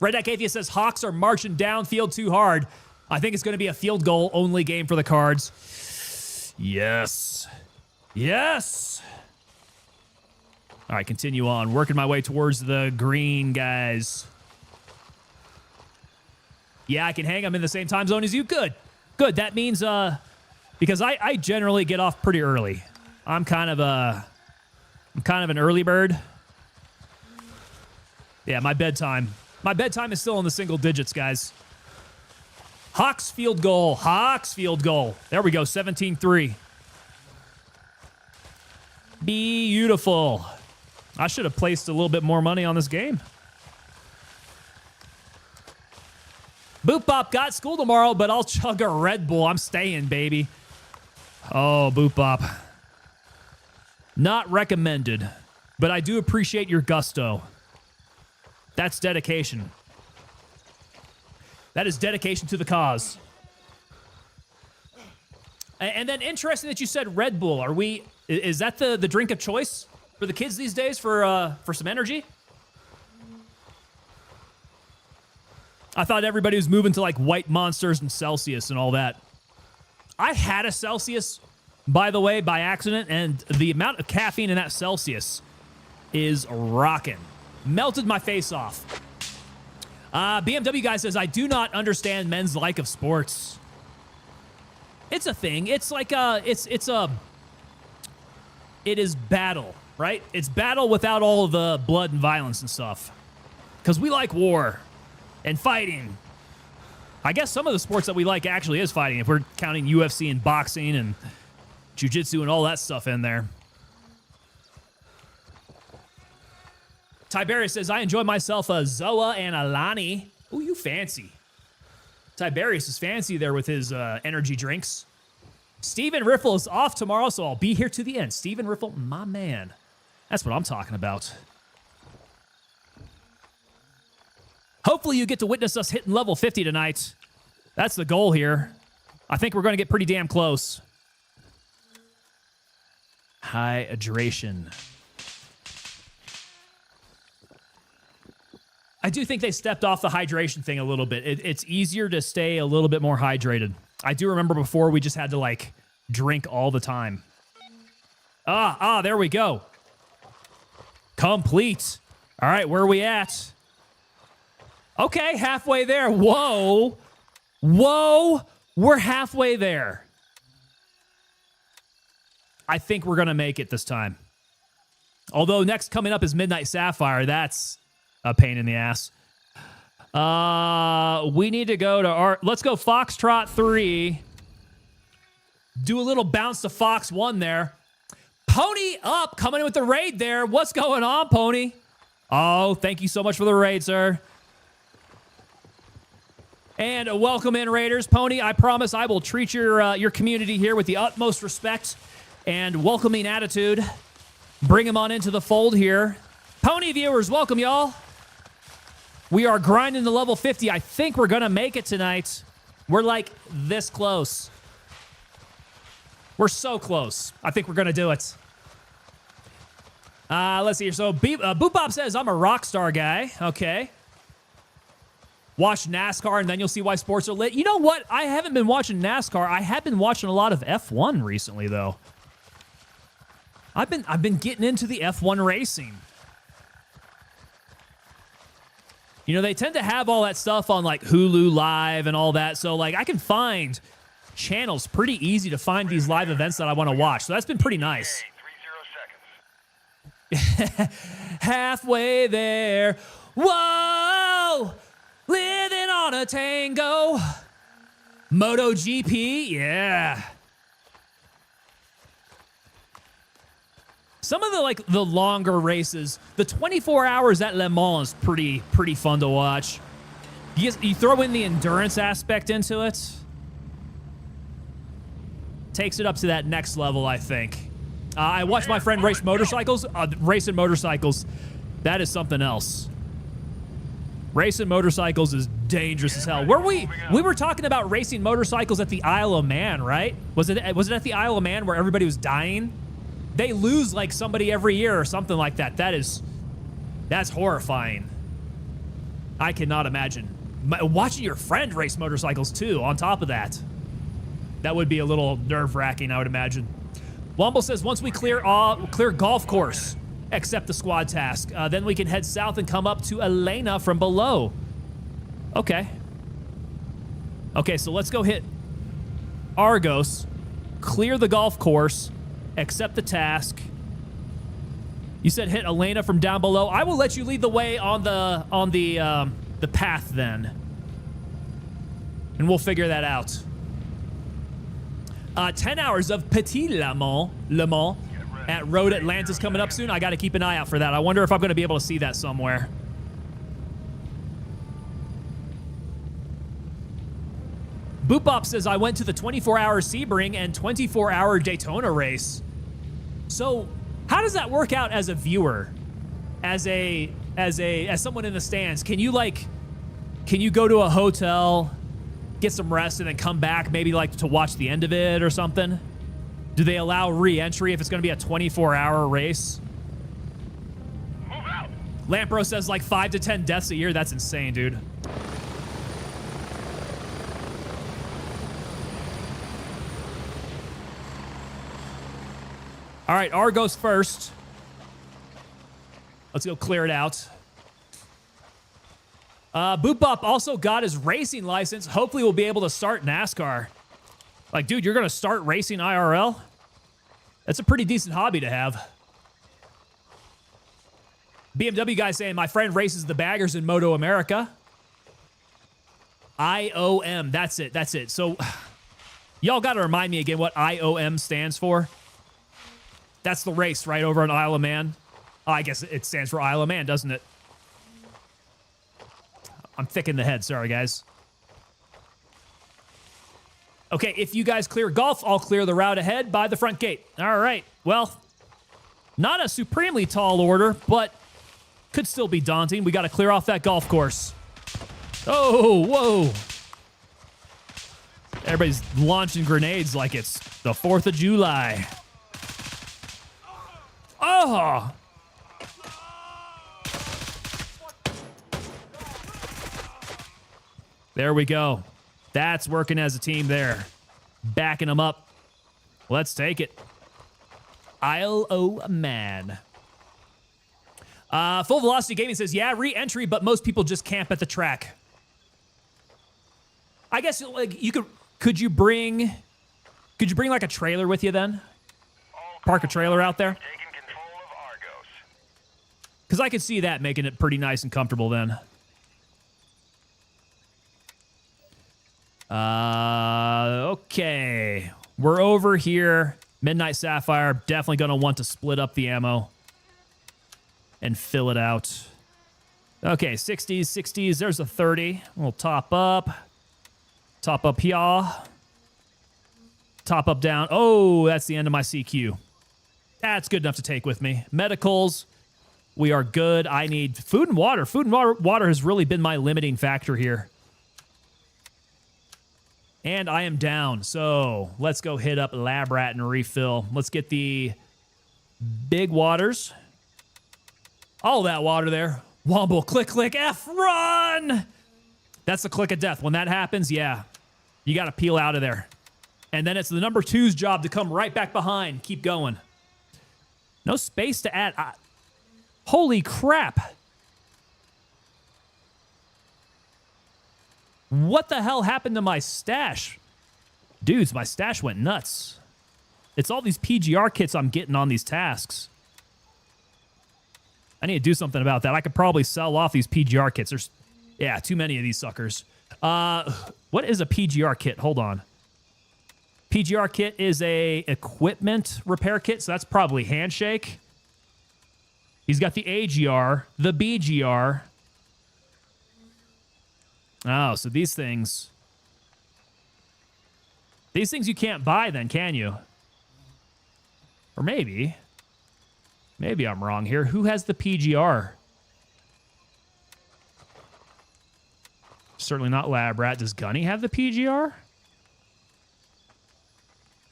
Speaker 1: Red Deck Atheist says, Hawks are marching downfield too hard. I think it's going to be a field goal only game for the Cards. Yes. Yes. All right, continue on. Working my way towards the green, guys. Yeah, I can hang them in the same time zone as you. Good. Good. That means, because I generally get off pretty early. I'm kind of an early bird. Yeah, my bedtime is still in the single digits, guys. Hawks field goal. Hawks field goal. There we go, 17-3. Beautiful. I should have placed a little bit more money on this game. Boop Bop got school tomorrow, but I'll chug a Red Bull. I'm staying, baby. Oh, Boop Bop. Not recommended, but I do appreciate your gusto. That's dedication. That is dedication to the cause. And then interesting that you said Red Bull. Is that the drink of choice for the kids these days for some energy? I thought everybody was moving to like White Monsters and Celsius and all that. I had a Celsius, by the way, by accident, and the amount of caffeine in that Celsius is rocking. Melted my face off. BMW guy says, I do not understand men's like of sports. It's a thing. It's like it is battle, right? It's battle without all of the blood and violence and stuff. Because we like war and fighting. I guess some of the sports that we like actually is fighting, if we're counting UFC and boxing and jiu-jitsu and all that stuff in there. Tiberius says, I enjoy myself a Zoa and a Lani. Ooh, you fancy. Tiberius is fancy there with his energy drinks. Steven Riffle is off tomorrow, so I'll be here to the end. Steven Riffle, my man. That's what I'm talking about. Hopefully you get to witness us hitting level 50 tonight. That's the goal here. I think we're going to get pretty damn close. Hydration. I do think they stepped off the hydration thing a little bit. It's easier to stay a little bit more hydrated. I do remember before we just had to, like, drink all the time. There we go. Complete. All right, where are we at? Okay, halfway there. Whoa. Whoa. We're halfway there. I think we're going to make it this time. Although next coming up is Midnight Sapphire. That's a pain in the ass. We need to go to let's go Foxtrot 3. Do a little bounce to Fox 1 there. Pony up, coming in with the raid there. What's going on, Pony? Oh, thank you so much for the raid, sir. And welcome in, Raiders. Pony, I promise I will treat your community here with the utmost respect and welcoming attitude. Bring them on into the fold here. Pony viewers, welcome, y'all. We are grinding to level 50. I think we're going to make it tonight. We're like this close. We're so close. I think we're going to do it. Let's see here. So, Boop Bob says, I'm a rock star guy. Okay. Watch NASCAR, and then you'll see why sports are lit. You know what? I haven't been watching NASCAR. I have been watching a lot of F1 recently, though. I've been getting into the F1 racing. You know, they tend to have all that stuff on like Hulu Live and all that. So like I can find channels pretty easy to find these live events that I want to watch. So that's been pretty nice.
Speaker 3: 30 seconds.
Speaker 1: Halfway there. Whoa! Living on a tango. MotoGP, yeah. Some of the longer races, the 24 hours at Lamang is pretty fun to watch. You throw in the endurance aspect into it, takes it up to that next level, I think. I watched my friend race motorcycles. Racing motorcycles, that is something else. Racing motorcycles is dangerous as hell. We were talking about racing motorcycles at the Isle of Man, right? Was it at the Isle of Man where everybody was dying? They lose like somebody every year or something like that. That's horrifying. I cannot imagine. Watching your friend race motorcycles too, on top of that. That would be a little nerve-wracking, I would imagine. Womble says, once we clear golf course, accept the squad task, then we can head south and come up to Elena from below. Okay. Okay, so let's go hit Argos, clear the golf course, accept the task. You said hit Elena from down below. I will let you lead the way on the path then, and we'll figure that out. 10 hours of Petit Le Mans at Road Atlantis coming up soon. I got to keep an eye out for that. I wonder if I'm going to be able to see that somewhere. Boopop says, I went to the 24-hour Sebring and 24-hour Daytona race. So how does that work out as a viewer? As someone in the stands? Can you go to a hotel, get some rest, and then come back maybe like to watch the end of it or something? Do they allow re-entry if it's going to be a 24-hour race?
Speaker 3: Move out.
Speaker 1: Lampro says like 5 to 10 deaths a year. That's insane, dude. All right, Argos first. Let's go clear it out. Boopop also got his racing license. Hopefully we'll be able to start NASCAR. Like, dude, you're going to start racing IRL? That's a pretty decent hobby to have. BMW guy saying, my friend races the baggers in Moto America. IOM, that's it. So, y'all got to remind me again what IOM stands for. That's the race right over on Isle of Man. Oh, I guess it stands for Isle of Man, doesn't it? I'm thick in the head. Sorry, guys. Okay, if you guys clear golf, I'll clear the route ahead by the front gate. All right. Well, not a supremely tall order, but could still be daunting. We got to clear off that golf course. Oh, whoa. Everybody's launching grenades like it's the 4th of July. Oh! There we go. That's working as a team there. Backing them up. Let's take it. Isle o' Man. Full Velocity Gaming says, yeah, re-entry, but most people just camp at the track. I guess like could you bring like a trailer with you then? Park a trailer out there?
Speaker 3: Taking control of Argos.
Speaker 1: Because I could see that making it pretty nice and comfortable then. Okay. We're over here. Midnight Sapphire. Definitely going to want to split up the ammo and fill it out. Okay, 60s, 60s. There's a 30. We'll top up. Top up here. Top up down. Oh, that's the end of my CQ. That's good enough to take with me. Medicals. We are good. I need food and water. Food and water has really been my limiting factor here. And I am down, so let's go hit up Lab Rat and refill. Let's get the big waters. All that water there. Womble, click, click, F, run! That's the click of death. When that happens, yeah, you got to peel out of there. And then it's the number 2's job to come right back behind. Keep going. No space to add. Holy crap. What the hell happened to my stash? Dudes, my stash went nuts. It's all these PGR kits I'm getting on these tasks. I need to do something about that. I could probably sell off these PGR kits. There's, yeah, too many of these suckers. What is a PGR kit? Hold on. PGR kit is a equipment repair kit, so that's probably Handshake. He's got the AGR, the BGR. Oh, so these things you can't buy then, can you? Or maybe I'm wrong here. Who has the PGR? Certainly not Lab Rat. Does Gunny have the PGR?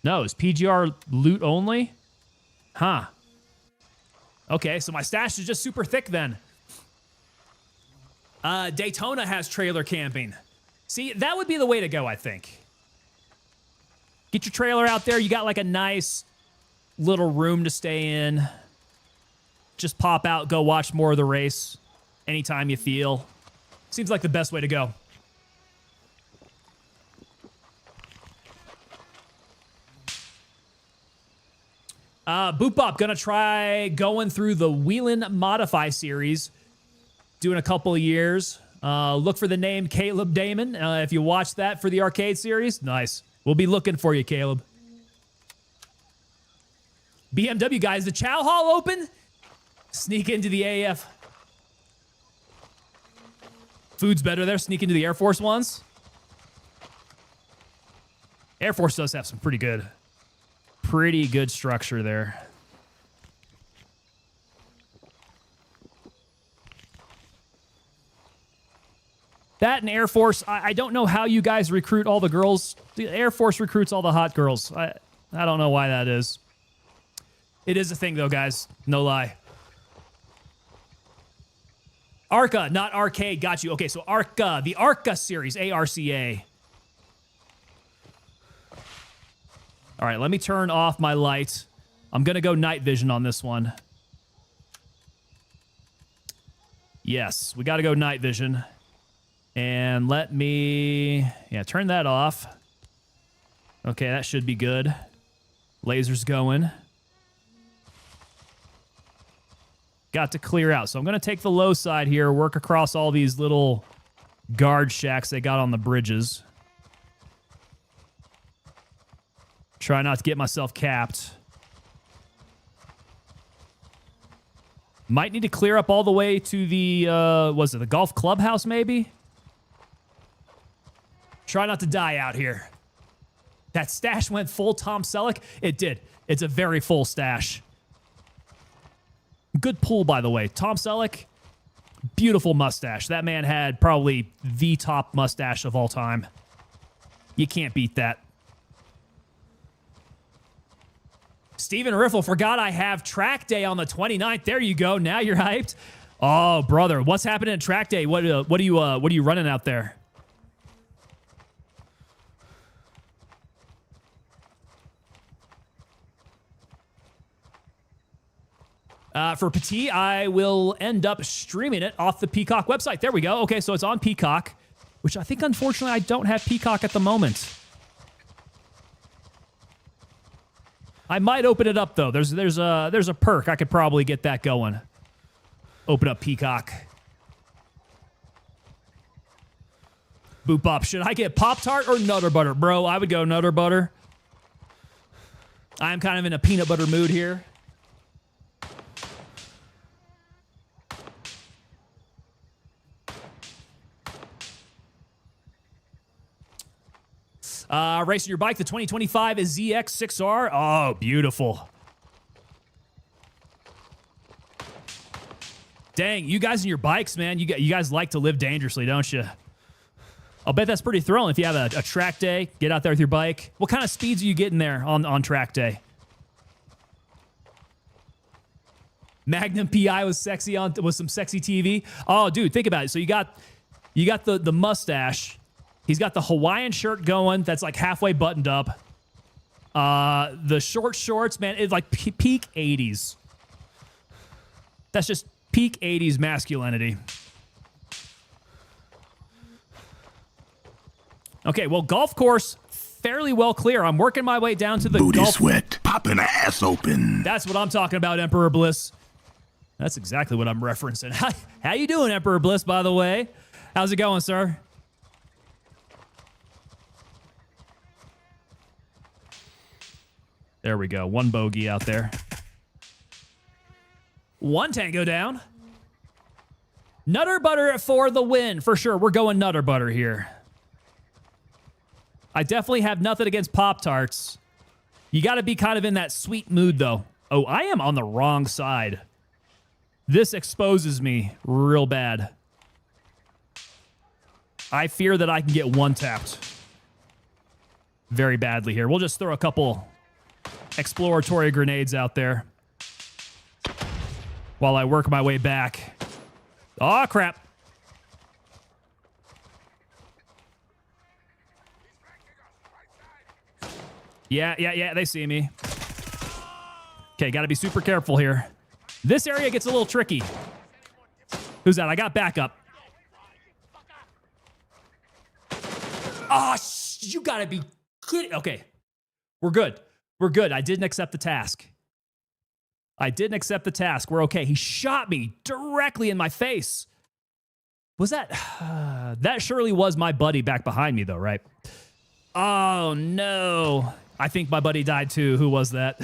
Speaker 1: No, is PGR loot only? Huh. Okay, so my stash is just super thick then. Daytona has trailer camping. See, that would be the way to go, I think. Get your trailer out there. You got like a nice little room to stay in. Just pop out, go watch more of the race anytime you feel. Seems like the best way to go. Boop Bop, gonna try going through the Wheelin' Modify series. Doing a couple of years. Look for the name Caleb Damon. If you watch that for the arcade series, nice. We'll be looking for you, Caleb. BMW guys, the Chow Hall open? Sneak into the AF. Food's better there. Sneak into the Air Force ones. Air Force does have some pretty good structure there. That and Air Force, I don't know how you guys recruit all the girls. The Air Force recruits all the hot girls. I don't know why that is. It is a thing, though, guys. No lie. ARCA, not arcade. Got you. Okay, so ARCA. The ARCA series. ARCA. All right, let me turn off my light. I'm going to go night vision on this one. Yes, we got to go night vision. And let me, turn that off. Okay, that should be good. Laser's going. Got to clear out. So I'm going to take the low side here, work across all these little guard shacks they got on the bridges. Try not to get myself capped. Might need to clear up all the way to the, was it the golf clubhouse maybe? Try not to die out here. That stash went full Tom Selleck. It did. It's a very full stash. Good pull, by the way. Tom Selleck, beautiful mustache. That man had probably the top mustache of all time. You can't beat that. Steven Riffle, forgot I have track day on the 29th. There you go. Now you're hyped. Oh, brother. What's happening at track day? What are you running out there? For Petit, I will end up streaming it off the Peacock website. There we go. Okay, so it's on Peacock, which I think, unfortunately, I don't have Peacock at the moment. I might open it up, though. There's a perk. I could probably get that going. Open up Peacock. Boop Bop. Should I get Pop-Tart or Nutter Butter? Bro, I would go Nutter Butter. I'm kind of in a peanut butter mood here. Racing your bike, the 2025 is ZX6R. Oh, beautiful. Dang, you guys and your bikes, man. You guys like to live dangerously, don't you? I'll bet that's pretty thrilling if you have a track day. Get out there with your bike. What kind of speeds are you getting there on track day? Magnum PI was sexy with some sexy TV. Oh, dude, think about it. So you got the mustache. He's got the Hawaiian shirt going that's like halfway buttoned up. The short shorts, man, it's like peak 80s. That's just peak 80s masculinity. Okay, well, golf course, fairly well clear. I'm working my way down to the
Speaker 7: Booty
Speaker 1: golf.
Speaker 7: sweat, popping ass open.
Speaker 1: That's what I'm talking about, Emperor Bliss. That's exactly what I'm referencing. How you doing, Emperor Bliss, by the way? How's it going, sir? There we go. One bogey out there. One tango down. Nutter Butter for the win. For sure, we're going Nutter Butter here. I definitely have nothing against Pop-Tarts. You got to be kind of in that sweet mood, though. Oh, I am on the wrong side. This exposes me real bad. I fear that I can get one-tapped very badly here. We'll just throw a couple exploratory grenades out there while I work my way back. Aw, crap. Yeah, they see me. Okay, gotta be super careful here. This area gets a little tricky. Who's that? I got backup. Oh, you gotta be kidding. Okay, we're good. We're good. I didn't accept the task. We're okay. He shot me directly in my face. Was that... that surely was my buddy back behind me, though, right? Oh, no. I think my buddy died, too. Who was that?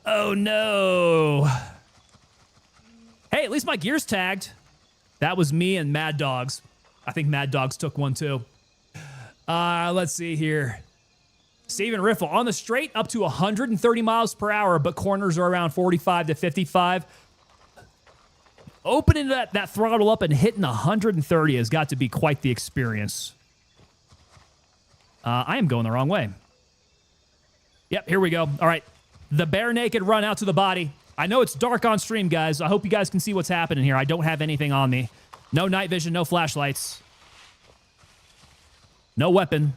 Speaker 1: Oh, no. Hey, at least my gear's tagged. That was me and Mad Dogs. I think Mad Dogs took one, too. Let's see here. Steven Riffle on the straight up to 130 miles per hour, but corners are around 45 to 55. Opening that throttle up and hitting 130 has got to be quite the experience. I am going the wrong way. Yep, here we go. All right. The bare naked run out to the body. I know it's dark on stream, guys. I hope you guys can see what's happening here. I don't have anything on me. No night vision, no flashlights. No weapon.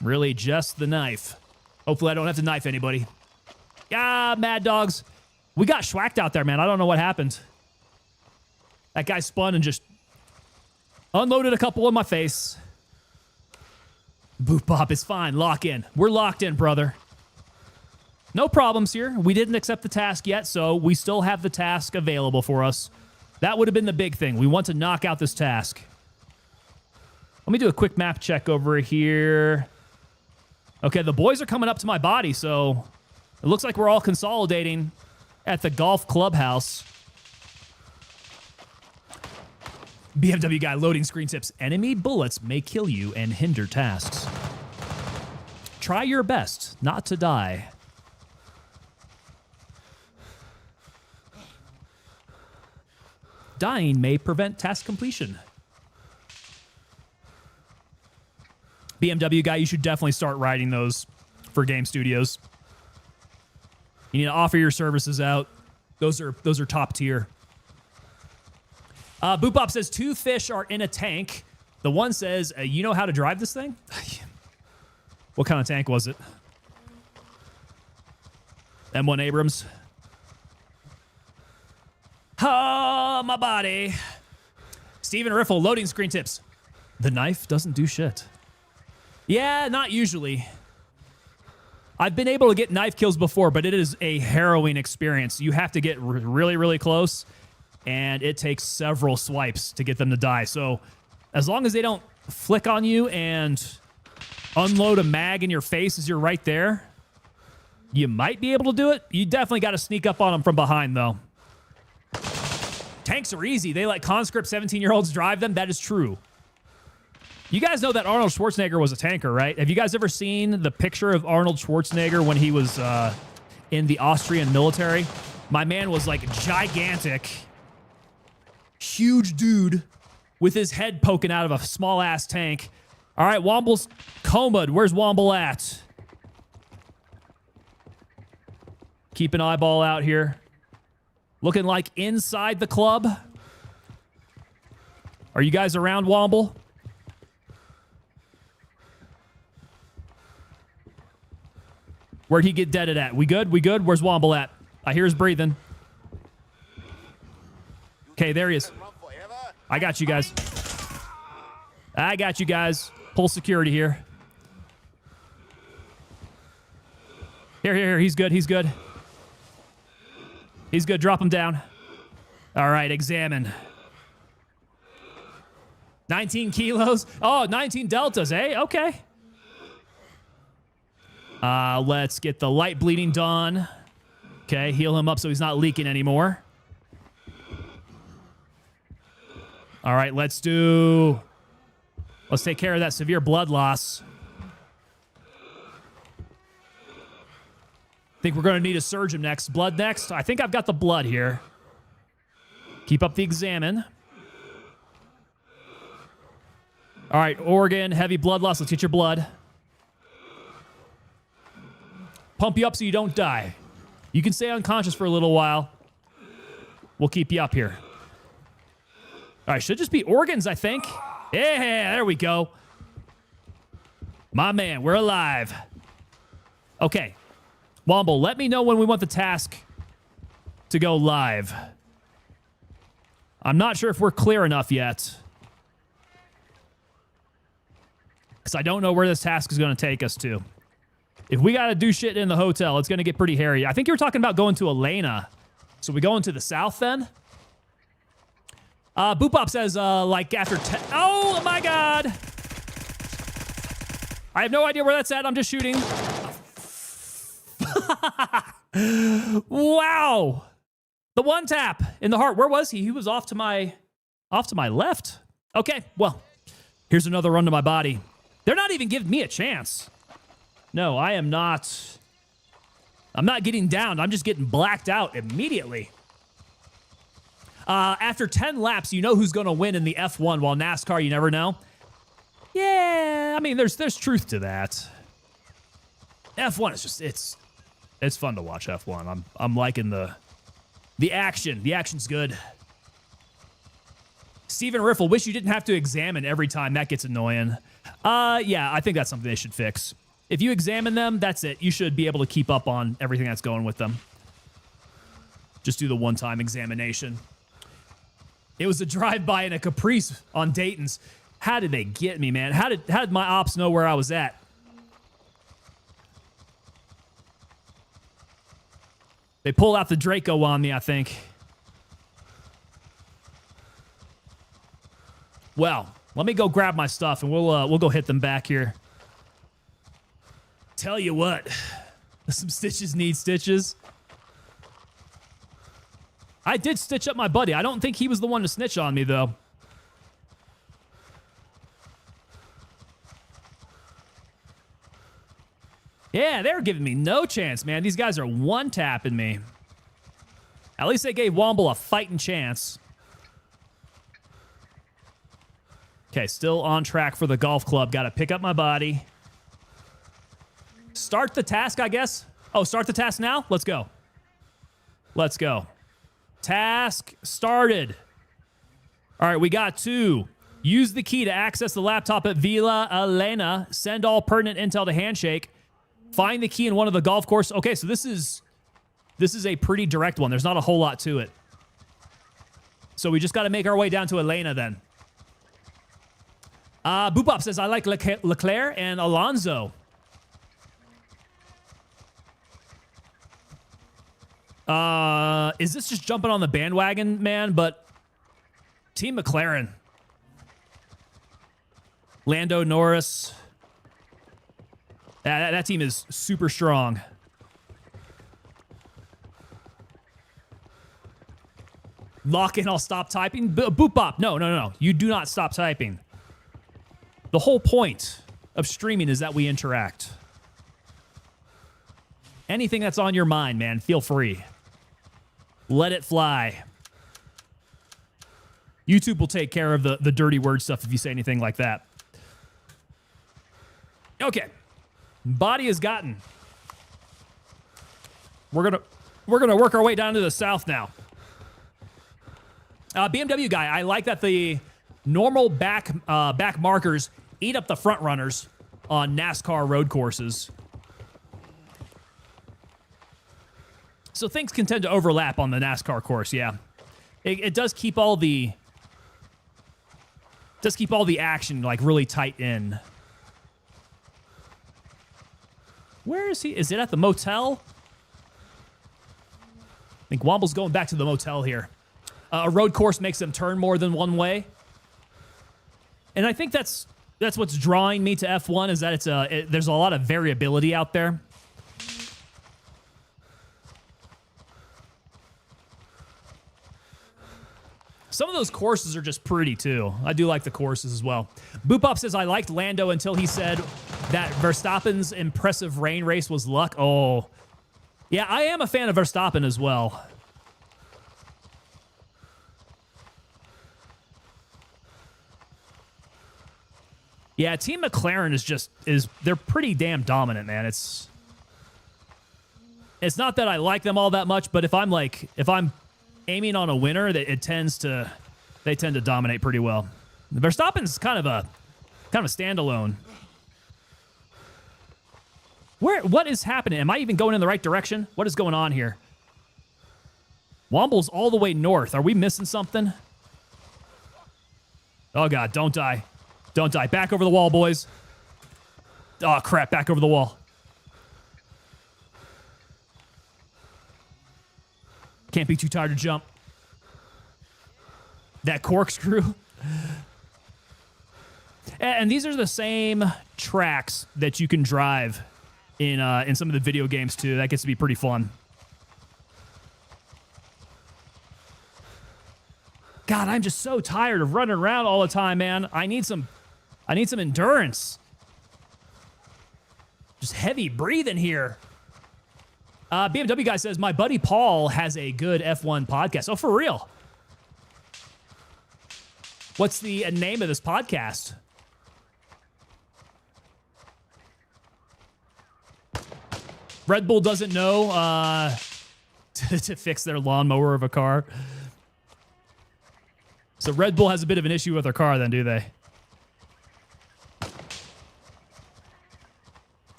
Speaker 1: Really just the knife. Hopefully I don't have to knife anybody. Yeah, Mad Dogs. We got schwacked out there, man. I don't know what happened. That guy spun and just unloaded a couple in my face. Boop bop, it's fine. Lock in. We're locked in, brother. No problems here. We didn't accept the task yet, so we still have the task available for us. That would have been the big thing. We want to knock out this task. Let me do a quick map check over here. Okay, the boys are coming up to my body, so it looks like we're all consolidating at the golf clubhouse. BMW guy loading screen tips. Enemy bullets may kill you and hinder tasks. Try your best not to die. Dying may prevent task completion. BMW guy, you should definitely start writing those for game studios. You need to offer your services out. Those are top tier. Boopop says 2 fish are in a tank. The one says, you know how to drive this thing? What kind of tank was it? M1 Abrams. Oh, my body. Steven Riffle, loading screen tips. The knife doesn't do shit. Yeah, not usually. I've been able to get knife kills before, but it is a harrowing experience. You have to get really, really close, and it takes several swipes to get them to die. So as long as they don't flick on you and unload a mag in your face as you're right there, you might be able to do it. You definitely got to sneak up on them from behind, though. Tanks are easy. They let conscript 17-year-olds drive them. That is true. You guys know that Arnold Schwarzenegger was a tanker, right? Have you guys ever seen the picture of Arnold Schwarzenegger when he was in the Austrian military? My man was like gigantic, huge dude with his head poking out of a small-ass tank. All right, Womble's comaed. Where's Womble at? Keep an eyeball out here. Looking like inside the club. Are you guys around, Womble? Where'd he get deaded at? We good? We good? Where's Womble at? I hear his breathing. Okay, there he is. I got you guys. I got you guys. Pull security here. Here. He's good. He's good. He's good. Drop him down. All right, examine. 19 kilos. Oh, 19 deltas, eh? Okay. Let's get the light bleeding done. Okay, heal him up so he's not leaking anymore. All right, let's take care of that severe blood loss. Think we're going to need to surge him next. Blood next. I think I've got the blood here. Keep up the examine. All right, organ, heavy blood loss. Let's get your blood. Pump you up so you don't die. You can stay unconscious for a little while. We'll keep you up here. All right, should just be organs, I think. Yeah, there we go. My man, we're alive. Okay. Womble, let me know when we want the task to go live. I'm not sure if we're clear enough yet. Because I don't know where this task is going to take us to. If we got to do shit in the hotel, it's going to get pretty hairy. I think you were talking about going to Elena. So we going to the south then? Boopop says, like after 10... Oh, my God. I have no idea where that's at. I'm just shooting. Wow. The one tap in the heart. Where was he? He was off to my left. Okay, well, here's another run to my body. They're not even giving me a chance. No, I am not. I'm not getting down. I'm just getting blacked out immediately. After 10 laps, you know who's going to win in the F1, while NASCAR, you never know. Yeah, I mean, there's truth to that. F1 is just, it's fun to watch F1. I'm liking the action. The action's good. Steven Riffle, wish you didn't have to examine every time. That gets annoying. Yeah, I think that's something they should fix. If you examine them, that's it. You should be able to keep up on everything that's going with them. Just do the one-time examination. It was a drive-by in a Caprice on Dayton's. How did they get me, man? How did my ops know where I was at? They pulled out the Draco on me, I think. Well, let me go grab my stuff, and we'll go hit them back here. Tell you what, some stitches need stitches. I did stitch up my buddy. I don't think he was the one to snitch on me, though. Yeah, they're giving me no chance, man. These guys are one-tapping me. At least they gave Womble a fighting chance. Okay, still on track for the golf club. Got to pick up my body. Start the task, I guess. Oh, start the task now? Let's go. Let's go. Task started. All right, we got 2. Use the key to access the laptop at Villa Elena. Send all pertinent intel to Handshake. Find the key in one of the golf course. Okay, so this is a pretty direct one. There's not a whole lot to it. So we just got to make our way down to Elena then. Boopop says, I like Leclerc and Alonso. Is this just jumping on the bandwagon, man? But Team McLaren. Lando Norris. That team is super strong. Lock in, I'll stop typing. Boopop. No. You do not stop typing. The whole point of streaming is that we interact. Anything that's on your mind, man, feel free. Let it fly. YouTube will take care of the dirty word stuff if you say anything like that. Okay. Body is gotten. We're gonna work our way down to the south now. BMW guy, I like that the normal back markers eat up the front runners on NASCAR road courses. So things can tend to overlap on the NASCAR course, yeah. It does keep all the Just keep all the action like really tight in. Where is he? Is it at the motel? I think Womble's going back to the motel here. A road course makes them turn more than one way. And I think that's what's drawing me to F1 is that there's a lot of variability out there. Some of those courses are just pretty, too. I do like the courses as well. Boopop says, I liked Lando until he said that Verstappen's impressive rain race was luck. Oh, yeah, I am a fan of Verstappen as well. Yeah, Team McLaren they're pretty damn dominant, man. It's not that I like them all that much, but if I'm aiming on a winner, they tend to dominate pretty well. Verstappen's kind of a standalone. What is happening? Am I even going in the right direction? What is going on here? Womble's all the way north. Are we missing something? Oh God, don't die. Don't die. Back over the wall, boys. Oh crap, back over the wall. Can't be too tired to jump. That corkscrew. And these are the same tracks that you can drive in some of the video games too. That gets to be pretty fun. God, I'm just so tired of running around all the time, man. I need some endurance. Just heavy breathing here. BMW guy says, my buddy Paul has a good F1 podcast. Oh, for real? What's the name of this podcast? Red Bull doesn't know to fix their lawnmower of a car. So Red Bull has a bit of an issue with their car then, do they?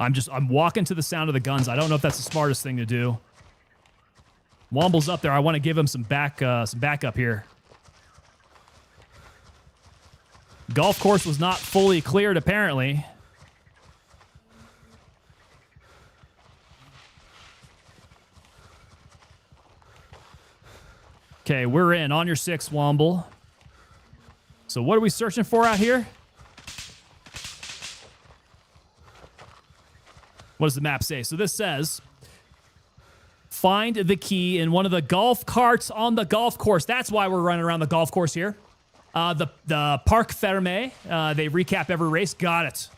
Speaker 1: I'm walking to the sound of the guns. I don't know if that's the smartest thing to do. Womble's up there. I want to give him some backup here. Golf course was not fully cleared, apparently. Okay, we're in. On your 6, Womble. So what are we searching for out here? What does the map say? So this says, find the key in one of the golf carts on the golf course. That's why we're running around the golf course here. The Parc Fermé. They recap every race. Got it.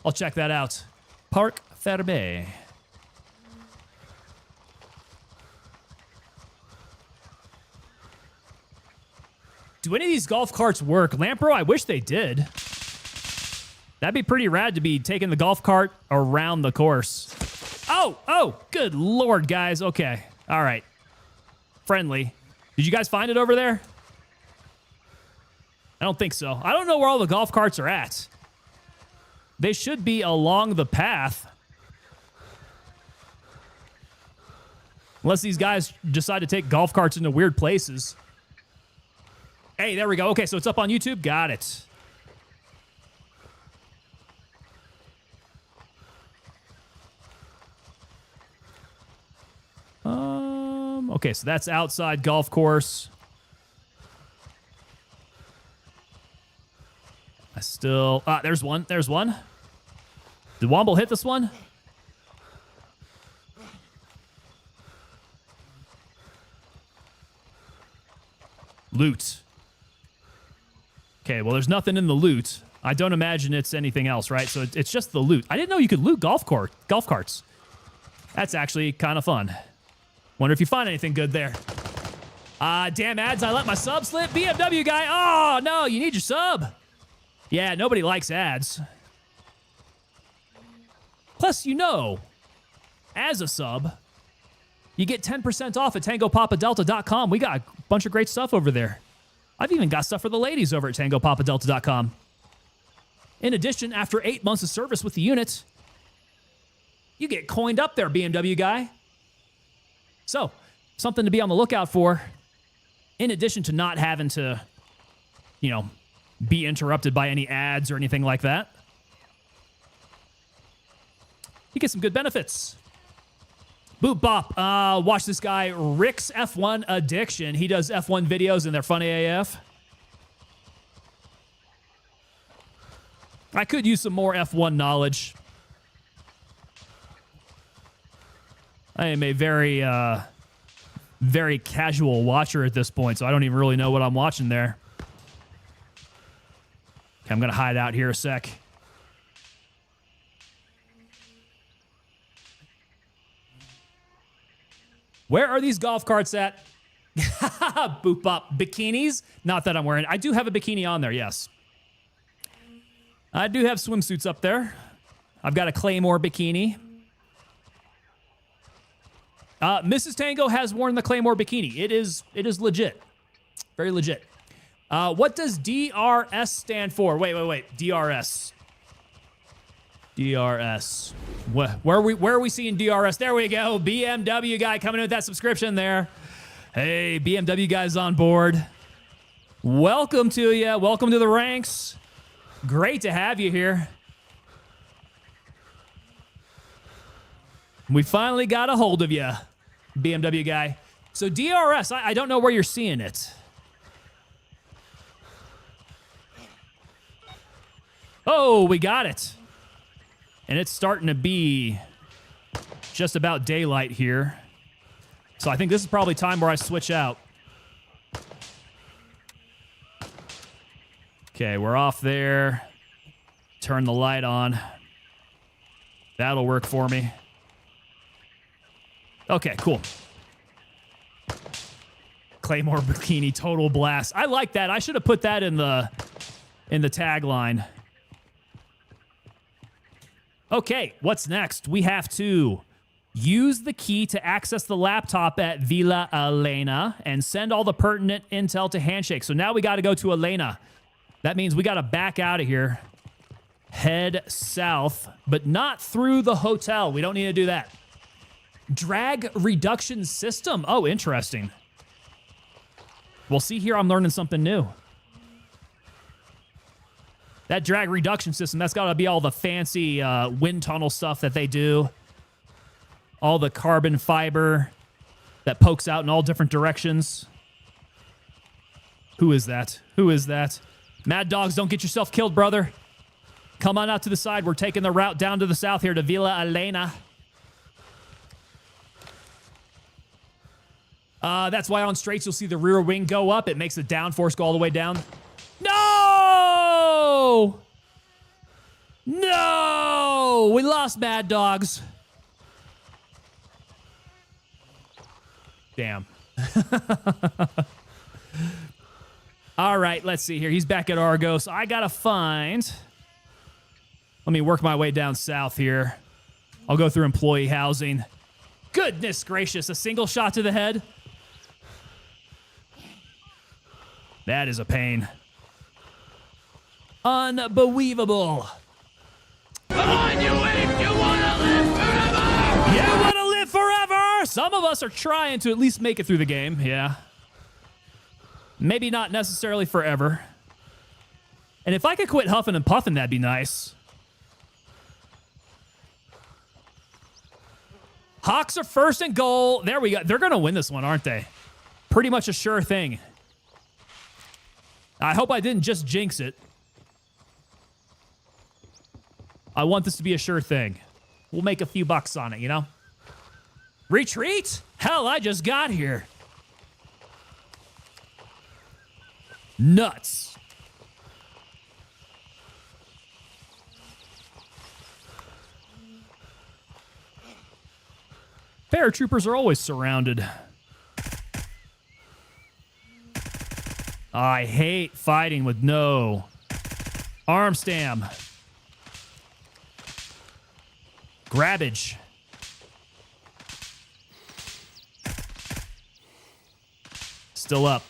Speaker 1: I'll check that out. Parc Fermé. Do any of these golf carts work? Lampro, I wish they did. That'd be pretty rad to be taking the golf cart around the course. Oh, good lord, guys. Okay, all right. Friendly. Did you guys find it over there? I don't think so. I don't know where all the golf carts are at. They should be along the path. Unless these guys decide to take golf carts into weird places. Hey, there we go. Okay, so it's up on YouTube. Got it. Okay, so that's outside golf course. There's one. There's one. Did Womble hit this one? Loot. Okay, well, there's nothing in the loot. I don't imagine it's anything else, right? So it's just the loot. I didn't know you could loot golf carts. That's actually kind of fun. Wonder if you find anything good there. Damn ads, I let my sub slip. BMW guy, oh no, you need your sub. Yeah, nobody likes ads. Plus, as a sub, you get 10% off at TangoPapaDelta.com. We got a bunch of great stuff over there. I've even got stuff for the ladies over at TangoPapaDelta.com. In addition, after 8 months of service with the unit, you get coined up there, BMW guy. So, something to be on the lookout for. in addition to not having to, you know, be interrupted by any ads or anything like that. You get some good benefits. Boop bop. Watch this guy, Rick's F1 Addiction. He does F1 videos and they're funny AF. I could use some more F1 knowledge. I am a very, very casual watcher at this point, so I don't even really know what I'm watching there. Okay, I'm going to hide out here a sec. Where are these golf carts at? Boop bop. Bikinis? Not that I'm wearing. I do have a bikini on there, yes. I do have swimsuits up there. I've got a Claymore bikini. Mrs. Tango has worn the Claymore bikini. It is legit. Very legit. What does DRS stand for? Wait. DRS. DRS. Where are we seeing DRS? There we go. BMW guy coming in with that subscription there. Hey, BMW guy's on board. Welcome to you. Welcome to the ranks. Great to have you here. We finally got a hold of you, BMW guy. So DRS, I don't know where you're seeing it. Oh, we got it. And it's starting to be just about daylight here. So I think this is probably time where I switch out. Okay, we're off there. Turn the light on. That'll work for me. Okay, cool. Claymore bikini, total blast. I like that. I should have put that in the tagline. Okay, what's next? We have to use the key to access the laptop at Villa Elena and send all the pertinent intel to Handshake. So now we got to go to Elena. That means we got to back out of here, head south, but not through the hotel. We don't need to do that. Drag reduction system. Oh, interesting. Well, see here, I'm learning something new. That drag reduction system, that's got to be all the fancy wind tunnel stuff that they do. All the carbon fiber that pokes out in all different directions. Who is that? Who is that? Mad Dogs, don't get yourself killed, brother. Come on out to the side. We're taking the route down to the south here to Villa Elena. That's why on straights you'll see the rear wing go up. It makes the downforce go all the way down. No! No! We lost Mad Dogs. Damn. All right, let's see here. He's back at Argos. I gotta find... Let me work my way down south here. I'll go through employee housing. Goodness gracious, a single shot to the head? That is a pain. Unbelievable. Come on, you ape! You wanna live forever! You wanna live forever! Some of us are trying to at least make it through the game, yeah. Maybe not necessarily forever. And if I could quit huffing and puffing, that'd be nice. Hawks are first and goal. There we go. They're going to win this one, aren't they? Pretty much a sure thing. I hope I didn't just jinx it. I want this to be a sure thing. We'll make a few bucks on it, you know? Retreat? Hell, I just got here. Nuts. Paratroopers are always surrounded. I hate fighting with no arm stam. Grabbage. Still up.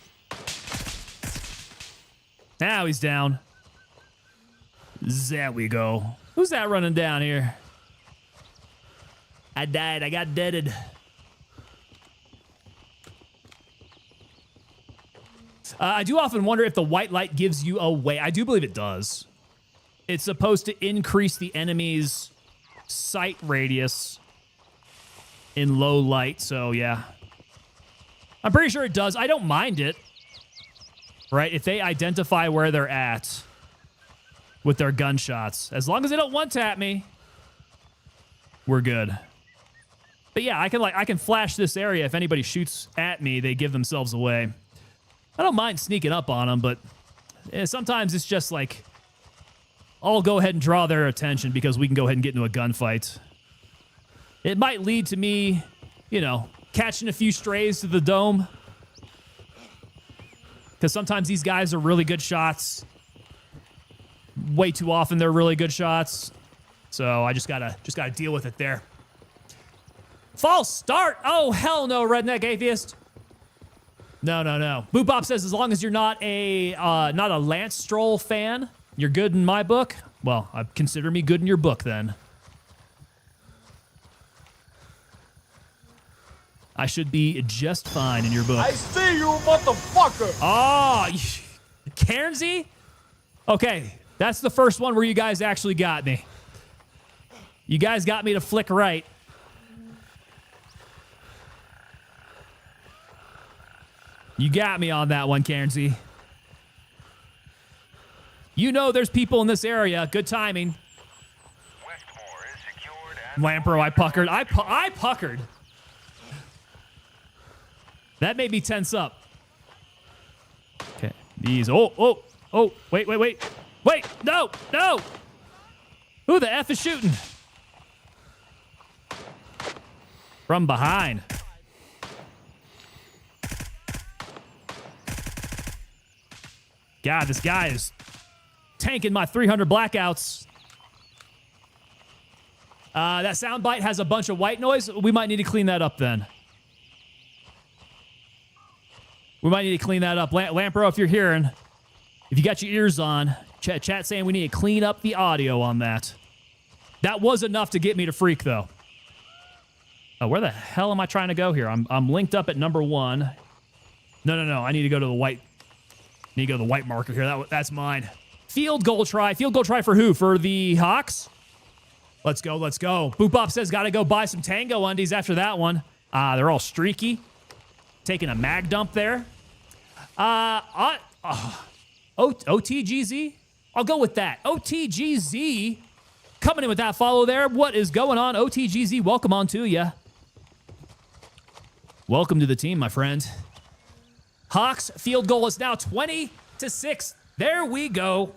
Speaker 1: Now he's down. There we go. Who's that running down here? I died. I got deaded. I do often wonder if the white light gives you away. I do believe it does. It's supposed to increase the enemy's sight radius in low light, so yeah. I'm pretty sure it does. I don't mind it, right? If they identify where they're at with their gunshots. As long as they don't one-tap me, we're good. But yeah, I can flash this area. If anybody shoots at me, they give themselves away. I don't mind sneaking up on them, but sometimes it's just like, I'll go ahead and draw their attention because we can go ahead and get into a gunfight. It might lead to me, you know, catching a few strays to the dome. Because sometimes these guys are really good shots. Way too often they're really good shots. So I just gotta deal with it there. False start! Oh, hell no, redneck atheist. No. Boopop says as long as you're not a Lance Stroll fan, you're good in my book. Well, consider me good in your book then. I should be just fine in your book.
Speaker 6: I see you, motherfucker.
Speaker 1: Oh, Cairnsey? Okay, that's the first one where you guys actually got me. You guys got me to flick right. You got me on that one, Cairnsey. You know there's people in this area. Good timing.
Speaker 3: Westmore is secured and
Speaker 1: Lampro, I puckered. I puckered. That made me tense up. Okay, these. Oh, wait. Wait, no. Who the F is shooting? From behind. God, this guy is tanking my 300 blackouts. That soundbite has a bunch of white noise. We might need to clean that up then. We might need to clean that up. Lampro, if you're hearing, if you got your ears on, chat saying we need to clean up the audio on that. That was enough to get me to freak, though. Oh, where the hell am I trying to go here? I'm linked up at number 1. No. I need to go to the white. Need to go to the white marker here. That's mine. Field goal try. Field goal try for who? For the Hawks? Let's go. Boopop says got to go buy some Tango undies after that one. They're all streaky. Taking a mag dump there. OTGZ? I'll go with that. OTGZ coming in with that follow there. What is going on? OTGZ, welcome on to ya. Welcome to the team, my friend. Hawks field goal is now 20-6. There we go.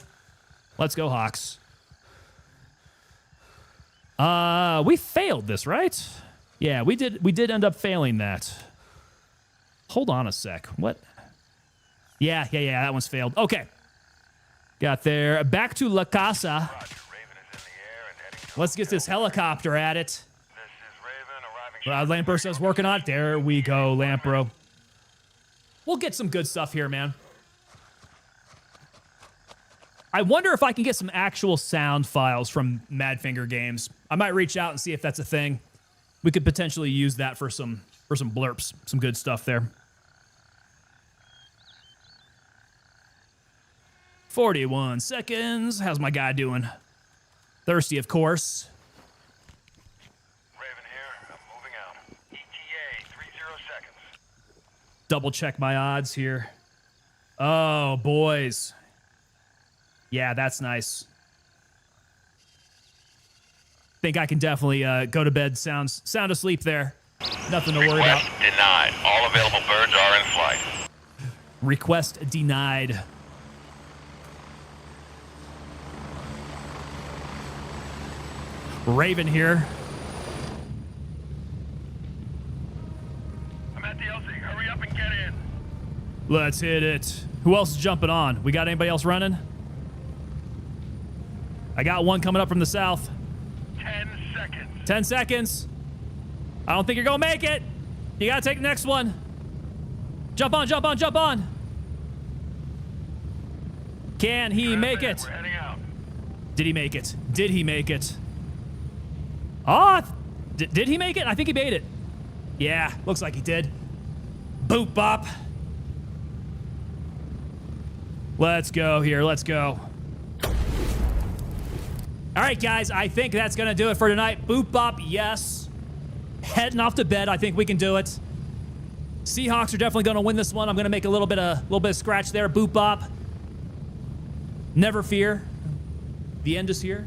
Speaker 1: Let's go, Hawks. We failed this, right? Yeah, we did end up failing that. Hold on a sec. What? Yeah, that one's failed. Okay. Got there. Back to La Casa. Let's get this helicopter at it.
Speaker 3: this is Raven arriving.
Speaker 1: Lampro says working on it. There we go, Lampro. We'll get some good stuff here, man. I wonder if I can get some actual sound files from Madfinger Games. I might reach out and see if that's a thing. We could potentially use that for some blurps, some good stuff there. 41 seconds. How's my guy doing? Thirsty, of course.
Speaker 3: Raven here. I'm moving out. ETA 30 seconds.
Speaker 1: Double check my odds here. Oh, boys. Yeah, that's nice. Think I can definitely go to bed sound asleep there. Nothing to worry about.
Speaker 3: Request denied. All available birds are in flight.
Speaker 1: Request denied. Raven here.
Speaker 3: I'm at the LZ. Hurry up and get in.
Speaker 1: Let's hit it. Who else is jumping on? We got anybody else running? I got one coming up from the south.
Speaker 3: 10 seconds.
Speaker 1: 10 seconds. I don't think you're gonna make it. You gotta take the next one. Jump on. Can he make it?
Speaker 3: We're heading out.
Speaker 1: Did he make it? Did he make it? Oh, did he make it? I think he made it. Yeah, looks like he did. Boop bop. Let's go here. Let's go. All right, guys. I think that's going to do it for tonight. Boop bop, yes. Heading off to bed. I think we can do it. Seahawks are definitely going to win this one. I'm going to make a little bit of scratch there. Boop bop. Never fear. The end is here.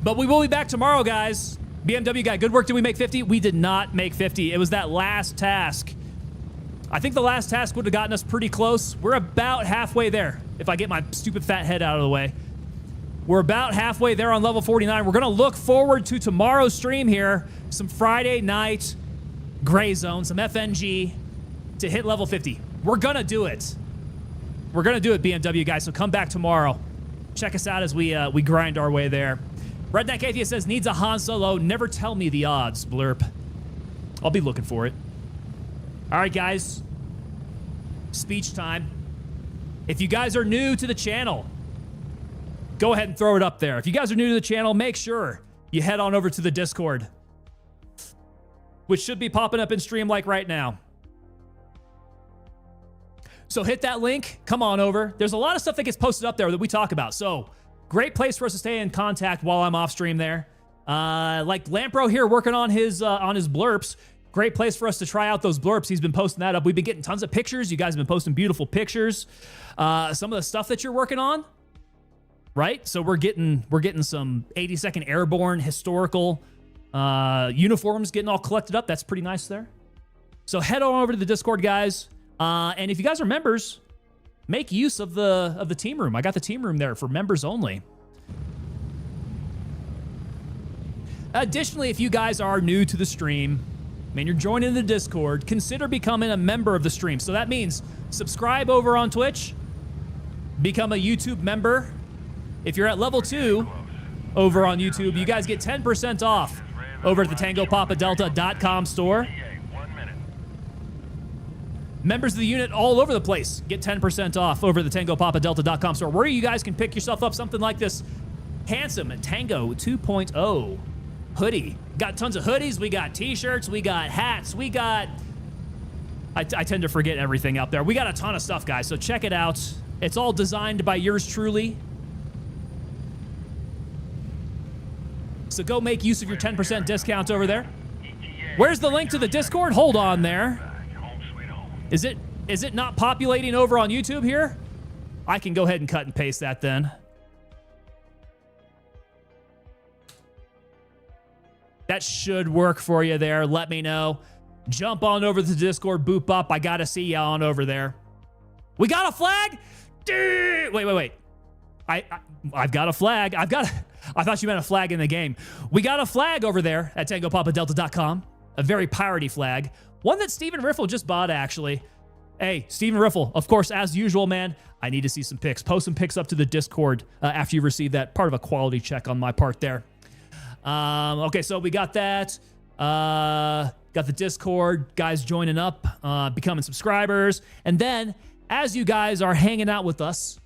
Speaker 1: But we will be back tomorrow, guys. BMW guy, good work. Did we make 50? We did not make 50. It was that last task. I think the last task would have gotten us pretty close. We're about halfway there, if I get my stupid fat head out of the way. We're about halfway there on level 49. We're going to look forward to tomorrow's stream here. Some Friday night gray zone, some FNG to hit level 50. We're going to do it. We're going to do it, BMW guys, so come back tomorrow. Check us out as we grind our way there. Redneck Atheist says, needs a Han Solo. Never tell me the odds, blurp. I'll be looking for it. All right, guys. Speech time. If you guys are new to the channel, go ahead and throw it up there. If you guys are new to the channel, make sure you head on over to the Discord, which should be popping up in stream like right now. So hit that link. Come on over. There's a lot of stuff that gets posted up there that we talk about. So great place for us to stay in contact while I'm off stream there. Like Lampro here working on his blurps. Great place for us to try out those blurps. He's been posting that up. We've been getting tons of pictures. You guys have been posting beautiful pictures. Some of the stuff that you're working on, right? So we're getting some 82nd Airborne historical uniforms getting all collected up. That's pretty nice there. So head on over to the Discord, guys. And if you guys are members, make use of the team room. I got the team room there for members only. Additionally, if you guys are new to the stream, and you're joining the Discord, consider becoming a member of the stream. So that means subscribe over on Twitch, become a YouTube member. If you're at level 2 over on YouTube, you guys get 10% off over at the TangoPapaDelta.com store. Members of the unit all over the place get 10% off over the TangoPapaDelta.com store, where you guys can pick yourself up something like this handsome Tango 2.0 hoodie. Got tons of hoodies. We got t-shirts. We got hats. We got... I tend to forget everything out there. We got a ton of stuff, guys, so check it out. It's all designed by yours truly. So go make use of your 10% discount over there. Where's the link to the Discord? Hold on there. Is it not populating over on YouTube here? I can go ahead and cut and paste that then. That should work for you there. Let me know. Jump on over to the Discord, boop up. I gotta see you on over there. We got a flag? Wait. I've got a flag. I thought you meant a flag in the game. We got a flag over there at TangoPapaDelta.com. A very piratey flag. One that Steven Riffle just bought, actually. Hey, Steven Riffle, of course, as usual, man, I need to see some pics. Post some pics up to the Discord after you receive that. Part of a quality check on my part there. Okay, so we got that. Got the Discord, guys joining up, becoming subscribers. And then, as you guys are hanging out with us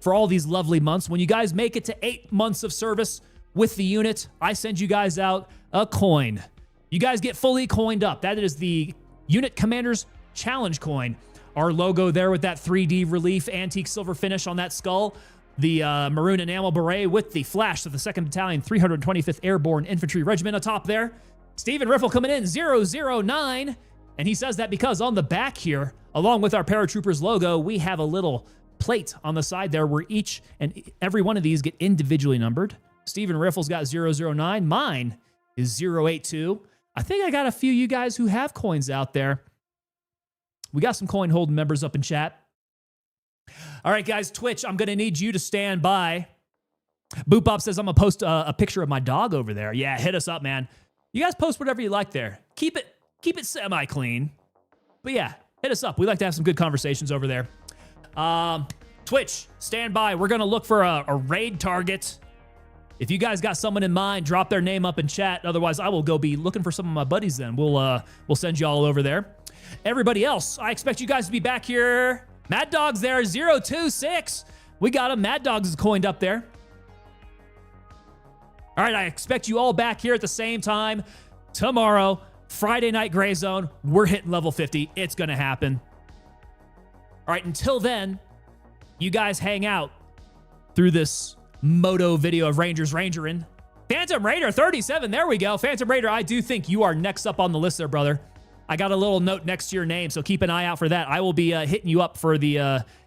Speaker 1: for all these lovely months, when you guys make it to 8 months of service with the unit, I send you guys out a coin. You guys get fully coined up. That is the Unit Commander's Challenge coin. Our logo there with that 3D relief antique silver finish on that skull. The maroon enamel beret with the flash of the 2nd Battalion 325th Airborne Infantry Regiment atop there. Stephen Riffle coming in 009. And he says that because on the back here, along with our paratroopers logo, we have a little plate on the side there where each and every one of these get individually numbered. Stephen Riffle's got 009. Mine is 082. I think I got a few of you guys who have coins out there. We got some coin holding members up in chat. All right, guys, Twitch, I'm going to need you to stand by. Boop Bob says I'm going to post a picture of my dog over there. Yeah, hit us up, man. You guys post whatever you like there. Keep it semi-clean. But yeah, hit us up. We like to have some good conversations over there. Twitch, stand by. We're going to look for a raid target. If you guys got someone in mind, drop their name up in chat. Otherwise, I will go be looking for some of my buddies then. We'll send you all over there. Everybody else, I expect you guys to be back here. Mad Dog's there, 026. We got him. Mad Dogs is coined up there. All right, I expect you all back here at the same time tomorrow. Friday night gray zone. We're hitting level 50. It's going to happen. All right, until then, you guys hang out through this moto video of Rangers Rangerin'. Phantom Raider 37, there we go. Phantom Raider, I do think you are next up on the list there, brother. I got a little note next to your name, so keep an eye out for that. I will be hitting you up for the,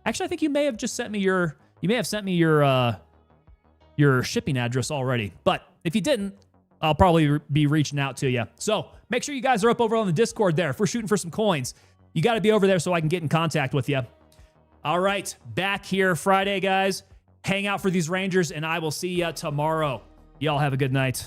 Speaker 1: actually, I think you may have just sent me your, your shipping address already. But if you didn't, I'll probably be reaching out to you. So make sure you guys are up over on the Discord there. If we're shooting for some coins, you got to be over there so I can get in contact with you. All right, back here Friday, guys. Hang out for these Rangers, and I will see you tomorrow. Y'all have a good night.